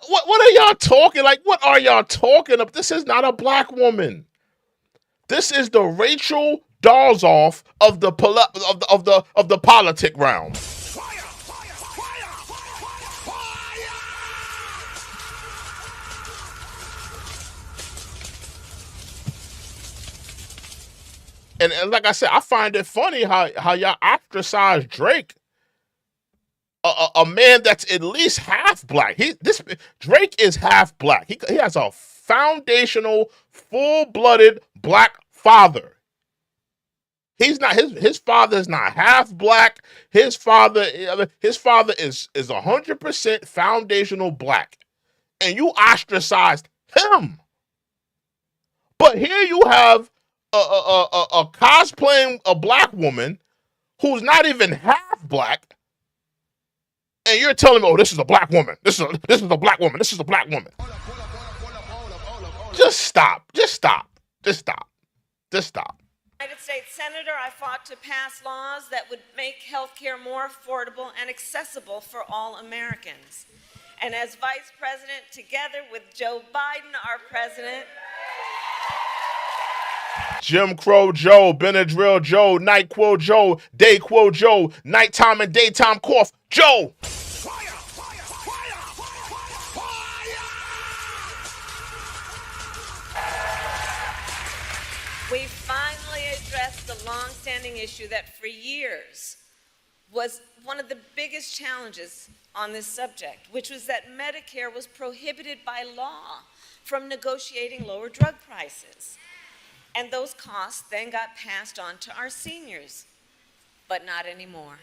what are y'all talking? Like, what are y'all talking about? This is not a black woman. This is the Rachel Dolezal of the politic realm. And like I said, I find it funny how y'all ostracize Drake a man that's at least half black. Drake is half black. He has a foundational, full-blooded black father. He's not his father is not half black. His father is 100% foundational black, and you ostracized him. But here you have a cosplaying a black woman who's not even half black, and you're telling me, "Oh, this is a black woman. This is a black woman. This is a black woman." Just stop. Just stop. Just stop. Just stop. United States Senator, I fought to pass laws that would make health care more affordable and accessible for all Americans. And as Vice President, together with Joe Biden, our president, Jim Crow Joe, Benadryl Joe, NyQuil Joe, DayQuil Joe, nighttime and daytime cough Joe. we finally addressed the long-standing issue that for years was one of the biggest challenges on this subject, which was that Medicare was prohibited by law from negotiating lower drug prices. And those costs then got passed on to our seniors, but not anymore.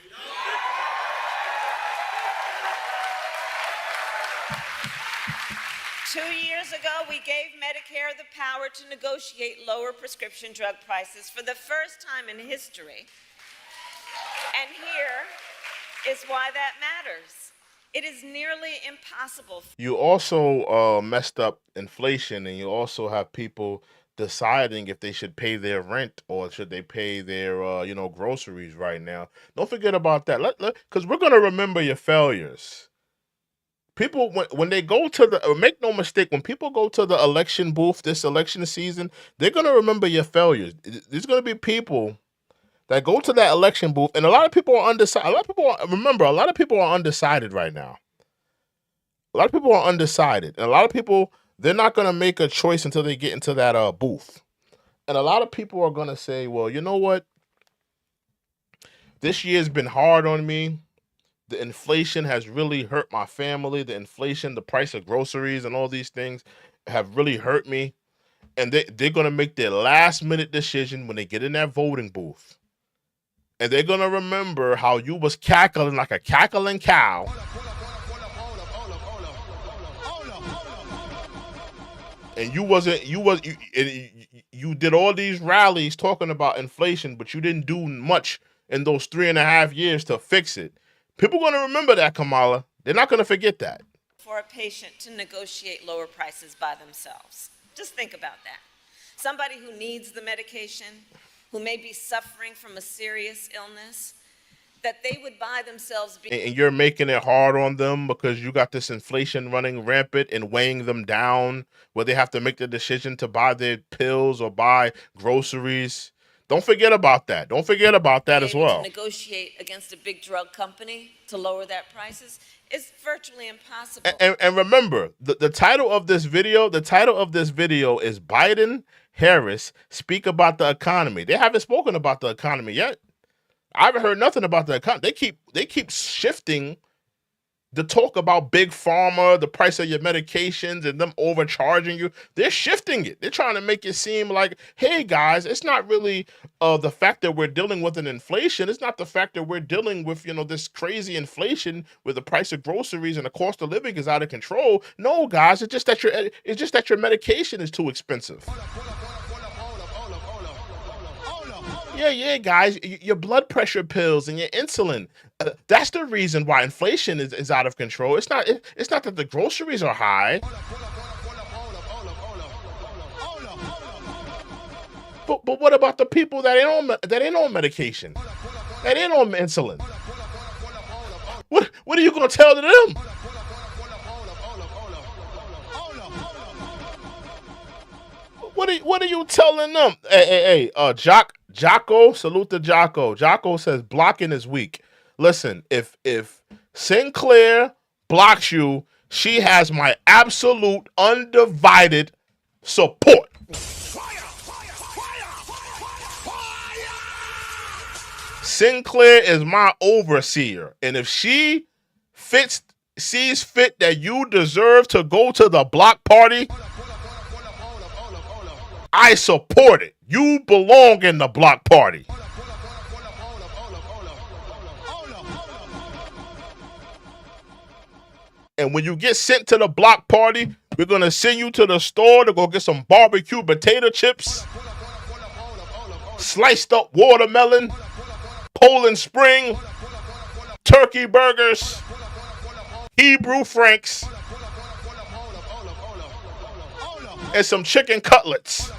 Two years ago, we gave Medicare the power to negotiate lower prescription drug prices for the first time in history. And here is why that matters. It is nearly impossible. You also messed up inflation, and you also have people deciding if they should pay their rent or should they pay their groceries right now. Don't forget about that. Because we're gonna remember your failures. People, when they go to make no mistake, when people go to the election booth this election season, they're gonna remember your failures. There's gonna be people that go to that election booth, and a lot of people are undecided. A lot of people are undecided right now. A lot of people are undecided, and a lot of people, they're not going to make a choice until they get into that booth. And a lot of people are going to say, well, you know what? This year's been hard on me. The inflation has really hurt my family. The inflation, the price of groceries and all these things have really hurt me. And they're going to make their last minute decision when they get in that voting booth. And they're going to remember how you was cackling like a cackling cow. And you did all these rallies talking about inflation, but you didn't do much in those 3.5 years to fix it. People are going to remember that, Kamala. They're not going to forget that. For a patient to negotiate lower prices by themselves. Just think about that. Somebody who needs the medication, who may be suffering from a serious illness, that they would buy themselves. And you're making it hard on them because you got this inflation running rampant and weighing them down, where they have to make the decision to buy their pills or buy groceries. Don't forget about that. Don't forget about that as well. To negotiate against a big drug company to lower that prices is virtually impossible. And remember, the title of this video, is Biden, Harris speak about the economy. They haven't spoken about the economy yet. I haven't heard nothing about the economy. They keep shifting the talk about big pharma, the price of your medications, and them overcharging you. They're shifting it. They're trying to make it seem like, hey guys, it's not really the fact that we're dealing with an inflation. It's not the fact that we're dealing with this crazy inflation where the price of groceries and the cost of living is out of control. No, guys, it's just that your medication is too expensive. Yeah, guys, your blood pressure pills and your insulin. That's the reason why inflation is out of control. It's not that the groceries are high. But what about the people that ain't on medication? That ain't on insulin? What are you gonna tell to them? What are you telling them? Hey, Jocko, salute to Jocko. Jocko says blocking is weak. Listen, if Sinclair blocks you, she has my absolute undivided support. Sinclair is my overseer, and if she sees fit that you deserve to go to the block party, I support it. You belong in the block party. And when you get sent to the block party, we're going to send you to the store to go get some barbecue potato chips, sliced up watermelon, Poland Spring, turkey burgers, Hebrew Franks, and some chicken cutlets.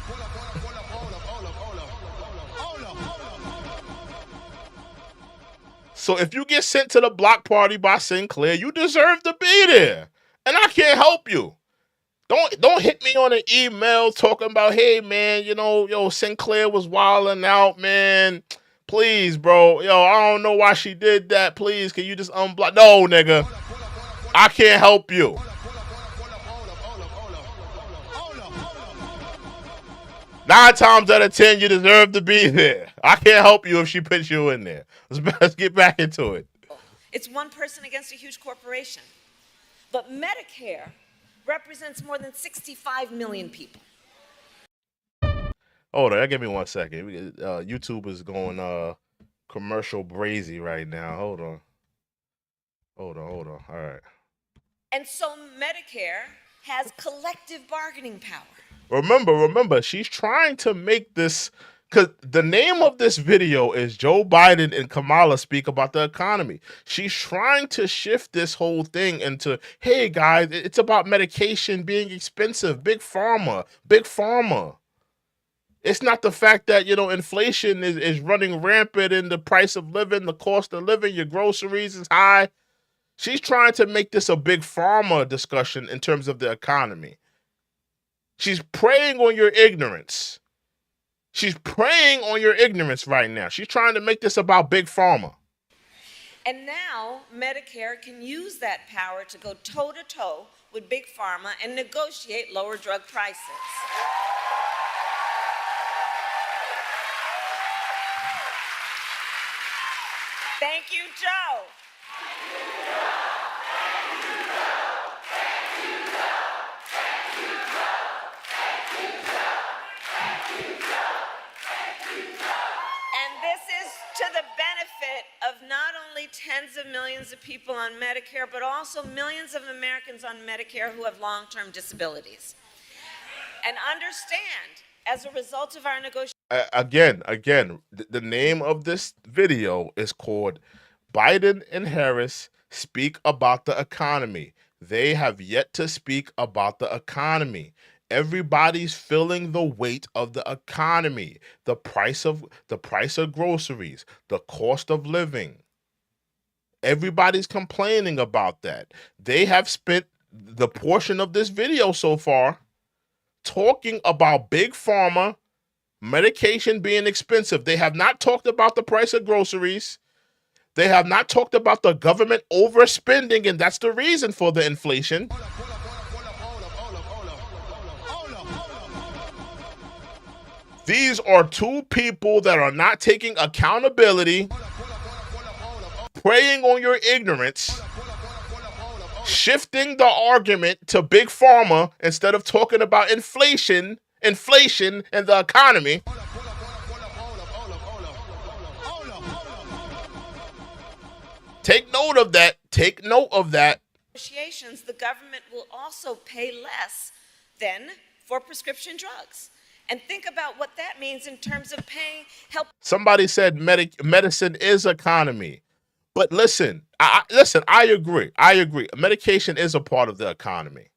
So if you get sent to the block party by Sinclair, you deserve to be there. And I can't help you. Don't hit me on an email talking about, hey, man, Sinclair was wilding out, man. Please, bro. I don't know why she did that. Please, can you just unblock? No, nigga. I can't help you. Nine times out of 10, you deserve to be there. I can't help you if she puts you in there. Let's get back into it. It's one person against a huge corporation. But Medicare represents more than 65 million people. Hold on, give me 1 second. YouTube is going commercial brazy right now. Hold on. All right. And so Medicare has collective bargaining power. Remember, she's trying to make this, because the name of this video is Joe Biden and Kamala speak about the economy. She's trying to shift this whole thing into, hey, guys, it's about medication being expensive. Big pharma. It's not the fact that, inflation is running rampant and the price of living, the cost of living, your groceries is high. She's trying to make this a big pharma discussion in terms of the economy. She's preying on your ignorance. She's preying on your ignorance right now. She's trying to make this about big pharma. And now Medicare can use that power to go toe-to-toe with big pharma and negotiate lower drug prices. Thank you, Joe. To the benefit of not only tens of millions of people on Medicare, but also millions of Americans on Medicare who have long-term disabilities. And understand, as a result of our negotiations... Again, the name of this video is called Biden and Harris Speak About the Economy. They have yet to speak about the economy. Everybody's feeling the weight of the economy, the price of groceries, the cost of living. Everybody's complaining about that. They have spent the portion of this video so far talking about big pharma, medication being expensive. They have not talked about the price of groceries. They have not talked about the government overspending, and that's the reason for the inflation. These are two people that are not taking accountability, preying on your ignorance, shifting the argument to big pharma instead of talking about inflation and the economy. Take note of that. Negotiations, the government will also pay less than for prescription drugs. And think about what that means in terms of paying help. Somebody said medicine is economy. But listen, I agree. Medication is a part of the economy.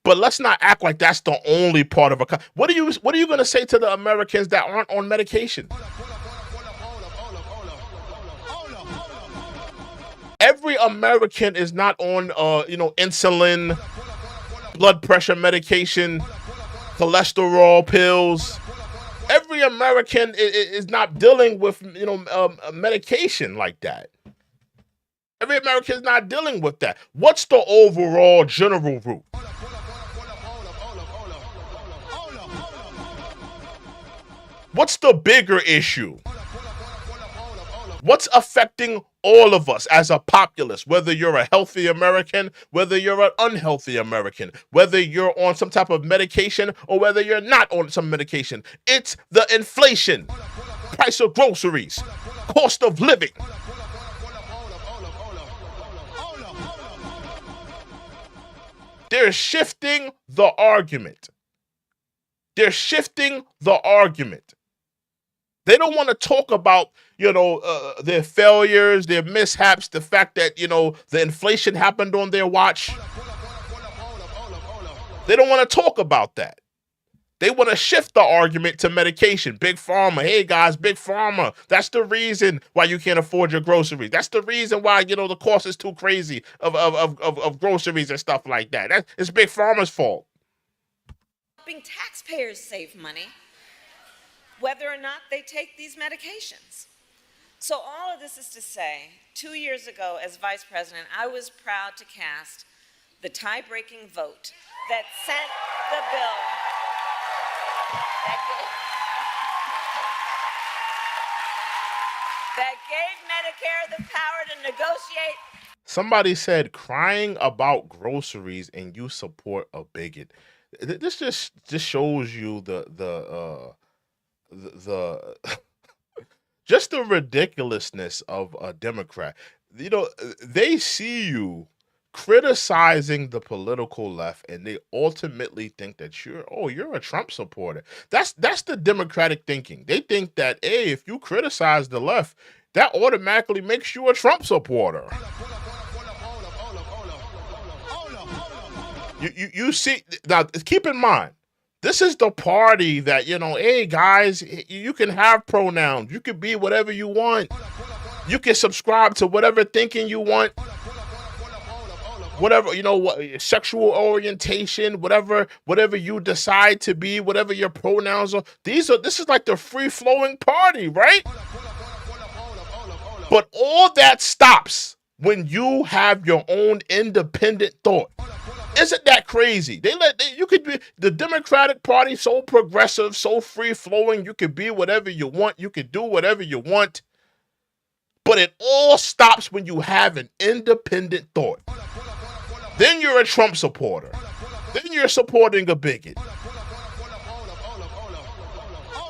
But let's not act like that's the only part of economy. What are you going to say to the Americans that aren't on medication? Every American is not on insulin, blood pressure medication, cholesterol pills. Every American is not dealing with medication like that. Every American is not dealing with that. What's the overall general route? What's the bigger issue? What's affecting All of us as a populace, whether you're a healthy American, whether you're an unhealthy American, whether you're on some type of medication or whether you're not on some medication, it's the inflation, price of groceries, cost of living. They're shifting the argument. They're shifting the argument. They don't want to talk about, their failures, their mishaps, the fact that, the inflation happened on their watch. They don't want to talk about that. They want to shift the argument to medication. Big Pharma. Hey, guys, Big Pharma. That's the reason why you can't afford your groceries. That's the reason why, the cost is too crazy of groceries and stuff like that. It's Big Pharma's fault. Helping taxpayers save money, whether or not they take these medications. So all of this is to say, 2 years ago as vice president, I was proud to cast the tie-breaking vote that sent the bill that gave Medicare the power to negotiate. Somebody said crying about groceries and you support a bigot. This just shows you the just the ridiculously of a Democrat. They see you criticizing the political left and they ultimately think that you're a Trump supporter. That's the Democratic thinking. They think that, hey, if you criticize the left, that automatically makes you a Trump supporter. You see, now keep in mind, this is the party that, hey guys, you can have pronouns. You can be whatever you want. You can subscribe to whatever thinking you want. Whatever, sexual orientation, whatever you decide to be, whatever your pronouns are. This is like the free-flowing party, right? But all that stops when you have your own independent thought. Isn't that crazy? You could be the Democratic Party, so progressive, so free-flowing. You could be whatever you want. You could do whatever you want. But it all stops when you have an independent thought. Then you're a Trump supporter. Then you're supporting a bigot.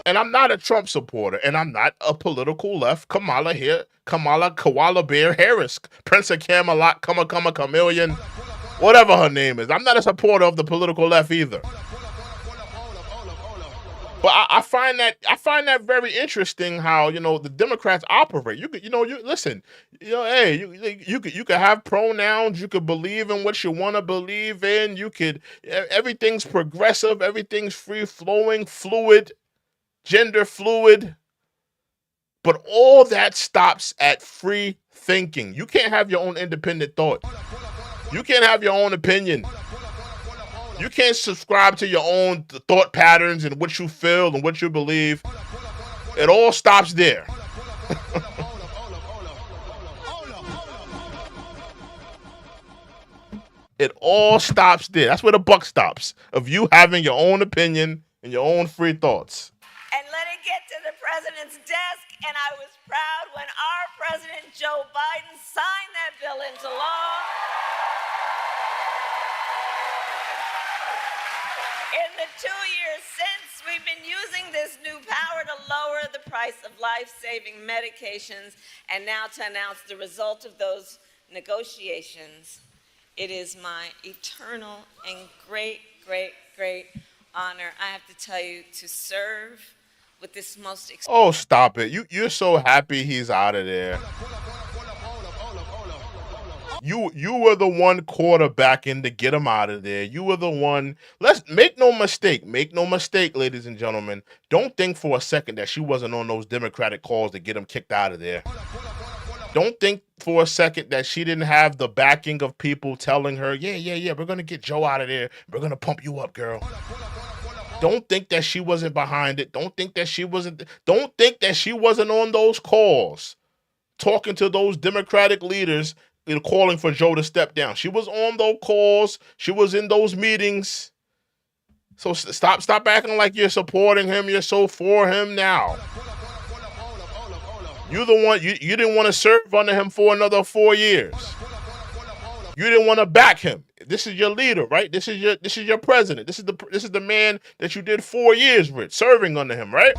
And I'm not a Trump supporter, and I'm not a political left Kamala Koala Bear Harris, Prince of Camelot, Chameleon, whatever her name is. I'm not a supporter of the political left either. But I find that very interesting how the Democrats operate. You could listen. Hey, you could have pronouns. You could believe in what you want to believe in. Everything's progressive. Everything's free flowing, fluid, gender fluid. But all that stops at free thinking. You can't have your own independent thought. You can't have your own opinion. You can't subscribe to your own thought patterns and what you feel and what you believe. It all stops there. It all stops there. That's where the buck stops, of you having your own opinion and your own free thoughts. And let it get to the president's desk, and I was proud when our president, Joe Biden, signed that bill into law. In the 2 years since, we've been using this new power to lower the price of life-saving medications, and now to announce the result of those negotiations. It is my eternal and great, great, great honor, I have to tell you, to serve with this most... Oh, stop it. You're so happy he's out of there. You were the one quarterbacking to get him out of there. You were the one. Let's make no mistake, ladies and gentlemen. Don't think for a second that she wasn't on those Democratic calls to get him kicked out of there. Don't think for a second that she didn't have the backing of people telling her, yeah, we're going to get Joe out of there. We're going to pump you up, girl. Don't think that she wasn't behind it. Don't think that she wasn't on those calls talking to those Democratic leaders calling for Joe to step down. She was on those calls. She was in those meetings. So stop acting like you're supporting him. You're so for him now. You the one you didn't want to serve under him for another 4 years. You didn't want to back him. This is your leader, right? This is your president. This is the man that you did 4 years with, serving under him, right?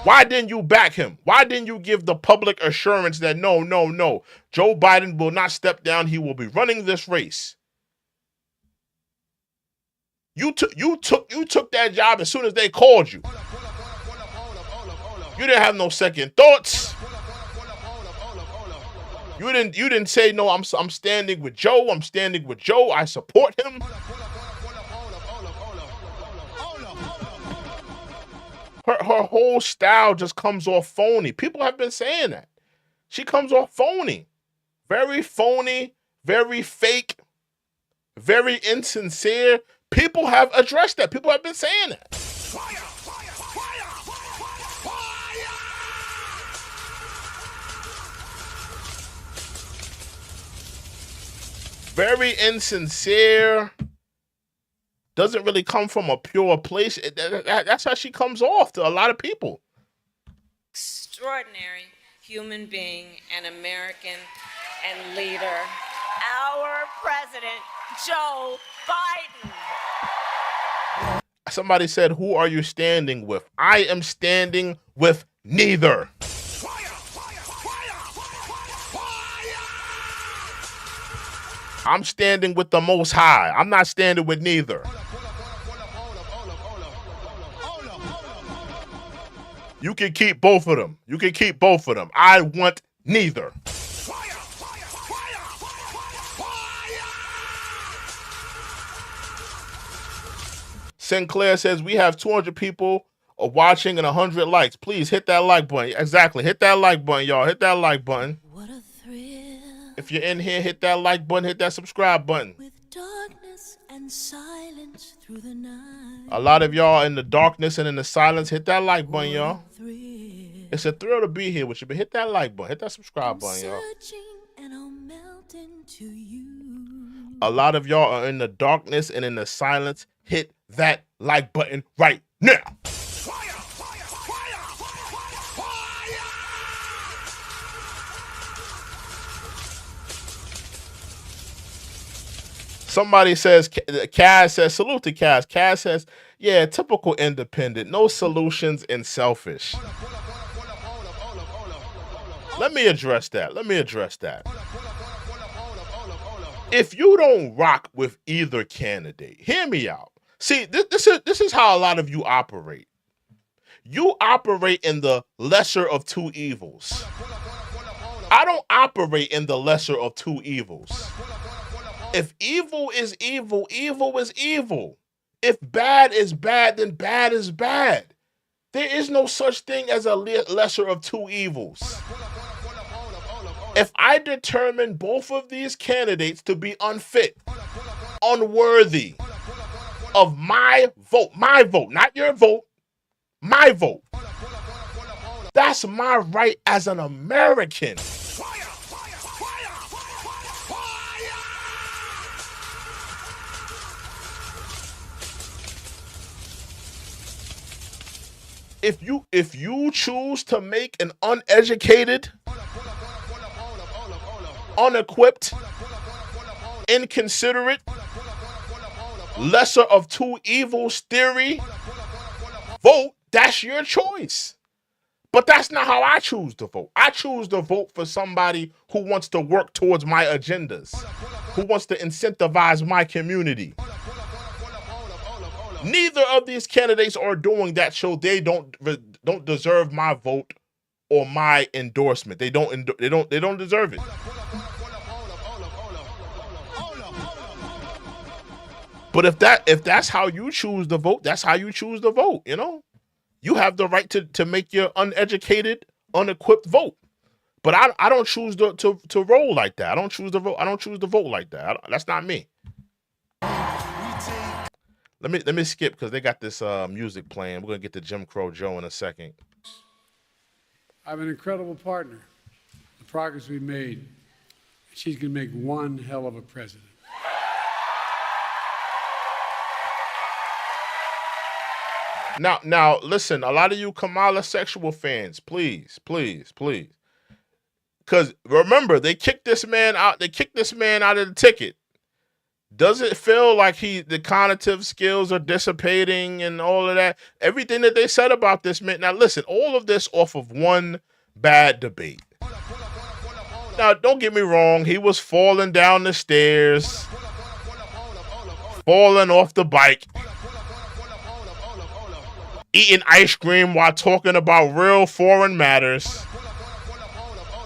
Why didn't you back him? Why didn't you give the public assurance that no, Joe Biden will not step down. He will be running this race. You took that job as soon as they called you. You didn't have no second thoughts. You didn't say no. I'm standing with Joe. I'm standing with Joe. I support him. Her whole style just comes off phony. People have been saying that. She comes off phony. Very phony, very fake, very insincere. People have addressed that. People have been saying that. Very insincere. Doesn't really come from a pure place. That's how she comes off to a lot of people. Extraordinary human being and American and leader, our president, Joe Biden. Somebody said, who are you standing with? I am standing with neither. I'm standing with the Most High. I'm not standing with neither. You can keep both of them. You can keep both of them. I want neither. Sinclair says, we have 200 people watching and 100 likes. Please hit that like button. Exactly. Hit that like button, y'all. Hit that like button. What a thrill. If you're in here, hit that like button. Hit that subscribe button. With darkness and silence through the night. A lot of y'all in the darkness and in the silence, hit that like button, y'all. It's a thrill to be here with you, but hit that like button. Hit that subscribe button, y'all. And I'll melt into you. A lot of y'all are in the darkness and in the silence. Hit that like button right now. Somebody says, Kaz says, salute to Kaz. Kaz says, yeah, typical independent, no solutions and selfish. Let me address that. If you don't rock with either candidate, hear me out. See, this is how a lot of you operate. You operate in the lesser of two evils. I don't operate in the lesser of two evils. If evil is evil, evil is evil. If bad is bad, then bad is bad. There is no such thing as a lesser of two evils. If I determine both of these candidates to be unfit, unworthy of my vote, not your vote, my vote, that's my right as an American. If you choose to make an uneducated, unequipped, inconsiderate, lesser of two evils theory vote, that's your choice. But that's not how I choose to vote. I choose to vote for somebody who wants to work towards my agendas, who wants to incentivize my community. Neither of these candidates are doing that, so they don't deserve my vote or my endorsement. They don't deserve it. But if that's how you choose to vote, that's how you choose to vote, you know? You have the right to make your uneducated, unequipped vote. But I don't choose to roll like that. I don't choose to vote like that. That's not me. Let me skip because they got this music playing. We're gonna get to Jim Crow Joe in a second. I have an incredible partner. The progress we made. She's gonna make one hell of a president. Now, listen. A lot of you Kamala sexual fans, please. Because remember, they kicked this man out. They kicked this man out of the ticket. Does it feel like the cognitive skills are dissipating and all of that? Everything that they said about this man. Now, listen, all of this off of one bad debate. Now, don't get me wrong. He was falling down the stairs, falling off the bike, eating ice cream while talking about real foreign matters.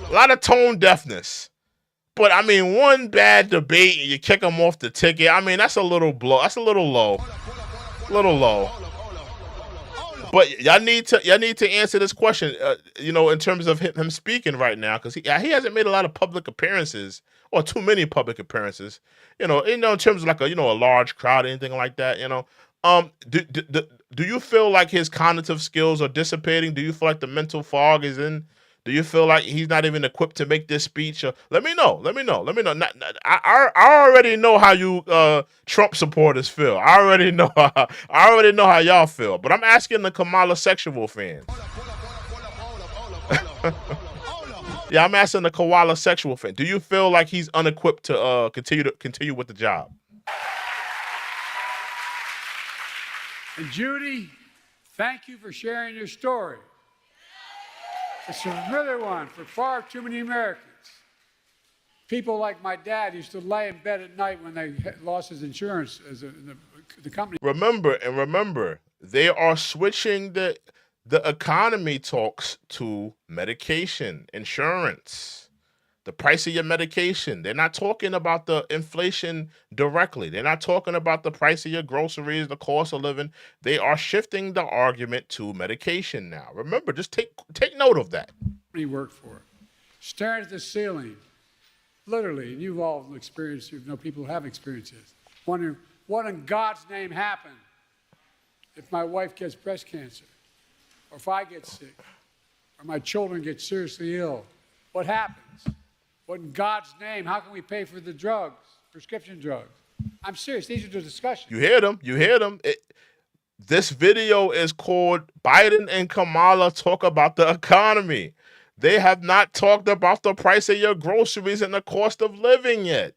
A lot of tone deafness. But, I mean, one bad debate and you kick him off the ticket, I mean, that's a little blow. That's a little low. But y'all need to answer this question, in terms of him speaking right now, because he hasn't made a lot of public appearances, or too many public appearances, in terms of like a large crowd, anything like that, Do you feel like his cognitive skills are dissipating? Do you feel like the mental fog is in? Do you feel like he's not even equipped to make this speech? Let me know. I already know how you Trump supporters feel. I already know how y'all feel. But I'm asking the Kamala sexual fans. Yeah, I'm asking the Kamala sexual fan. Do you feel like he's unequipped to continue with the job? And Judy, thank you for sharing your story. It's a familiar one for far too many Americans. People like my dad used to lay in bed at night when they lost his insurance as the company. Remember, they are switching the economy talks to medication, insurance, the price of your medication. They're not talking about the inflation directly. They're not talking about the price of your groceries, the cost of living. They are shifting the argument to medication now. Remember, just take note of that. He worked for, staring at the ceiling, literally, and you've all experienced, people who have experienced this, wondering what in God's name happened if my wife gets breast cancer, or if I get sick, or my children get seriously ill. What happens? What in God's name? How can we pay for the drugs, prescription drugs? I'm serious. These are the discussions. You hear them. This video is called Biden and Kamala Talk About the Economy. They have not talked about the price of your groceries and the cost of living yet.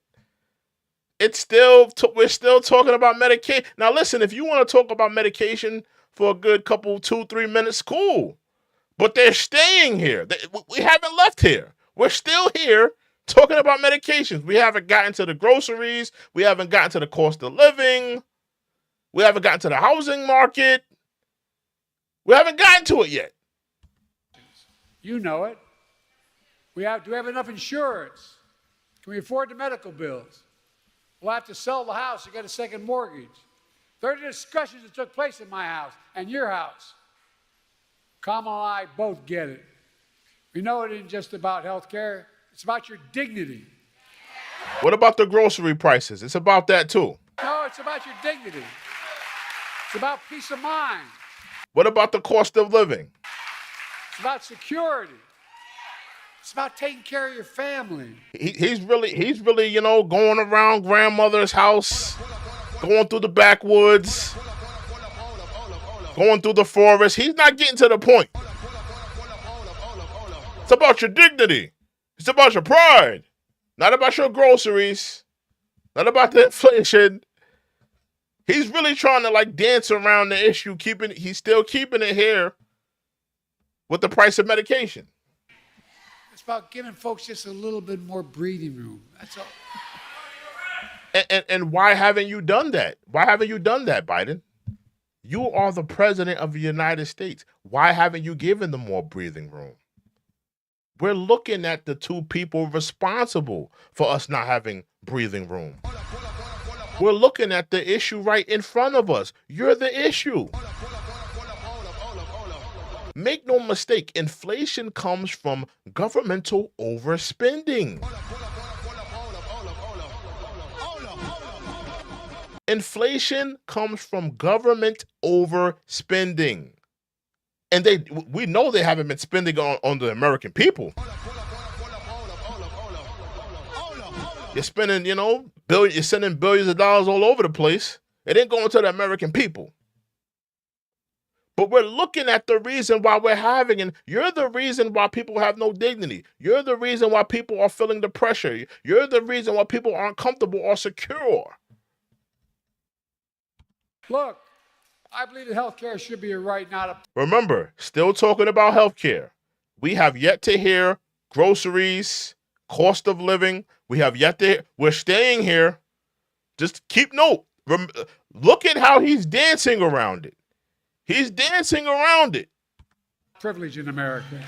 We're still talking about medication. Now, listen, if you want to talk about medication for a good couple, 2-3 minutes, cool. But they're staying here. We haven't left here. We're still here talking about medications. We haven't gotten to the groceries. We haven't gotten to the cost of living. We haven't gotten to the housing market. We haven't gotten to it yet. You know it. Do we have enough insurance? Can we afford the medical bills? We'll have to sell the house to get a second mortgage. There are discussions that took place in my house and your house. Kamala and I both get it. We know it isn't just about health care. It's about your dignity. What about the grocery prices? It's about that too. No, it's about your dignity. It's about peace of mind. What about the cost of living? It's about security. It's about taking care of your family. He's really, going around grandmother's house, going through the backwoods, going through the forest. He's not getting to the point. It's about your dignity. It's about your pride. Not about your groceries. Not about the inflation. He's really trying to dance around the issue. He's still keeping it here with the price of medication. It's about giving folks just a little bit more breathing room. That's all. And why haven't you done that? Why haven't you done that, Biden? You are the president of the United States. Why haven't you given them more breathing room? We're looking at the two people responsible for us not having breathing room. We're looking at the issue right in front of us. You're the issue. Make no mistake, inflation comes from governmental overspending. Inflation comes from government overspending. And we know they haven't been spending on the American people. You're spending, you're sending billions of dollars all over the place. It ain't going to the American people. But we're looking at the reason why we're having, and you're the reason why people have no dignity. You're the reason why people are feeling the pressure. You're the reason why people aren't comfortable or secure. Look, I believe that health care should be a right, not a... Remember, still talking about health care. We have yet to hear groceries, cost of living. We have yet to hear. We're staying here. Just keep note. Look at how he's dancing around it. He's dancing around it. Privilege in America.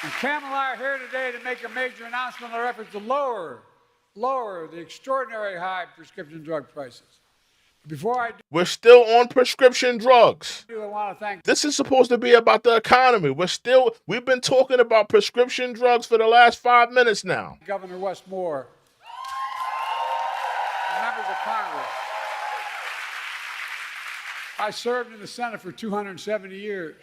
And Kamala are here today to make a major announcement on our efforts to lower the extraordinary high prescription drug prices. Before I do, we're still on prescription drugs. I want to thank... This is supposed to be about the economy. We've been talking about prescription drugs for the last 5 minutes now. Governor Westmore, members of Congress. I served in the Senate for 270 years.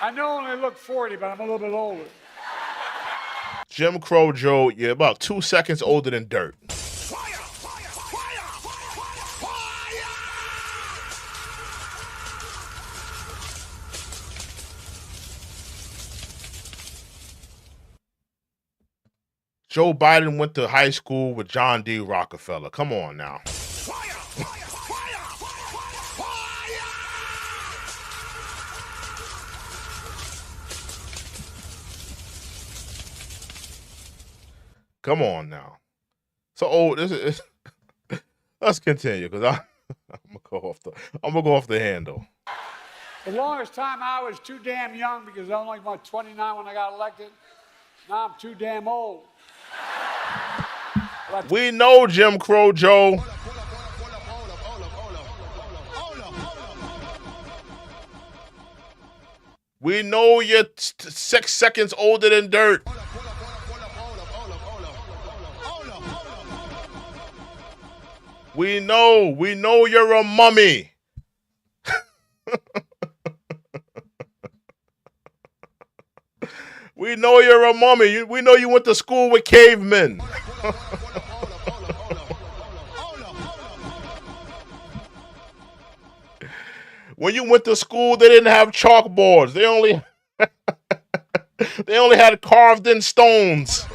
I know I only look 40, but I'm a little bit older. Jim Crow Joe, you're about 2 seconds older than dirt. Fire! Fire! Fire! Fire! Joe Biden went to high school with John D. Rockefeller. Come on now. Fire! Fire! Fire! Fire! Come on now. So, this is. Let's continue, because I'm gonna go off the handle. The longest time I was too damn young because I was only about 29 when I got elected. Now I'm too damn old. We know, Jim Crow Joe. We know you're 6 seconds older than dirt. We know you're a mummy. We know you're a mummy. We know you went to school with cavemen. When you went to school, they didn't have chalkboards. They only had carved in stones.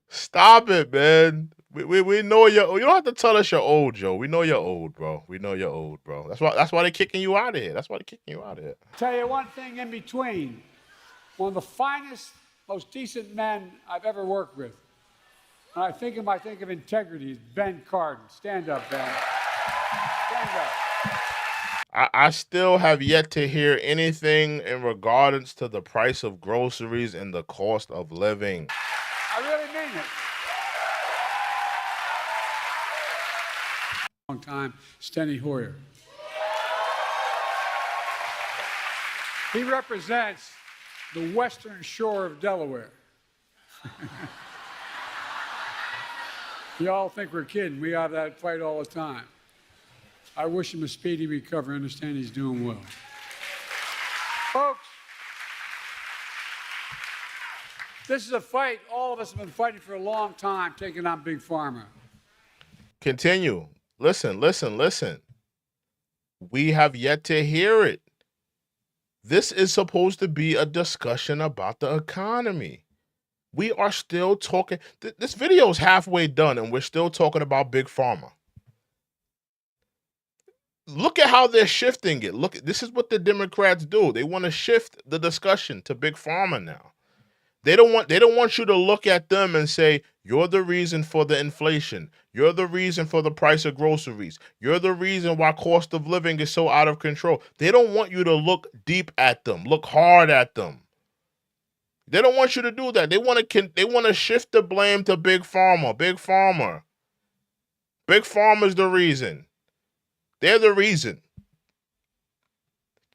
Stop it, man. We know you don't have to tell us you're old, Joe. We know you're old, bro. We know you're old, bro. That's why they're kicking you out of here. That's why they're kicking you out of here. Tell you one thing in between. One of the finest, most decent men I've ever worked with. When I think of integrity, is Ben Cardin. Stand up, Ben. Stand up. I still have yet to hear anything in regards to the price of groceries and the cost of living. I really mean it. Long time, Steny Hoyer. He represents the western shore of Delaware. You all think we're kidding. We have that fight all the time. I wish him a speedy recovery. I understand he's doing well. Folks, this is a fight all of us have been fighting for a long time, taking on Big Pharma. Continue. Listen. We have yet to hear it. This is supposed to be a discussion about the economy. We are still talking. This video is halfway done, and we're still talking about Big Pharma. Look at how they're shifting it. This is what the Democrats do. They want to shift the discussion to Big Pharma now. They don't want you to look at them and say, you're the reason for the inflation. You're the reason for the price of groceries. You're the reason why cost of living is so out of control. They don't want you to look deep at them, look hard at them. They don't want you to do that. They want to shift the blame to Big Pharma. Big Pharma. Big Pharma's the reason. They're the reason.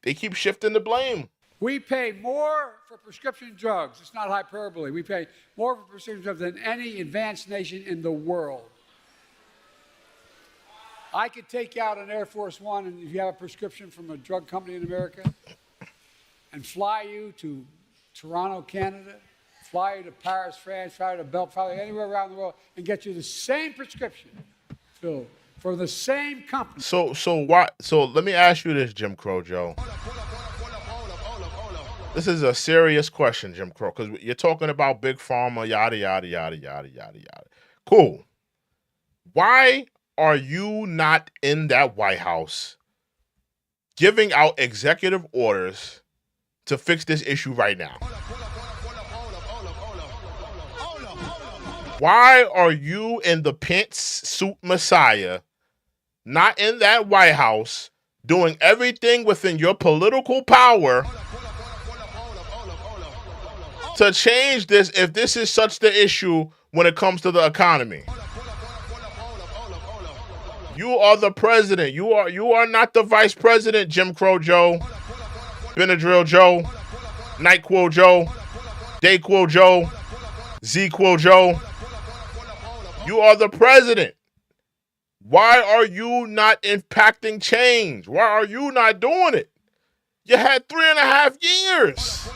They keep shifting the blame. We pay more for prescription drugs. It's not hyperbole. We pay more for prescription drugs than any advanced nation in the world. I could take you out on Air Force One, and if you have a prescription from a drug company in America, and fly you to Toronto, Canada, fly you to Paris, France, fly you to Belgium, fly you anywhere around the world, and get you the same prescription filled for the same company. So why? So let me ask you this, Jim Crow Joe. This is a serious question, Jim Crow, because you're talking about big pharma, yada yada yada yada yada yada. Cool. Why are you not in that White House giving out executive orders to fix this issue right now? Why are you in the Pence suit messiah not in that White House doing everything within your political power to change this if this is such the issue when it comes to the economy? You are the president. You are not the vice president, Jim Crow Joe, Benadryl Joe, NyQuil Joe, DayQuil Joe, ZQuil Joe. You are the president. Why are you not impacting change? Why are you not doing it? You had 3.5 years.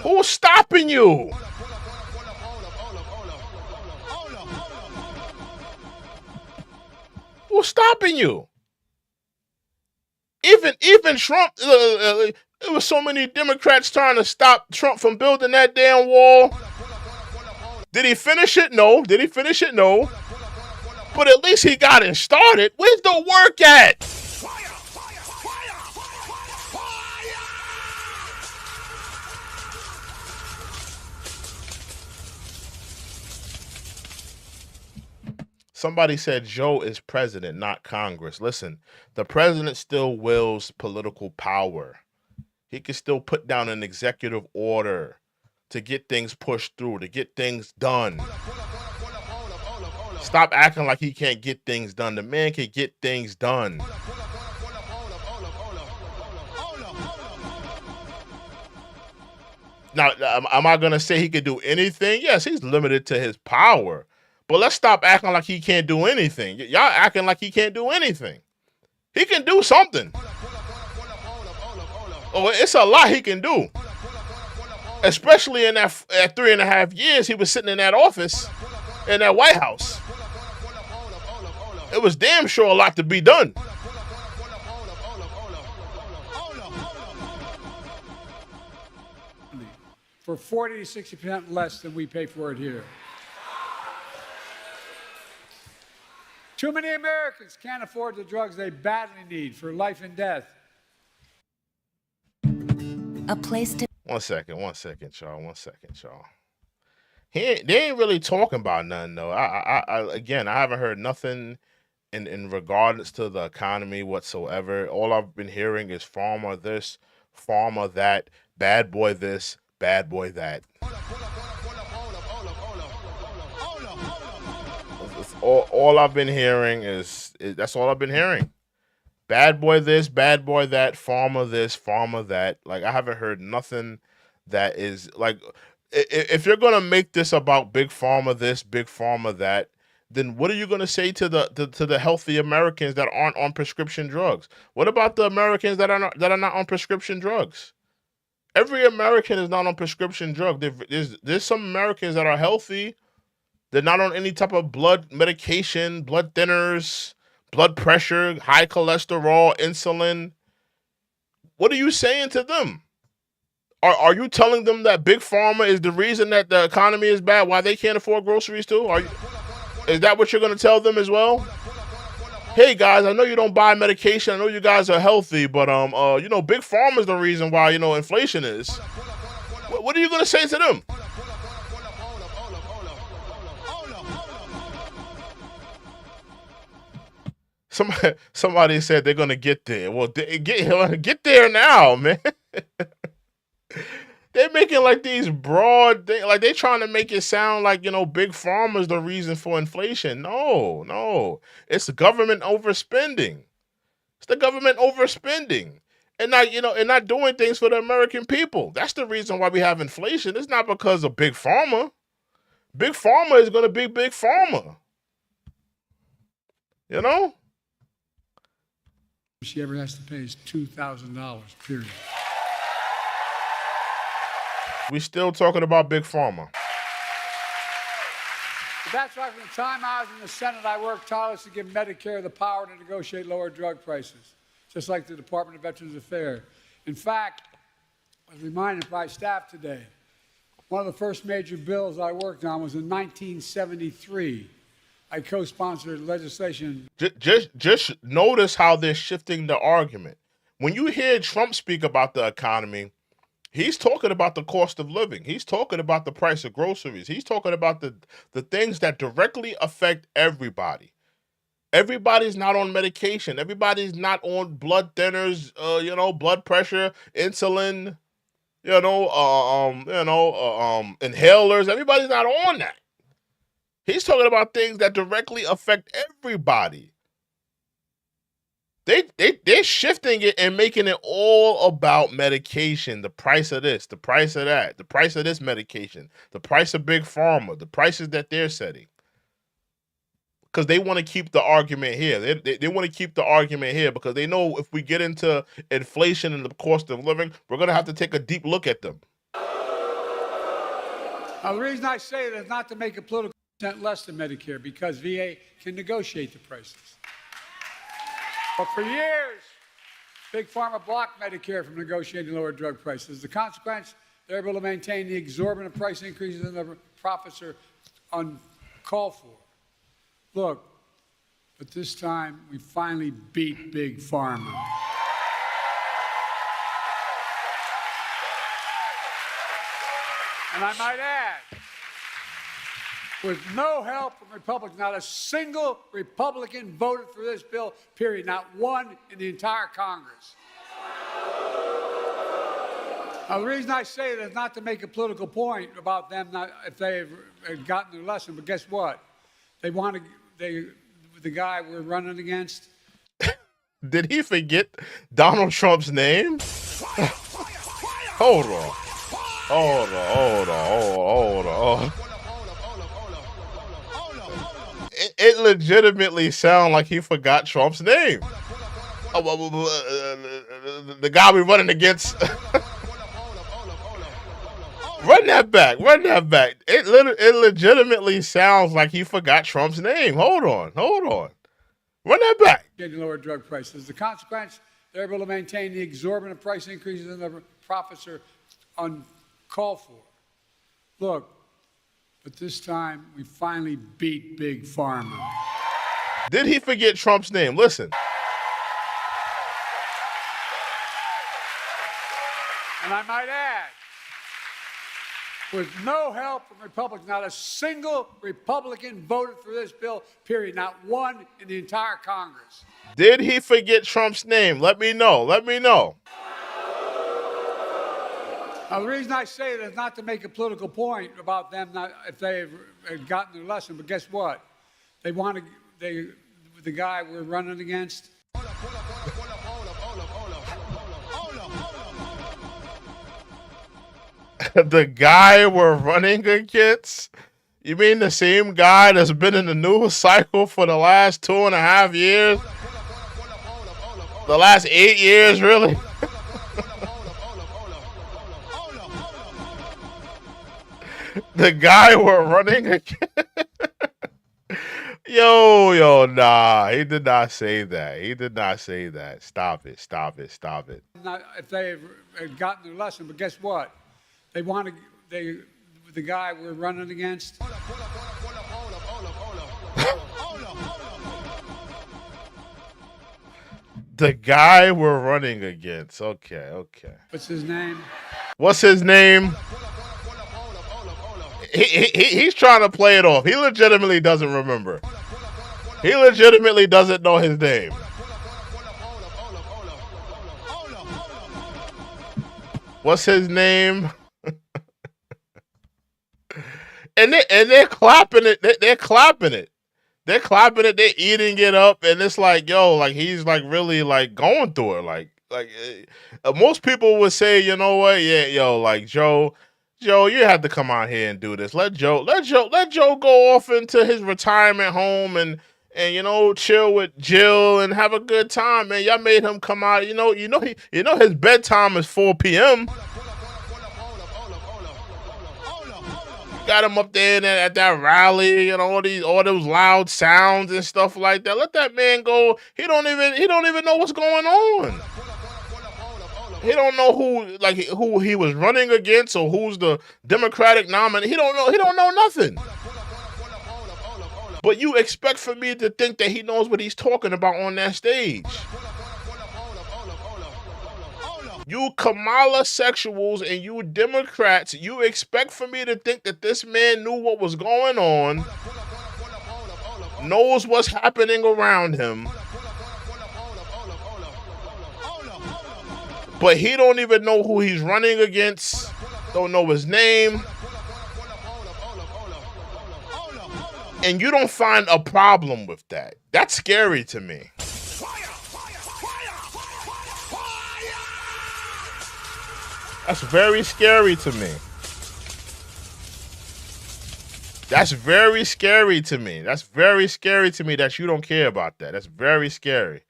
Who's stopping you? Who's stopping you? Even Trump, there was so many Democrats trying to stop Trump from building that damn wall. Did he finish it? No. Did he finish it? No. But at least he got it started. Where's the work at? Somebody said Joe is president, not Congress. Listen, the president still wields political power. He can still put down an executive order to get things pushed through, to get things done. Stop acting like he can't get things done. The man can get things done. Now, am I going to say he can do anything? Yes, he's limited to his power. But let's stop acting like he can't do anything. Y'all acting like he can't do anything. He can do something. Oh, it's a lot he can do. Especially in that 3.5 years he was sitting in that office, in that White House. It was damn sure a lot to be done. For 40 to 60% less than we pay for it here. Too many Americans can't afford the drugs they badly need for life and death. A place to. One second, y'all. They ain't really talking about nothing though. Again, I haven't heard nothing in regards to the economy whatsoever. All I've been hearing is farmer this, farmer that, bad boy this, bad boy that. All I've been hearing is that's all I've been hearing. Bad boy this, bad boy that, farmer this, farmer that. Like, I haven't heard nothing that is like, if you're gonna make this about big pharma this, big pharma that, then what are you gonna say to the healthy Americans that aren't on prescription drugs? What about the Americans that are not on prescription drugs? Every American is not on prescription drug. There's some Americans that are healthy. They're not on any type of blood medication, blood thinners, blood pressure, high cholesterol, insulin. What are you saying to them? Are you telling them that big pharma is the reason that the economy is bad, why they can't afford groceries too? Is that what you're going to tell them as well? Hey guys, I know you don't buy medication. I know you guys are healthy, but big pharma is the reason why inflation is. What are you going to say to them? Somebody said they're gonna get there. Well, get there now, man. They're making like these broad things, like they're trying to make it sound like big pharma is the reason for inflation. No, it's the government overspending. It's the government overspending, and not doing things for the American people. That's the reason why we have inflation. It's not because of big pharma. Big pharma is gonna be big pharma. she ever has to pay is $2,000, period. We still talking about Big Pharma. But that's why from the time I was in the Senate, I worked tirelessly to give Medicare the power to negotiate lower drug prices, just like the Department of Veterans Affairs. In fact, I was reminded by staff today, one of the first major bills I worked on was in 1973. I co-sponsored legislation. Just notice how they're shifting the argument. When you hear Trump speak about the economy, he's talking about the cost of living. He's talking about the price of groceries. He's talking about the things that directly affect everybody. Everybody's not on medication. Everybody's not on blood thinners, blood pressure, insulin, inhalers. Everybody's not on that. He's talking about things that directly affect everybody. They're shifting it and making it all about medication, the price of this, the price of that, the price of this medication, the price of Big Pharma, the prices that they're setting. Because they want to keep the argument here. They want to keep the argument here because they know if we get into inflation and the cost of living, we're going to have to take a deep look at them. Now, the reason I say it is not to make a political % less than Medicare, because VA can negotiate the prices. But for years, Big Pharma blocked Medicare from negotiating lower drug prices. As a consequence, they're able to maintain the exorbitant price increases and the profits are uncalled for. Look, but this time we finally beat Big Pharma. And I might add, with no help from Republicans, not a single Republican voted for this bill, period. Not one in the entire Congress. Now, the reason I say it is not to make a political point about them, not if they've gotten their lesson, but guess what? The guy we're running against. Did he forget Donald Trump's name? Hold on. It legitimately sounds like he forgot Trump's name. The guy we're running against. Run that back. It legitimately sounds like he forgot Trump's name. Hold on. Run that back. Getting lower drug prices. As a consequence, they're able to maintain the exorbitant price increases and the profits are uncalled for. Look, but this time we finally beat Big Pharma. Did he forget Trump's name? Listen. And I might add, with no help from Republicans, not a single Republican voted for this bill, period. Not one in the entire Congress. Did he forget Trump's name? Let me know. Now, the reason I say it is not to make a political point about them, not if they've gotten their lesson, but guess what? The guy we're running against. The guy we're running against? You mean the same guy that's been in the news cycle for the last 2.5 years? The last 8 years, really? The guy we're running against? Yo, nah. He did not say that. Stop it. Not if they've gotten their lesson, but guess what? The guy we're running against. The guy we're running against. Okay. What's his name? He's trying to play it off. He legitimately doesn't remember. He legitimately doesn't know his name. What's his name? And they're clapping it. They're clapping it. They're eating it up, and it's like, yo, like he's like really like going through it. Like most people would say, you know what? Yeah, yo, like Joe, you have to come out here and do this. Let Joe go off into his retirement home and and chill with Jill and have a good time, man. Y'all made him come out. His bedtime is 4 p.m. Got him up there at that rally and all those loud sounds and stuff like that. Let that man go. He don't even know what's going on. He don't know who he was running against or who's the Democratic nominee. He don't know nothing. But you expect for me to think that he knows what he's talking about on that stage. You Kamala sexuals and you Democrats, you expect for me to think that this man knew what was going on, knows what's happening around him, but he don't even know who he's running against, don't know his name, and you don't find a problem with that. That's scary to me. That's very scary to me. That's very scary to me. That's very scary to me that you don't care about that. That's very scary.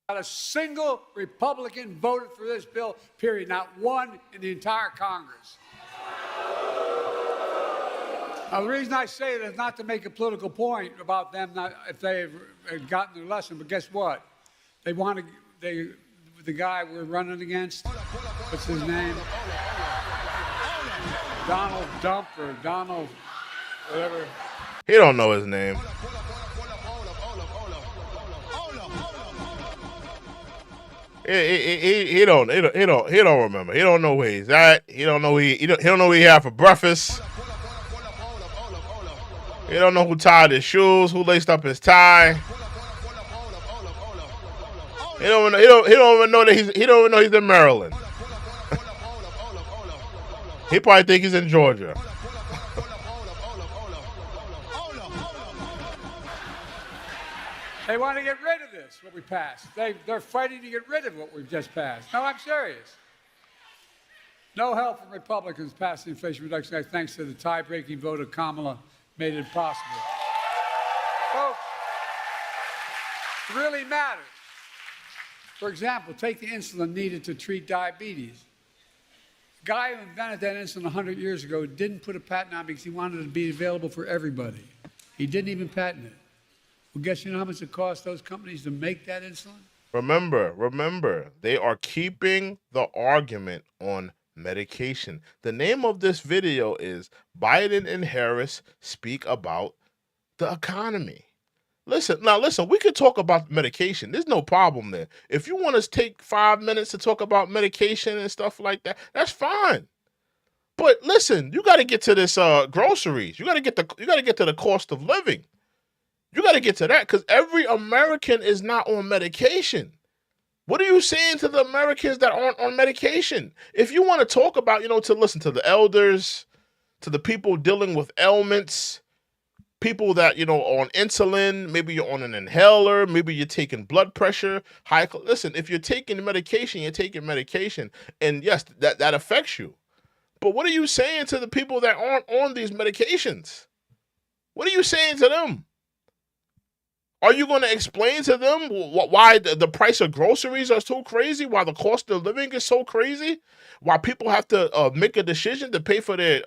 Not a single Republican voted for this bill, period. Not one in the entire Congress. Now, the reason I say it is not to make a political point about them, if they've gotten their lesson, but guess what? The guy we're running against, what's his name? Donald Dump or Donald, whatever. He don't know his name. He don't remember. He don't know where he's at. He don't know he don't know what he had for breakfast. He don't know who tied his shoes, who laced up his tie. He don't even know he's in Maryland. He probably think he's in Georgia. They want to get rid of this, what we passed. They're fighting to get rid of what we've just passed. No, I'm serious. No help from Republicans passed the Inflation Reduction Act thanks to the tie-breaking vote of Kamala made it impossible. Folks, it really matters. For example, take the insulin needed to treat diabetes. The guy who invented that insulin 100 years ago didn't put a patent on it because he wanted it to be available for everybody. He didn't even patent it. Well, guess you know how much it costs those companies to make that insulin? Remember, they are keeping the argument on medication. The name of this video is Biden and Harris Speak About the Economy. Listen, we could talk about medication. There's no problem there. If you want to take 5 minutes to talk about medication and stuff like that, that's fine. But listen, you got to get to this groceries. You got to get to the cost of living. You got to get to that because every American is not on medication. What are you saying to the Americans that aren't on medication? If you want to talk about, to listen to the elders, to the people dealing with ailments, people that, are on insulin, maybe you're on an inhaler, maybe you're taking blood pressure, listen, if you're taking medication, you're taking medication. And yes, that affects you. But what are you saying to the people that aren't on these medications? What are you saying to them? Are you going to explain to them why the price of groceries are so crazy? Why the cost of living is so crazy? Why people have to make a decision to pay for their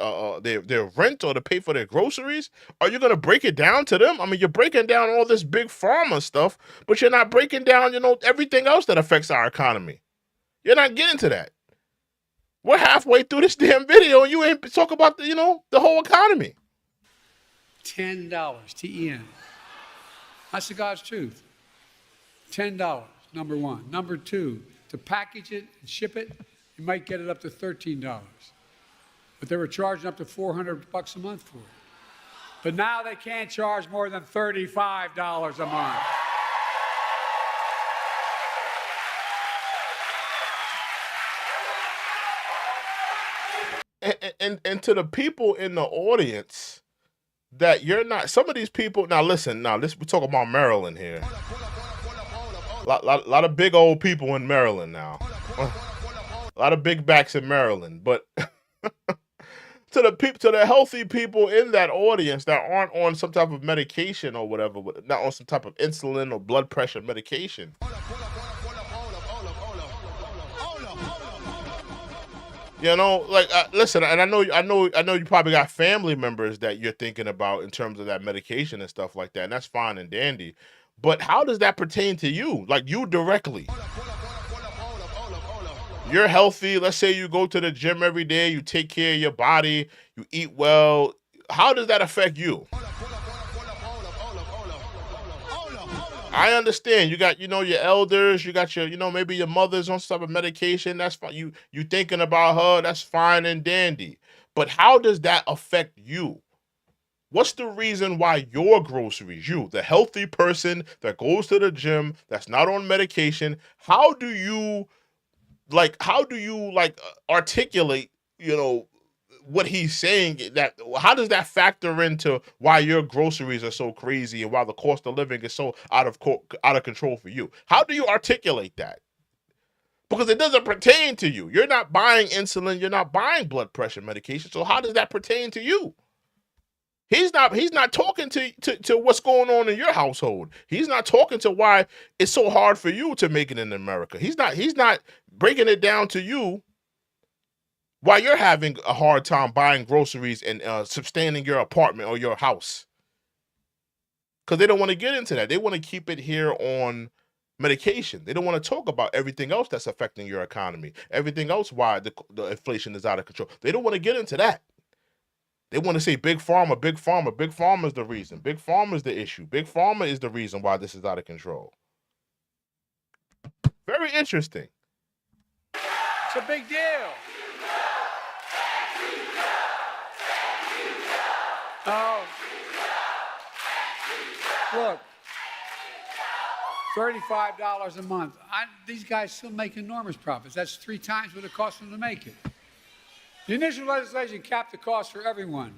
rent or to pay for their groceries? Are you going to break it down to them? I mean, you're breaking down all this big pharma stuff, but you're not breaking down, everything else that affects our economy. You're not getting to that. We're halfway through this damn video and you ain't talk about the whole economy. $10, T-E-N. That's the God's truth. $10, number one. Number two, to package it and ship it, you might get it up to $13. But they were charging up to $400 a month for it. But now they can't charge more than $35 a month. And to the people in the audience that you're not, some of these people, we're talking about Maryland here. Lot of big old people in Maryland now. A lot of big backs in Maryland. But to the healthy people in that audience that aren't on some type of medication or whatever, not on some type of insulin or blood pressure medication. You know, like listen, and I know you probably got family members that you're thinking about in terms of that medication and stuff like that, and that's fine and dandy. But how does that pertain to you? Like you directly. You're healthy. Let's say you go to the gym every day, you take care of your body, you eat well. How does that affect you? I understand. You got, your elders, you got your, maybe your mother's on some type of medication. That's fine. You thinking about her, that's fine and dandy. But how does that affect you? What's the reason why your groceries, you, the healthy person that goes to the gym, that's not on medication, how do you articulate, what he's saying, that how does that factor into why your groceries are so crazy and why the cost of living is so out of control for you? How do you articulate that? Because it doesn't pertain to you. You're not buying insulin, you're not buying blood pressure medication. So how does that pertain to you? He's not talking to what's going on in your household. He's not talking to why it's so hard for you to make it in America. He's not breaking it down to you why you're having a hard time buying groceries and sustaining your apartment or your house. Because they don't want to get into that. They want to keep it here on medication. They don't want to talk about everything else that's affecting your economy, everything else why the inflation is out of control. They don't want to get into that. They want to say big pharma, big pharma. Big pharma is the reason. Big pharma is the issue. Big pharma is the reason why this is out of control. Very interesting. It's a big deal. Oh, look, $35 a month. These guys still make enormous profits. That's 3 times what it costs them to make it. The initial legislation capped the cost for everyone.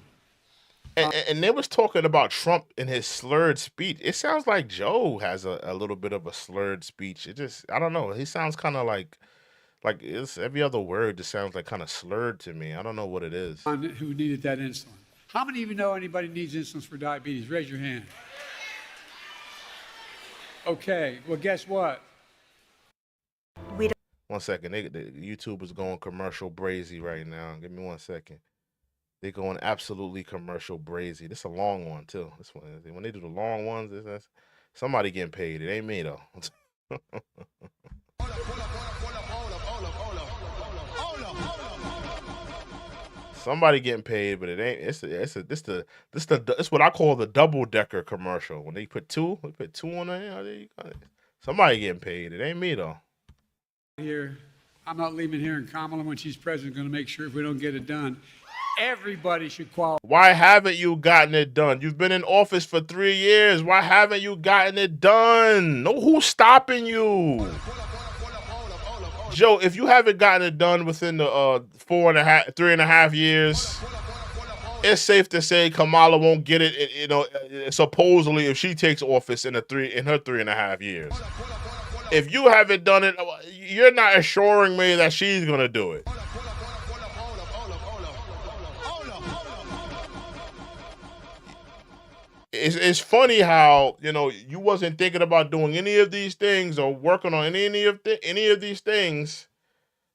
And they was talking about Trump in his slurred speech. It sounds like Joe has a little bit of a slurred speech. I don't know. He sounds kind of like it's every other word just sounds like kind of slurred to me. I don't know what it is. Who needed that insulin? How many of you know anybody needs insulin for diabetes? Raise your hand. Okay, well, guess what? 1 second. The YouTube is going commercial brazy right now. Give me 1 second. They're going absolutely commercial brazy. This is a long one, too. This one, when they do the long ones, that's somebody getting paid. It ain't me, though. Somebody getting paid, but it ain't. It's what I call the double decker commercial. When they put two on there. Somebody getting paid. It ain't me though. Here, I'm not leaving here, and Kamala, when she's president, going to make sure if we don't get it done, everybody should qualify. Why haven't you gotten it done? You've been in office for 3 years. Why haven't you gotten it done? No, who's stopping you? Joe, if you haven't gotten it done within the 3.5 years, it's safe to say Kamala won't get it. Supposedly, if she takes office in her 3.5 years, if you haven't done it, you're not assuring me that she's gonna do it. It's funny how you wasn't thinking about doing any of these things or working on any of these things,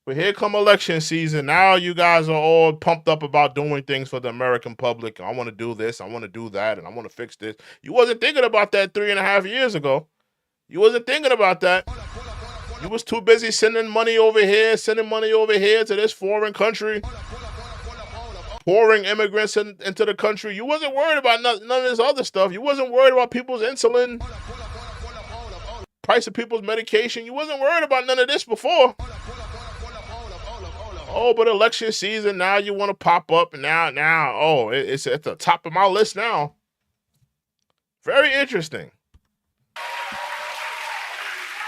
but here come election season. Now you guys are all pumped up about doing things for the American public. I want to do this, I want to do that, and I want to fix this. You wasn't thinking about that 3.5 years ago. You wasn't thinking about that. You was too busy sending money over here to this foreign country. Pouring immigrants into the country. You wasn't worried about none of this other stuff. You wasn't worried about people's insulin, price of people's medication. You wasn't worried about none of this before. Oh, but election season, now you want to pop up, and now, it's at the top of my list now. Very interesting.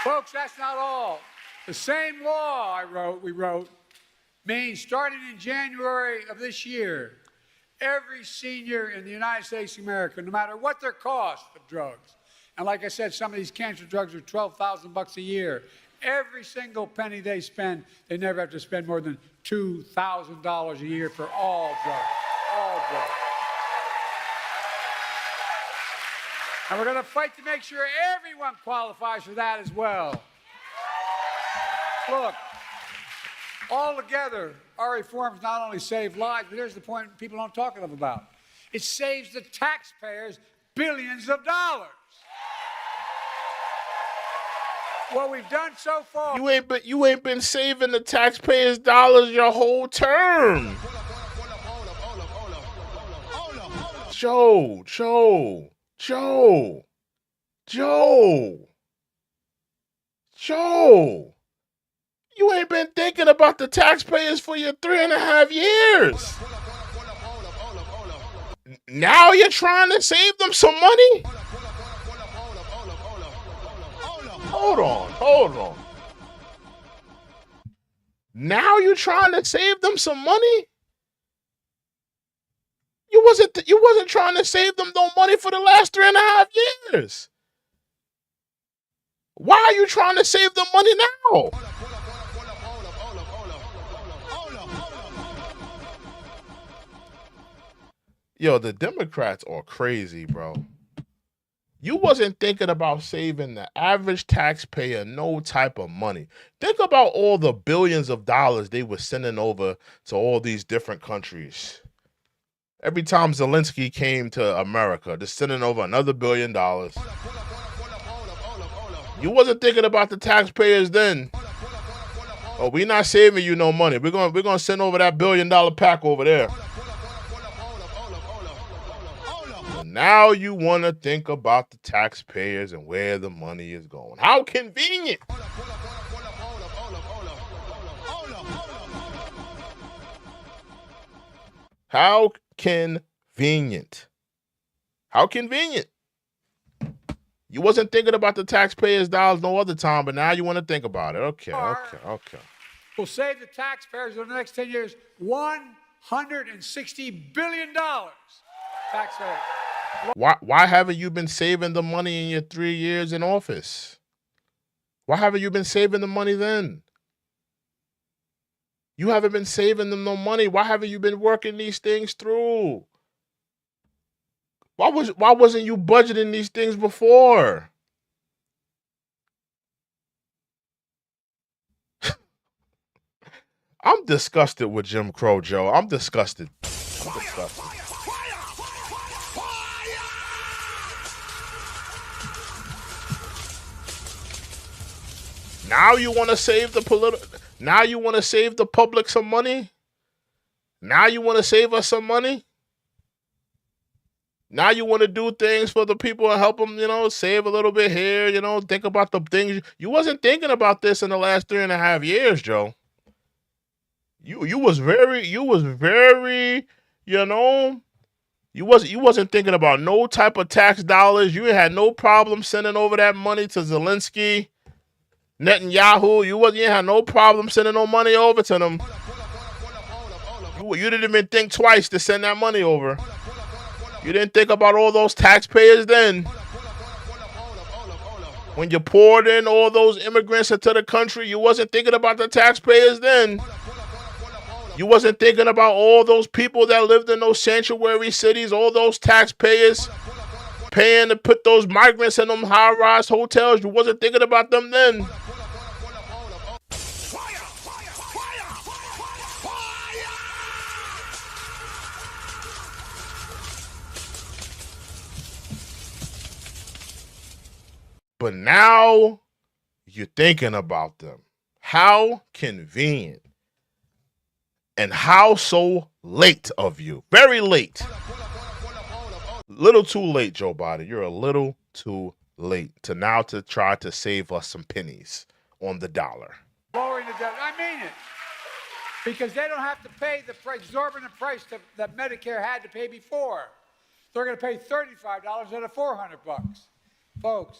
Folks, that's not all. The same law we wrote, means starting in January of this year, every senior in the United States of America, no matter what their cost of drugs, and like I said, some of these cancer drugs are $12,000 a year. Every single penny they spend, they never have to spend more than $2,000 a year for all drugs. ago. And we're going to fight to make sure everyone qualifies for that as well. Look, altogether, our reforms not only save lives, but here's the point people don't talk enough about. It saves the taxpayers billions of dollars. What we've done so far. You ain't been saving the taxpayers' dollars your whole term. Joe. You ain't been thinking about the taxpayers for your 3.5 years. Now you're trying to save them some money? Hold on. Now you're trying to save them some money? You wasn't trying to save them no money for the last 3.5 years. Why are you trying to save them money now? Yo, the Democrats are crazy, bro. You wasn't thinking about saving the average taxpayer no type of money. Think about all the billions of dollars they were sending over to all these different countries. Every time Zelensky came to America, they're sending over another $1 billion. You wasn't thinking about the taxpayers then. Oh, we not saving you no money. We're gonna send over that $1 billion pack over there. Now you want to think about the taxpayers and where the money is going. How convenient. How convenient. How convenient. You wasn't thinking about the taxpayers' dollars no other time, but now you want to think about it. Okay. We'll save the taxpayers over the next 10 years $160 billion. Taxpayers. Why haven't you been saving the money in your 3 years in office? Why haven't you been saving the money then? You haven't been saving them no money. Why haven't you been working these things through? Why wasn't you budgeting these things before? I'm disgusted with Jim Crow Joe. I'm disgusted. Now you want to save the Now you want to save the public some money? Now you want to save us some money? Now you want to do things for the people and help them, save a little bit here, think about the things. You wasn't thinking about this in the last 3.5 years, Joe. You wasn't thinking about no type of tax dollars. You had no problem sending over that money to Zelensky, Netanyahu. You ain't had no problem sending no money over to them. You didn't even think twice to send that money over. You didn't think about all those taxpayers then. When you poured in all those immigrants into the country, you wasn't thinking about the taxpayers then. You wasn't thinking about all those people that lived in those sanctuary cities, all those taxpayers paying to put those migrants in them high-rise hotels. You wasn't thinking about them then. But now you're thinking about them. How convenient. And how so late of you. Very late. Little too late, Joe Biden. You're a little too late to try to save us some pennies on the dollar. Lowering the debt. I mean it. Because they don't have to pay the exorbitant price that Medicare had to pay before. They're going to pay $35 instead of $400. Folks,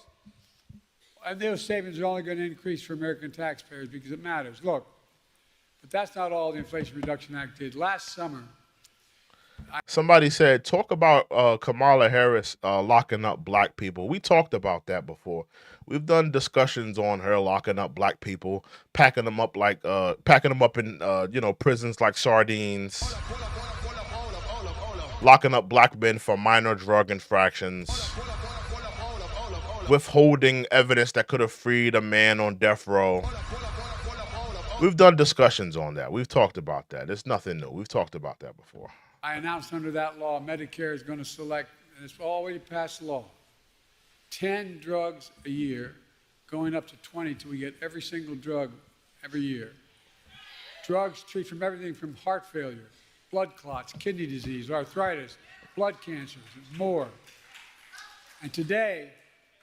and those savings are only going to increase for American taxpayers because it matters. Look, but that's not all the Inflation Reduction Act did. Last summer, somebody said, talk about Kamala Harris locking up black people. We talked about that before. We've done discussions on her locking up black people, packing them up in prisons like sardines. locking up black men for minor drug infractions, withholding evidence that could have freed a man on death row. We've done discussions on that. We've talked about that. It's nothing new. We've talked about that before. I announced under that law, Medicare is going to select, and it's already passed law, 10 drugs a year, going up to 20 till we get every single drug every year. Drugs treat from everything from heart failure, blood clots, kidney disease, arthritis, blood cancers, and more. And today,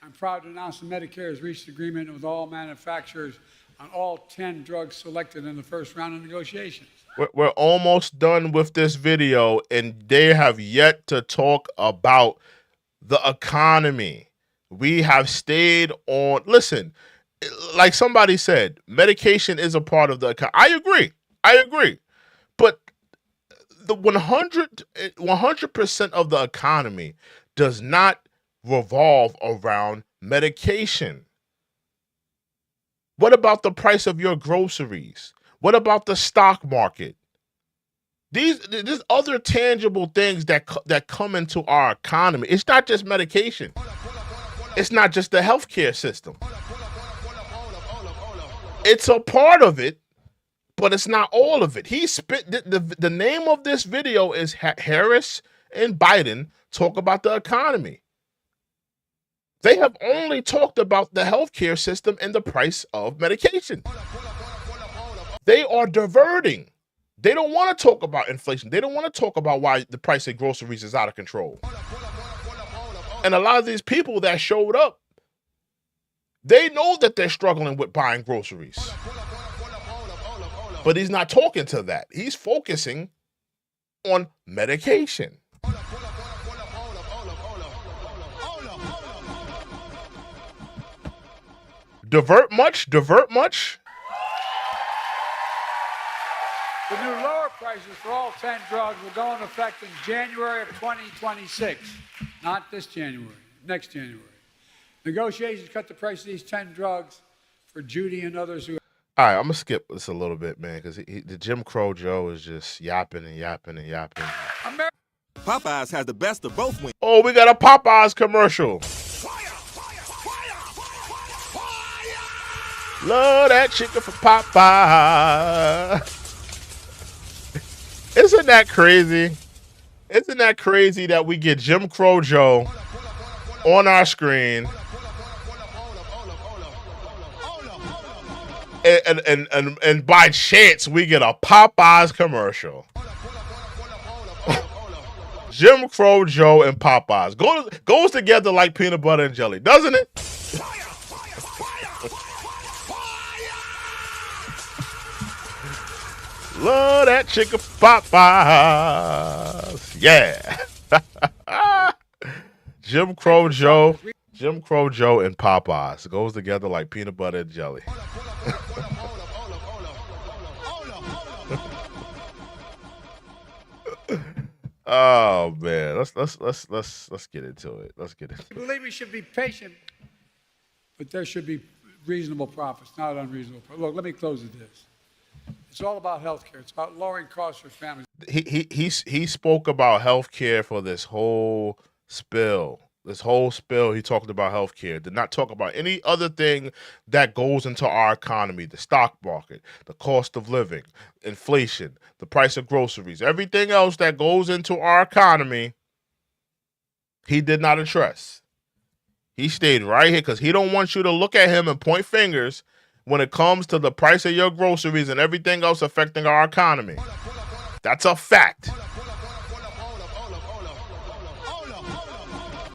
I'm proud to announce that Medicare has reached agreement with all manufacturers on all 10 drugs selected in the first round of negotiations. We're almost done with this video, and they have yet to talk about the economy. We have stayed on. Listen, like somebody said, medication is a part of the economy. I agree. But the 100% of the economy does not revolve around medication. What about the price of your groceries? What about the stock market? There's other tangible things that come into our economy. It's not just medication. It's not just the healthcare system. It's a part of it, but it's not all of it. The name of this video is Harris and Biden talk about the economy. They have only talked about the healthcare system and the price of medication. They are diverting. They don't want to talk about inflation. They don't want to talk about why the price of groceries is out of control. And a lot of these people that showed up, they know that they're struggling with buying groceries. But he's not talking to that. He's focusing on medication. Divert much? Divert much? The new lower prices for all 10 drugs will go into effect in January of 2026. Not this January, next January. Negotiations cut the price of these 10 drugs for Judy and others who... All right, I'm going to skip this a little bit, man, because the Jim Crow Joe is just yapping and yapping and yapping. Popeyes has the best of both wings. Oh, we got a Popeyes commercial. Love that chicken from Popeyes. Isn't that crazy? Isn't that crazy that we get Jim Crow Joe on our screen and by chance we get a Popeyes commercial? Jim Crow Joe and Popeyes goes together like peanut butter and jelly, doesn't it? Love that chicken Popeyes. Yeah. Jim Crow Joe and Popeyes goes together like peanut butter and jelly. Oh man, let's get into it. Let's get into it. I believe we should be patient, but there should be reasonable profits, not unreasonable profits. Look, let me close with this. It's all about health care. It's about lowering costs for families. He spoke about health care for this whole spill. He talked about health care. Did not talk about any other thing that goes into our economy, the stock market, the cost of living, inflation, the price of groceries, everything else that goes into our economy, he did not address. He stayed right here because he don't want you to look at him and point fingers when it comes to the price of your groceries and everything else affecting our economy. That's a fact.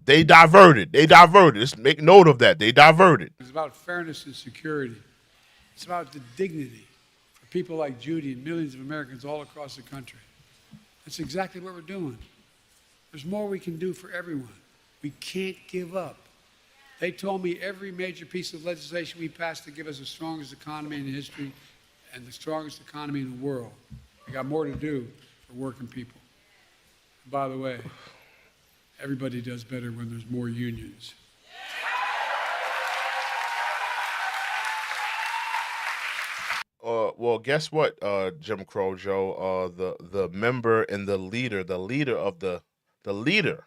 They diverted. Let's make note of that. They diverted. It's about fairness and security. It's about the dignity for people like Judy and millions of Americans all across the country. That's exactly what we're doing. There's more we can do for everyone. We can't give up. They told me every major piece of legislation we passed to give us the strongest economy in history and the strongest economy in the world. We got more to do for working people. And by the way, everybody does better when there's more unions. Well, guess what, Jim Crow Joe? The member and the leader of the the leader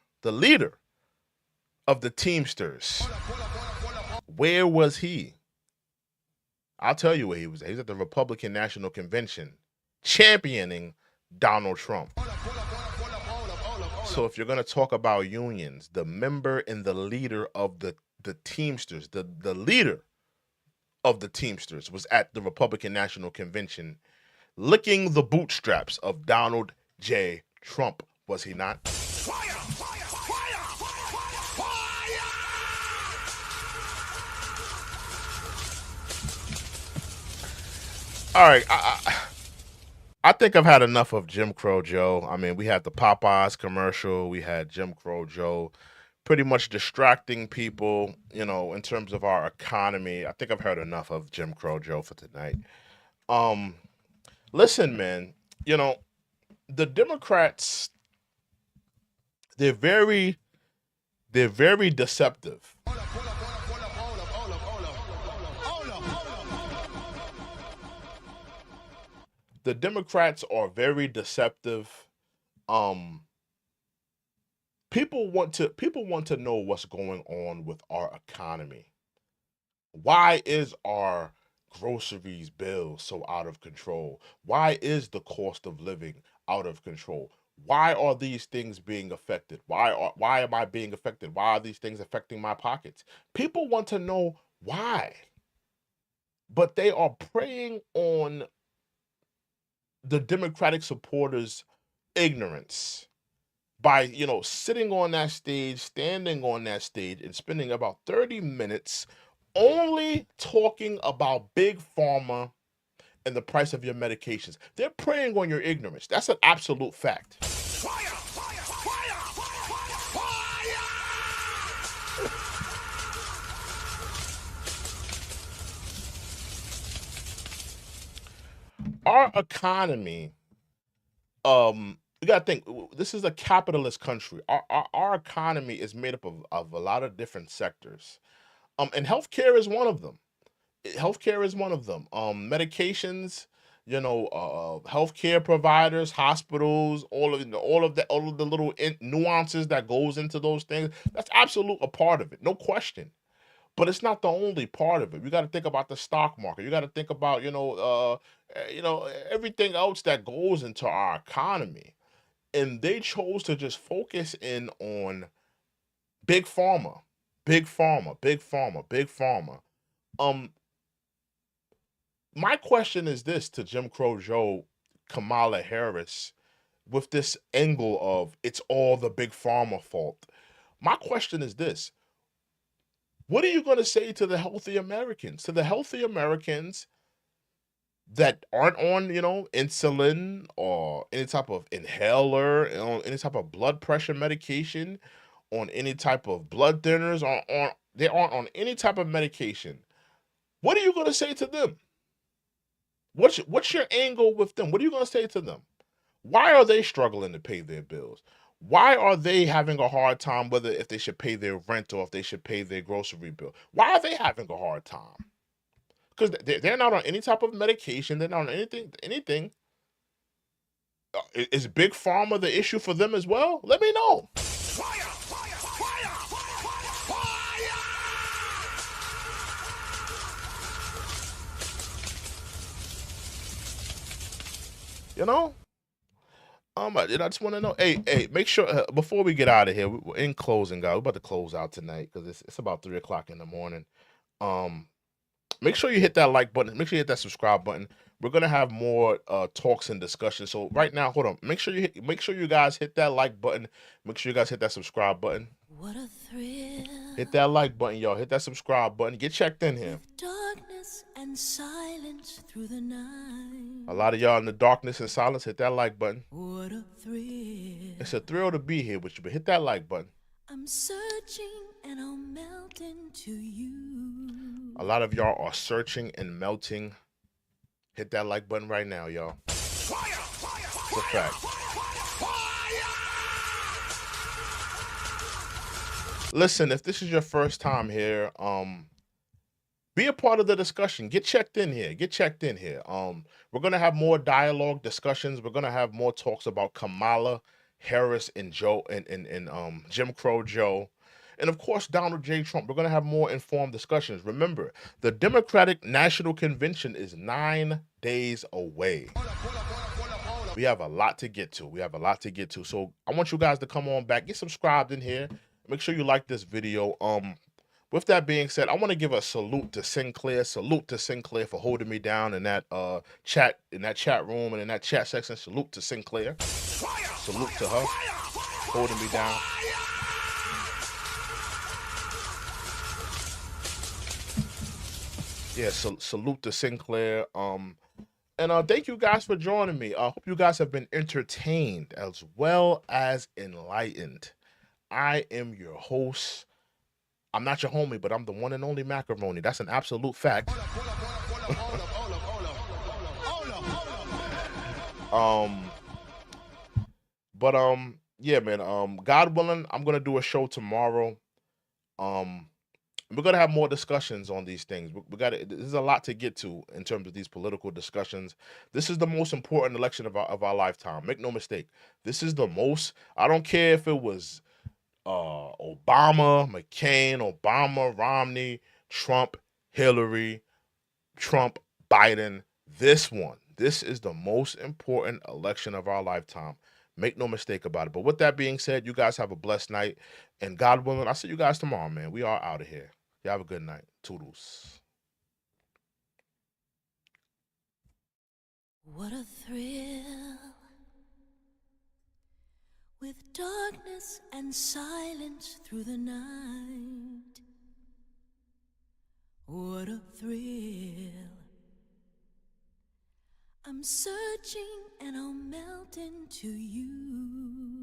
of the Teamsters. Where was he? I'll tell you where he was. He was at the Republican National Convention championing Donald Trump. So if you're going to talk about unions, the member and the leader of the Teamsters, the leader of the Teamsters was at the Republican National Convention licking the bootstraps of Donald J. Trump, was he not? Fire! Fire! Fire! Fire! All right, I think I've had enough of Jim Crow Joe. I mean, we had the Popeyes commercial, we had Jim Crow Joe pretty much distracting people, you know, in terms of our economy. I think I've heard enough of Jim Crow Joe for tonight. Listen, man, you know, the Democrats, they're very deceptive. The Democrats are very deceptive. People want to know what's going on with our economy. Why is our groceries bill so out of control? Why is the cost of living out of control? Why are these things being affected? Why am I being affected? Why are these things affecting my pockets? People want to know why. But they are preying on the Democratic supporters' ignorance by, you know, sitting on that stage, standing on that stage, and spending about 30 minutes only talking about big pharma and the price of your medications. They're preying on your ignorance. That's an absolute fact. Fire! Fire! Fire! Fire! Our economy, you gotta think, this is a capitalist country. Our economy is made up of a lot of different sectors. And healthcare is one of them. Healthcare is one of them. Medications, you know, healthcare providers, hospitals, all of the little nuances that goes into those things. That's absolute a part of it, no question. But it's not the only part of it. You got to think about the stock market. You got to think about, you know, everything else that goes into our economy. And they chose to just focus in on big pharma, big pharma, big pharma, big pharma. My question is this to Jim Crow Joe, Kamala Harris, with this angle of it's all the big pharma fault. My question is this: what are you going to say to the healthy Americans? To the healthy Americans that aren't on, you know, insulin or any type of inhaler, on any type of blood pressure medication, on any type of blood thinners, or they aren't on any type of medication. What are you going to say to them? What's your angle with them? What are you going to say to them? Why are they struggling to pay their bills? Why are they having a hard time whether if they should pay their rent or if they should pay their grocery bill? Why are they having a hard time? Because they're not on any type of medication. They're not on anything. Is big pharma the issue for them as well? Let me know. Fire! Fire! Fire! You know? I just want to know. Hey, make sure before we get out of here, we're in closing, guys. We're about to close out tonight because it's about 3:00 in the morning. Make sure you hit that like button. Make sure you hit that subscribe button. We're gonna have more talks and discussions. So right now, hold on. Make sure you guys hit that like button. Make sure you guys hit that subscribe button. What a thrill. Hit that like button, y'all. Hit that subscribe button. Get checked in here. Darkness and silence through the night. A lot of y'all in the darkness and silence. Hit that like button. What a thrill. It's a thrill to be here with you, but hit that like button. I'm searching and I'll melt into you. A lot of y'all are searching and melting. Hit that like button right now, y'all. Fire! Fire! It's a fact. Listen, if this is your first time here, be a part of the discussion. Get checked in here. We're gonna have more dialogue discussions. We're gonna have more talks about Kamala Harris and Joe and Jim Crow Joe, and of course Donald J. Trump. We're gonna have more informed discussions. Remember, the Democratic National Convention is 9 days away. We have a lot to get to. So I want you guys to come on back, get subscribed in here. Make sure you like this video. With that being said, I want to give a salute to Sinclair. Salute to Sinclair for holding me down in that chat room and in that chat section. Salute to Sinclair. Salute to her holding me down. Yeah, salute to Sinclair. And thank you guys for joining me. I hope you guys have been entertained as well as enlightened. I am your host. I'm not your homie, but I'm the one and only Macaroni. That's an absolute fact. Yeah, man. God willing, I'm gonna do a show tomorrow. We're gonna have more discussions on these things. We got there's a lot to get to in terms of these political discussions. This is the most important election of our lifetime. Make no mistake. This is the most. I don't care if it was Obama, McCain, Obama, Romney, Trump, Hillary, Trump, Biden. This is the most important election of our lifetime. Make no mistake about it. But with that being said, you guys have a blessed night. And God willing, I'll see you guys tomorrow, man. We are out of here. Y'all have a good night. Toodles. What a thrill, with darkness and silence through the night. What a thrill. I'm searching and I'll melt into you.